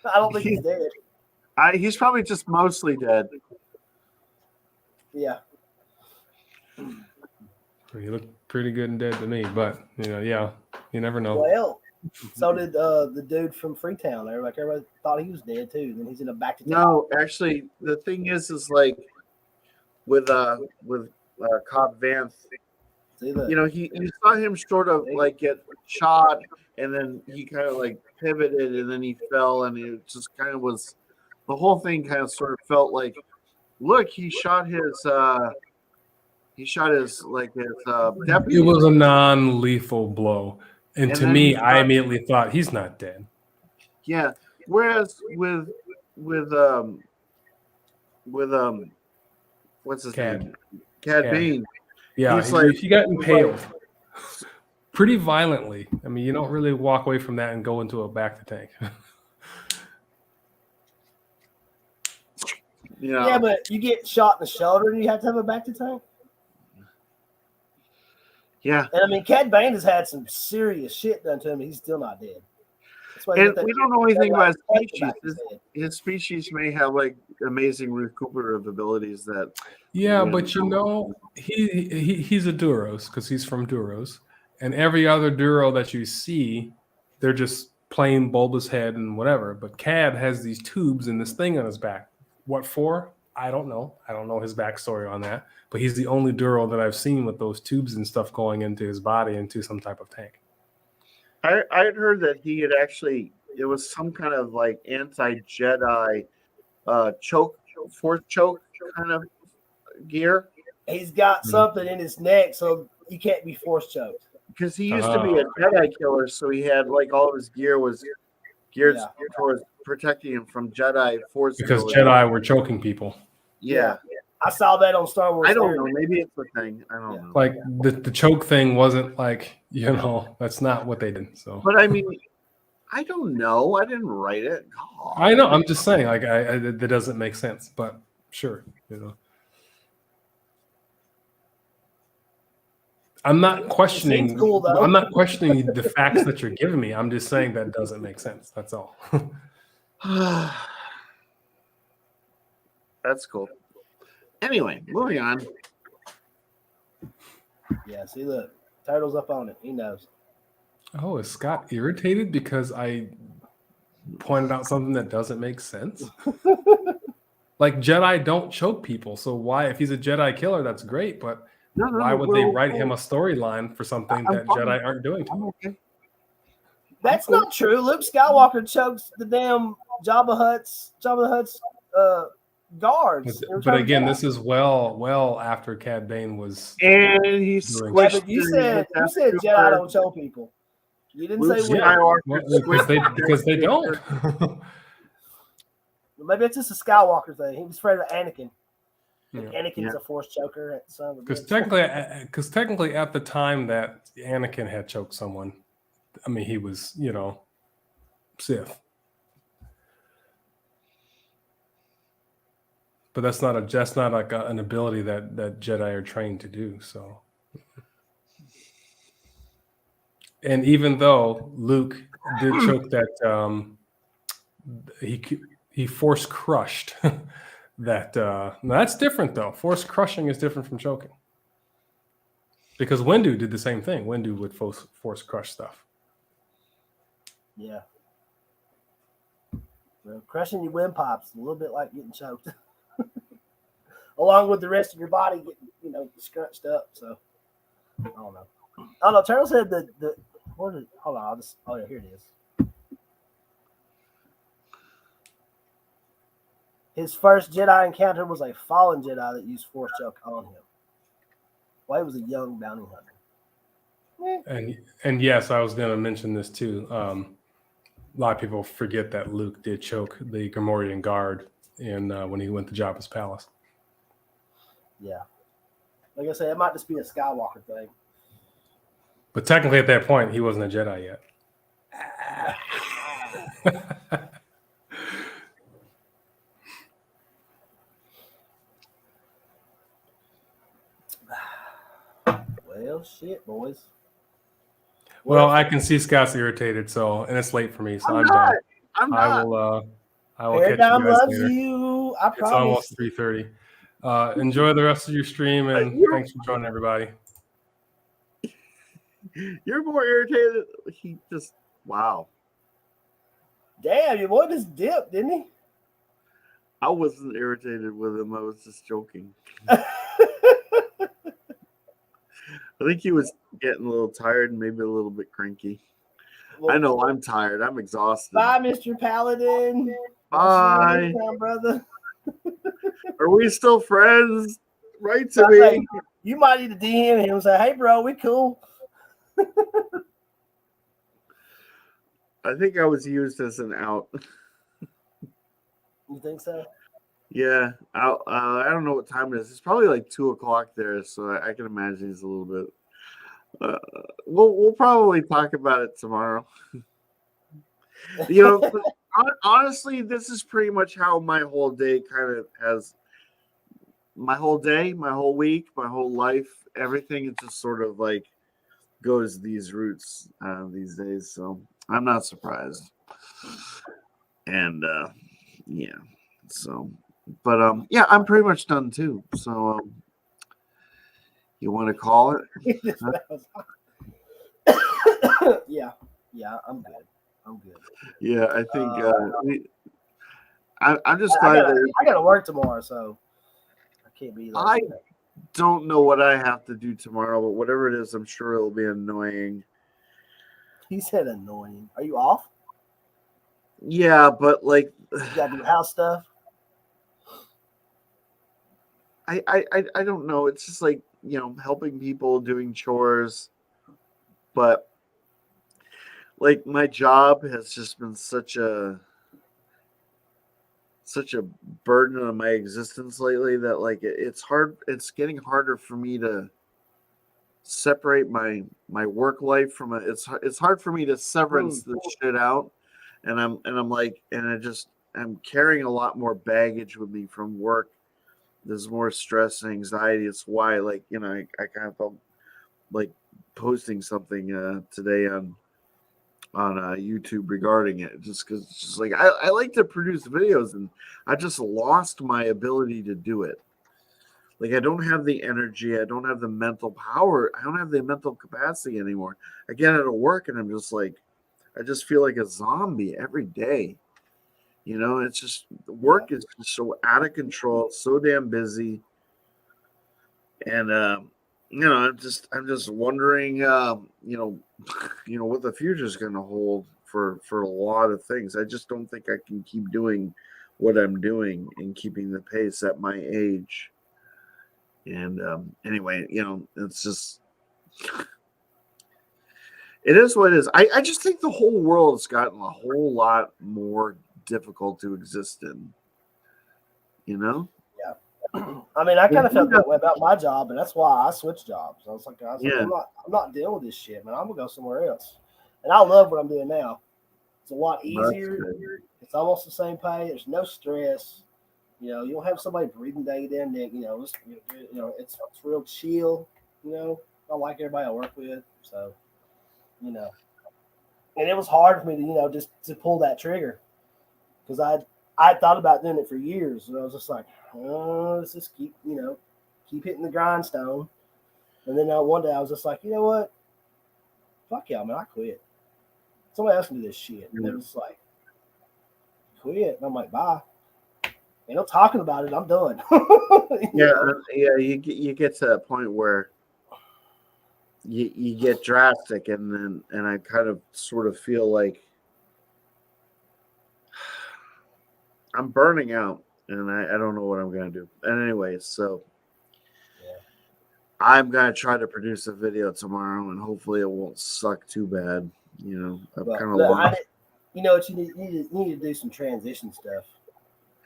Speaker 1: I don't think he's dead.
Speaker 2: He's probably just mostly dead.
Speaker 1: Yeah.
Speaker 3: He looked pretty good and dead to me, but you never know.
Speaker 1: Well, so did the dude from Freetown. Everybody thought he was dead too. Then he's in a back to
Speaker 2: No, actually, the thing is like with Cobb Vanth, you saw him sort of like get shot, and then he kind of like pivoted, and then he fell, and it just kind of was the whole thing kind of sort of felt like, look, he shot his deputy.
Speaker 3: It was a non-lethal blow, and to me, I immediately thought he's not dead.
Speaker 2: Yeah. Whereas with what's his name? Cad Bane.
Speaker 3: Yeah, he got impaled pretty violently. I mean, you don't really walk away from that and go into a back to tank.
Speaker 1: Yeah, but you get shot in the shoulder and you have to have a back to tank.
Speaker 2: Yeah.
Speaker 1: And I mean, Cad Bane has had some serious shit done to him. He's still not dead.
Speaker 2: And we don't know anything about his species. His species may have like amazing recuperative abilities that.
Speaker 3: Yeah, but you know, he's a Duros because he's from Duros, and every other Duro that you see, they're just plain bulbous head and whatever. But Cad has these tubes and this thing on his back. What for? I don't know. I don't know his backstory on that. But he's the only Duro that I've seen with those tubes and stuff going into his body into some type of tank.
Speaker 2: I had heard that he had actually, it was some kind of like anti-Jedi force choke kind of gear.
Speaker 1: He's got something in his neck, so he can't be force choked.
Speaker 2: Because he used to be a Jedi killer, so he had like all of his gear was geared towards protecting him from Jedi force.
Speaker 3: Because Jedi were choking people.
Speaker 2: Yeah.
Speaker 1: I saw that on Star Wars.
Speaker 2: I don't know. Maybe it's a thing. I don't know.
Speaker 3: Like the choke thing wasn't like, you know, that's not what they did. So,
Speaker 2: but I mean, I don't know. I didn't write it.
Speaker 3: God. I know. I'm just saying, like, that doesn't make sense. But sure, you know, I'm not questioning.
Speaker 1: Cool,
Speaker 3: I'm not questioning the facts that you're giving me. I'm just saying that doesn't make sense. That's all.
Speaker 2: That's cool. Anyway, moving on.
Speaker 1: Yeah, see, look, Turtle's up on it. He knows.
Speaker 3: Oh, is Scott irritated because I pointed out something that doesn't make sense? Like, Jedi don't choke people, so why, if he's a Jedi killer, that's great, but why would they write him a storyline for something that Jedi aren't doing?
Speaker 2: Okay.
Speaker 1: That's not true. Luke Skywalker chokes the damn Jabba the Hutt's guards.
Speaker 3: But again, this is well after Cad Bane was.
Speaker 2: And he squished.
Speaker 1: Yeah, but you said Jedi don't choke people. You didn't say
Speaker 3: because they don't.
Speaker 1: Maybe it's just a Skywalker thing. He was afraid of Anakin.
Speaker 3: Yeah.
Speaker 1: Anakin's a force choker.
Speaker 3: Because technically, at the time that Anakin had choked someone, I mean, he was, you know, Sith. But that's not like an ability that Jedi are trained to do. So, and even though Luke did choke that, he force crushed that. That's different though. Force crushing is different from choking. Because Windu did the same thing. Windu would force crush stuff.
Speaker 1: Yeah. Well, crushing your windpipes a little bit like getting choked. Along with the rest of your body getting, you know, scrunched up. So I don't know. Turtle said hold on, here it is. His first Jedi encounter was a fallen Jedi that used force choke on him. Well, he was a young bounty hunter.
Speaker 3: And yes, I was going to mention this too. A lot of people forget that Luke did choke the Gamorrean guard when he went to Jabba's palace. Yeah.
Speaker 1: Like I said, it might just be a Skywalker thing.
Speaker 3: But technically at that point, he wasn't a Jedi yet.
Speaker 1: Well, shit, boys.
Speaker 3: Well, I can see Scott's irritated, and it's late for me, so I'm done. I will catch you guys later.
Speaker 1: You. I promise.
Speaker 3: It's almost 3:30. Enjoy the rest of your stream, and thanks for joining, everybody.
Speaker 2: You're more irritated. He just, wow.
Speaker 1: Damn, your boy just dipped, didn't he?
Speaker 2: I wasn't irritated with him. I was just joking. I think he was getting a little tired and maybe a little bit cranky. Well, I know I'm tired. I'm exhausted.
Speaker 1: Bye, Mr. Paladin.
Speaker 2: Bye,
Speaker 1: brother.
Speaker 2: Are we still friends? Right to me.
Speaker 1: Like, you might need to DM him and say, "Hey, bro, we cool."
Speaker 2: I think I was used as an out.
Speaker 1: You think so?
Speaker 2: Yeah, I don't know what time it is. It's probably like 2 o'clock there, so I can imagine he's a little bit. We'll probably talk about it tomorrow. Honestly, this is pretty much how my whole day kind of has. My whole day, my whole week, my whole life, everything. It just sort of like goes these routes these days. So I'm not surprised. And yeah, so. But yeah, I'm pretty much done too. So you want to call it?
Speaker 1: Yeah, I'm good.
Speaker 2: Yeah, I think I'm just glad
Speaker 1: I gotta work tomorrow, so I can't be there.
Speaker 2: I don't know what I have to do tomorrow, but whatever it is, I'm sure it'll be annoying.
Speaker 1: He said annoying. Are you off?
Speaker 2: Yeah, but like
Speaker 1: You gotta do house stuff.
Speaker 2: I don't know. It's just like, helping people, doing chores. But like my job has just been such a burden on my existence lately that like it's hard. It's getting harder for me to separate my work life from it's hard for me to severance this shit out. And I'm carrying a lot more baggage with me from work. There's more stress and anxiety. It's why, like, I kind of felt like posting something today on YouTube regarding it, just because it's just like I like to produce videos, and I just lost my ability to do it. Like, I don't have the energy, I don't have the mental power, I don't have the mental capacity anymore. I get out of work, and I'm just like, I just feel like a zombie every day. It's just work is just so out of control, so damn busy, and I'm just wondering, what the future is going to hold for a lot of things. I just don't think I can keep doing what I'm doing and keeping the pace at my age. And anyway, it's just. It is what it is. I just think the whole world has gotten a whole lot more difficult to exist in.
Speaker 1: Yeah. I mean, I kind of felt that way about my job, and that's why I switched jobs. I was like, I'm not dealing with this shit, man. I'm gonna go somewhere else. And I love what I'm doing now. It's a lot easier. It's almost the same pay. There's no stress. You don't have somebody breathing down your damn neck. It's real chill. I like everybody I work with, so. And it was hard for me to, just to pull that trigger, because I thought about doing it for years, and I was just like, oh, let's just keep hitting the grindstone. And then one day I was just like, you know what? Fuck y'all, man, I quit. Somebody else can do this shit. And they was like, quit. And I'm like, bye. And I'm talking about it. I'm done.
Speaker 2: Yeah. You get to that point where you get drastic, and I kind of sort of feel like I'm burning out, and I don't know what I'm going to do. And anyway, so I'm going to try to produce a video tomorrow, and hopefully it won't suck too bad. I'm kind of lost.
Speaker 1: What you need to do some transition stuff.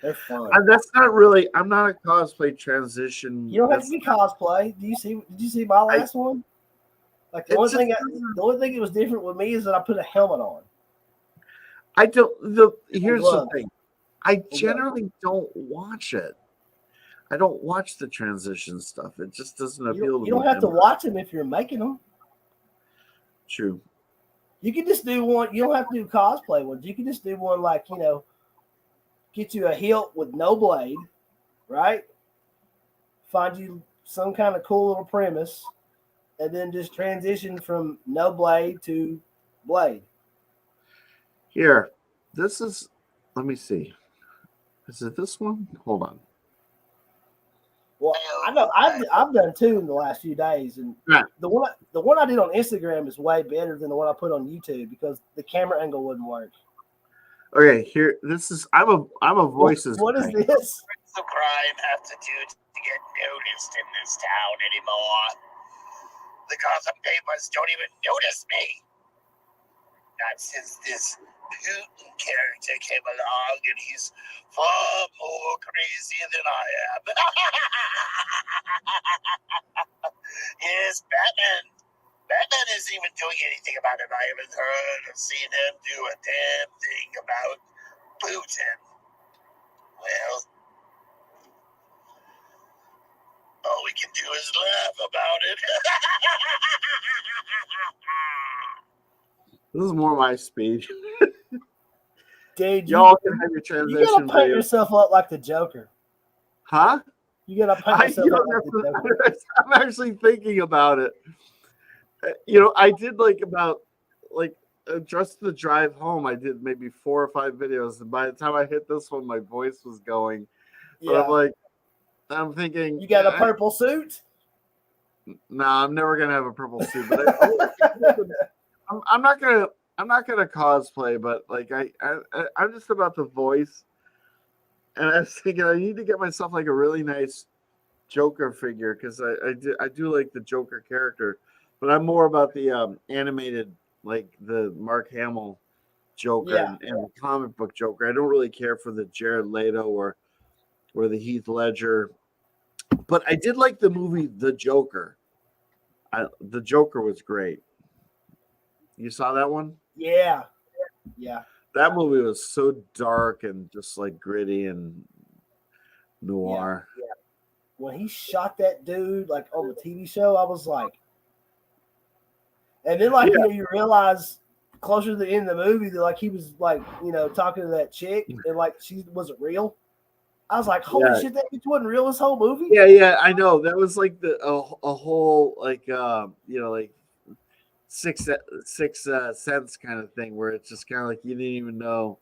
Speaker 1: They're fun.
Speaker 2: That's not really. I'm not a cosplay transition.
Speaker 1: You don't have to be cosplay. Did you see my last one? Like the only thing that was different with me is that I put a helmet on.
Speaker 2: Here's the thing. I generally don't watch it. I don't watch the transition stuff. It just doesn't appeal to me.
Speaker 1: You don't have to watch them if you're making them.
Speaker 2: True.
Speaker 1: You can just do one. You don't have to do cosplay ones. You can just do one like, get you a hilt with no blade, right? Find you some kind of cool little premise, and then just transition from no blade to blade.
Speaker 2: Here, this is. Let me see. Is it this one? Hold on.
Speaker 1: Well, I know I've done two in the last few days, and the one I did on Instagram is way better than the one I put on YouTube because the camera angle wouldn't work.
Speaker 2: Okay, here. This is. I'm a voices.
Speaker 1: What is this?
Speaker 4: What's the crime have to do to get noticed in this town anymore? The gossip papers don't even notice me. Not since this Putin character came along, and he's far more crazy than I am. Yes, Batman. Batman isn't even doing anything about it. I haven't heard or seen him do a damn thing about Putin. Well, all we can do is laugh about it.
Speaker 2: This is more my speed.
Speaker 1: Dude,
Speaker 2: Y'all can have your
Speaker 1: you
Speaker 2: transition
Speaker 1: gotta paint
Speaker 2: video.
Speaker 1: yourself up like the Joker.
Speaker 2: Huh?
Speaker 1: You gotta paint yourself up like the Joker.
Speaker 2: I'm actually thinking about it. I did just the drive home. I did maybe 4 or 5 videos, and by the time I hit this one, my voice was going. But I'm thinking,
Speaker 1: you got a purple suit?
Speaker 2: No, I'm never gonna have a purple suit. But I'm not gonna cosplay. But I'm just about the voice, and I was thinking I need to get myself like a really nice Joker figure because I do like the Joker character, but I'm more about the animated, like the Mark Hamill Joker and the comic book Joker. I don't really care for the Jared Leto or the Heath Ledger, but I did like the movie The Joker. The Joker was great. You saw that one?
Speaker 1: Yeah.
Speaker 2: That movie was so dark and just like gritty and noir.
Speaker 1: Yeah. When he shot that dude like on the TV show, I was like, and then you realize closer to the end of the movie that like he was like talking to that chick and like she wasn't real. I was like, holy shit, that bitch wasn't real this whole movie.
Speaker 2: Yeah, I know. That was like a whole like six sense kind of thing where it's just kind of like you didn't even know.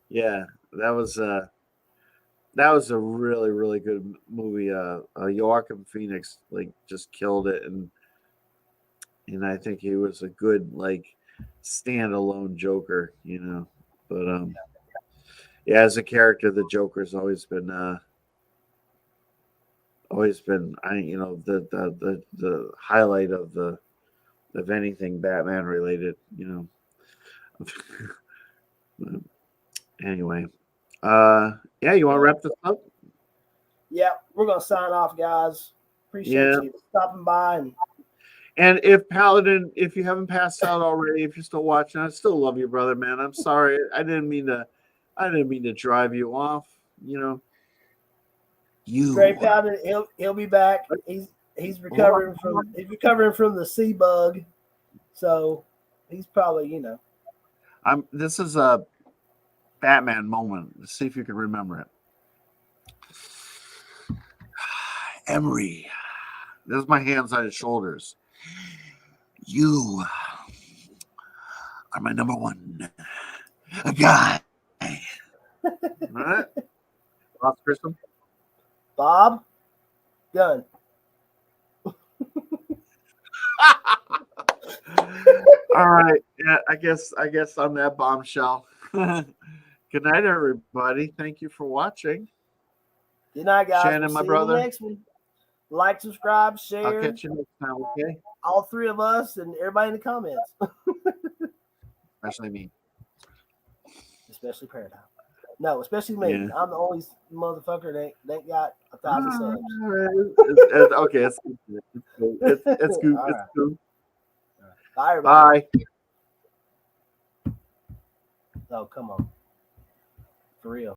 Speaker 2: Yeah, that was a really, really good movie. Joaquin Phoenix like just killed it, and I think he was a good like standalone Joker, But as a character, the Joker's always been the highlight of anything Batman related, Anyway, you want to wrap this up?
Speaker 1: Yeah, we're gonna sign off, guys. Appreciate you stopping by
Speaker 2: and if Paladin, if you haven't passed out already, if you're still watching, I still love you, brother, man. I'm sorry, I didn't mean to drive you off.
Speaker 1: Great Paladin, he'll be back. He's recovering from the sea bug, so he's probably
Speaker 2: This is a Batman moment. Let's see if you can remember it. Emery, there's my hands on his shoulders. You are my number one guy. All right, Bob Grissom.
Speaker 1: Bob Gunn.
Speaker 2: All right. Yeah, I guess on that bombshell. Good night, everybody. Thank you for watching.
Speaker 1: Good night, guys.
Speaker 2: Shannon, my brother.
Speaker 1: See you next one. Like, subscribe, share.
Speaker 2: I'll catch you next time, okay?
Speaker 1: All 3 of us and everybody in the comments.
Speaker 2: Especially me.
Speaker 1: Especially Paradigm. No, especially me. Yeah. I'm the only motherfucker that got 1,000 subs.
Speaker 2: Okay, it's good. It's good.
Speaker 1: All
Speaker 2: it's
Speaker 1: right.
Speaker 2: good.
Speaker 1: Bye, everybody.
Speaker 2: Bye.
Speaker 1: Oh, come on. For real.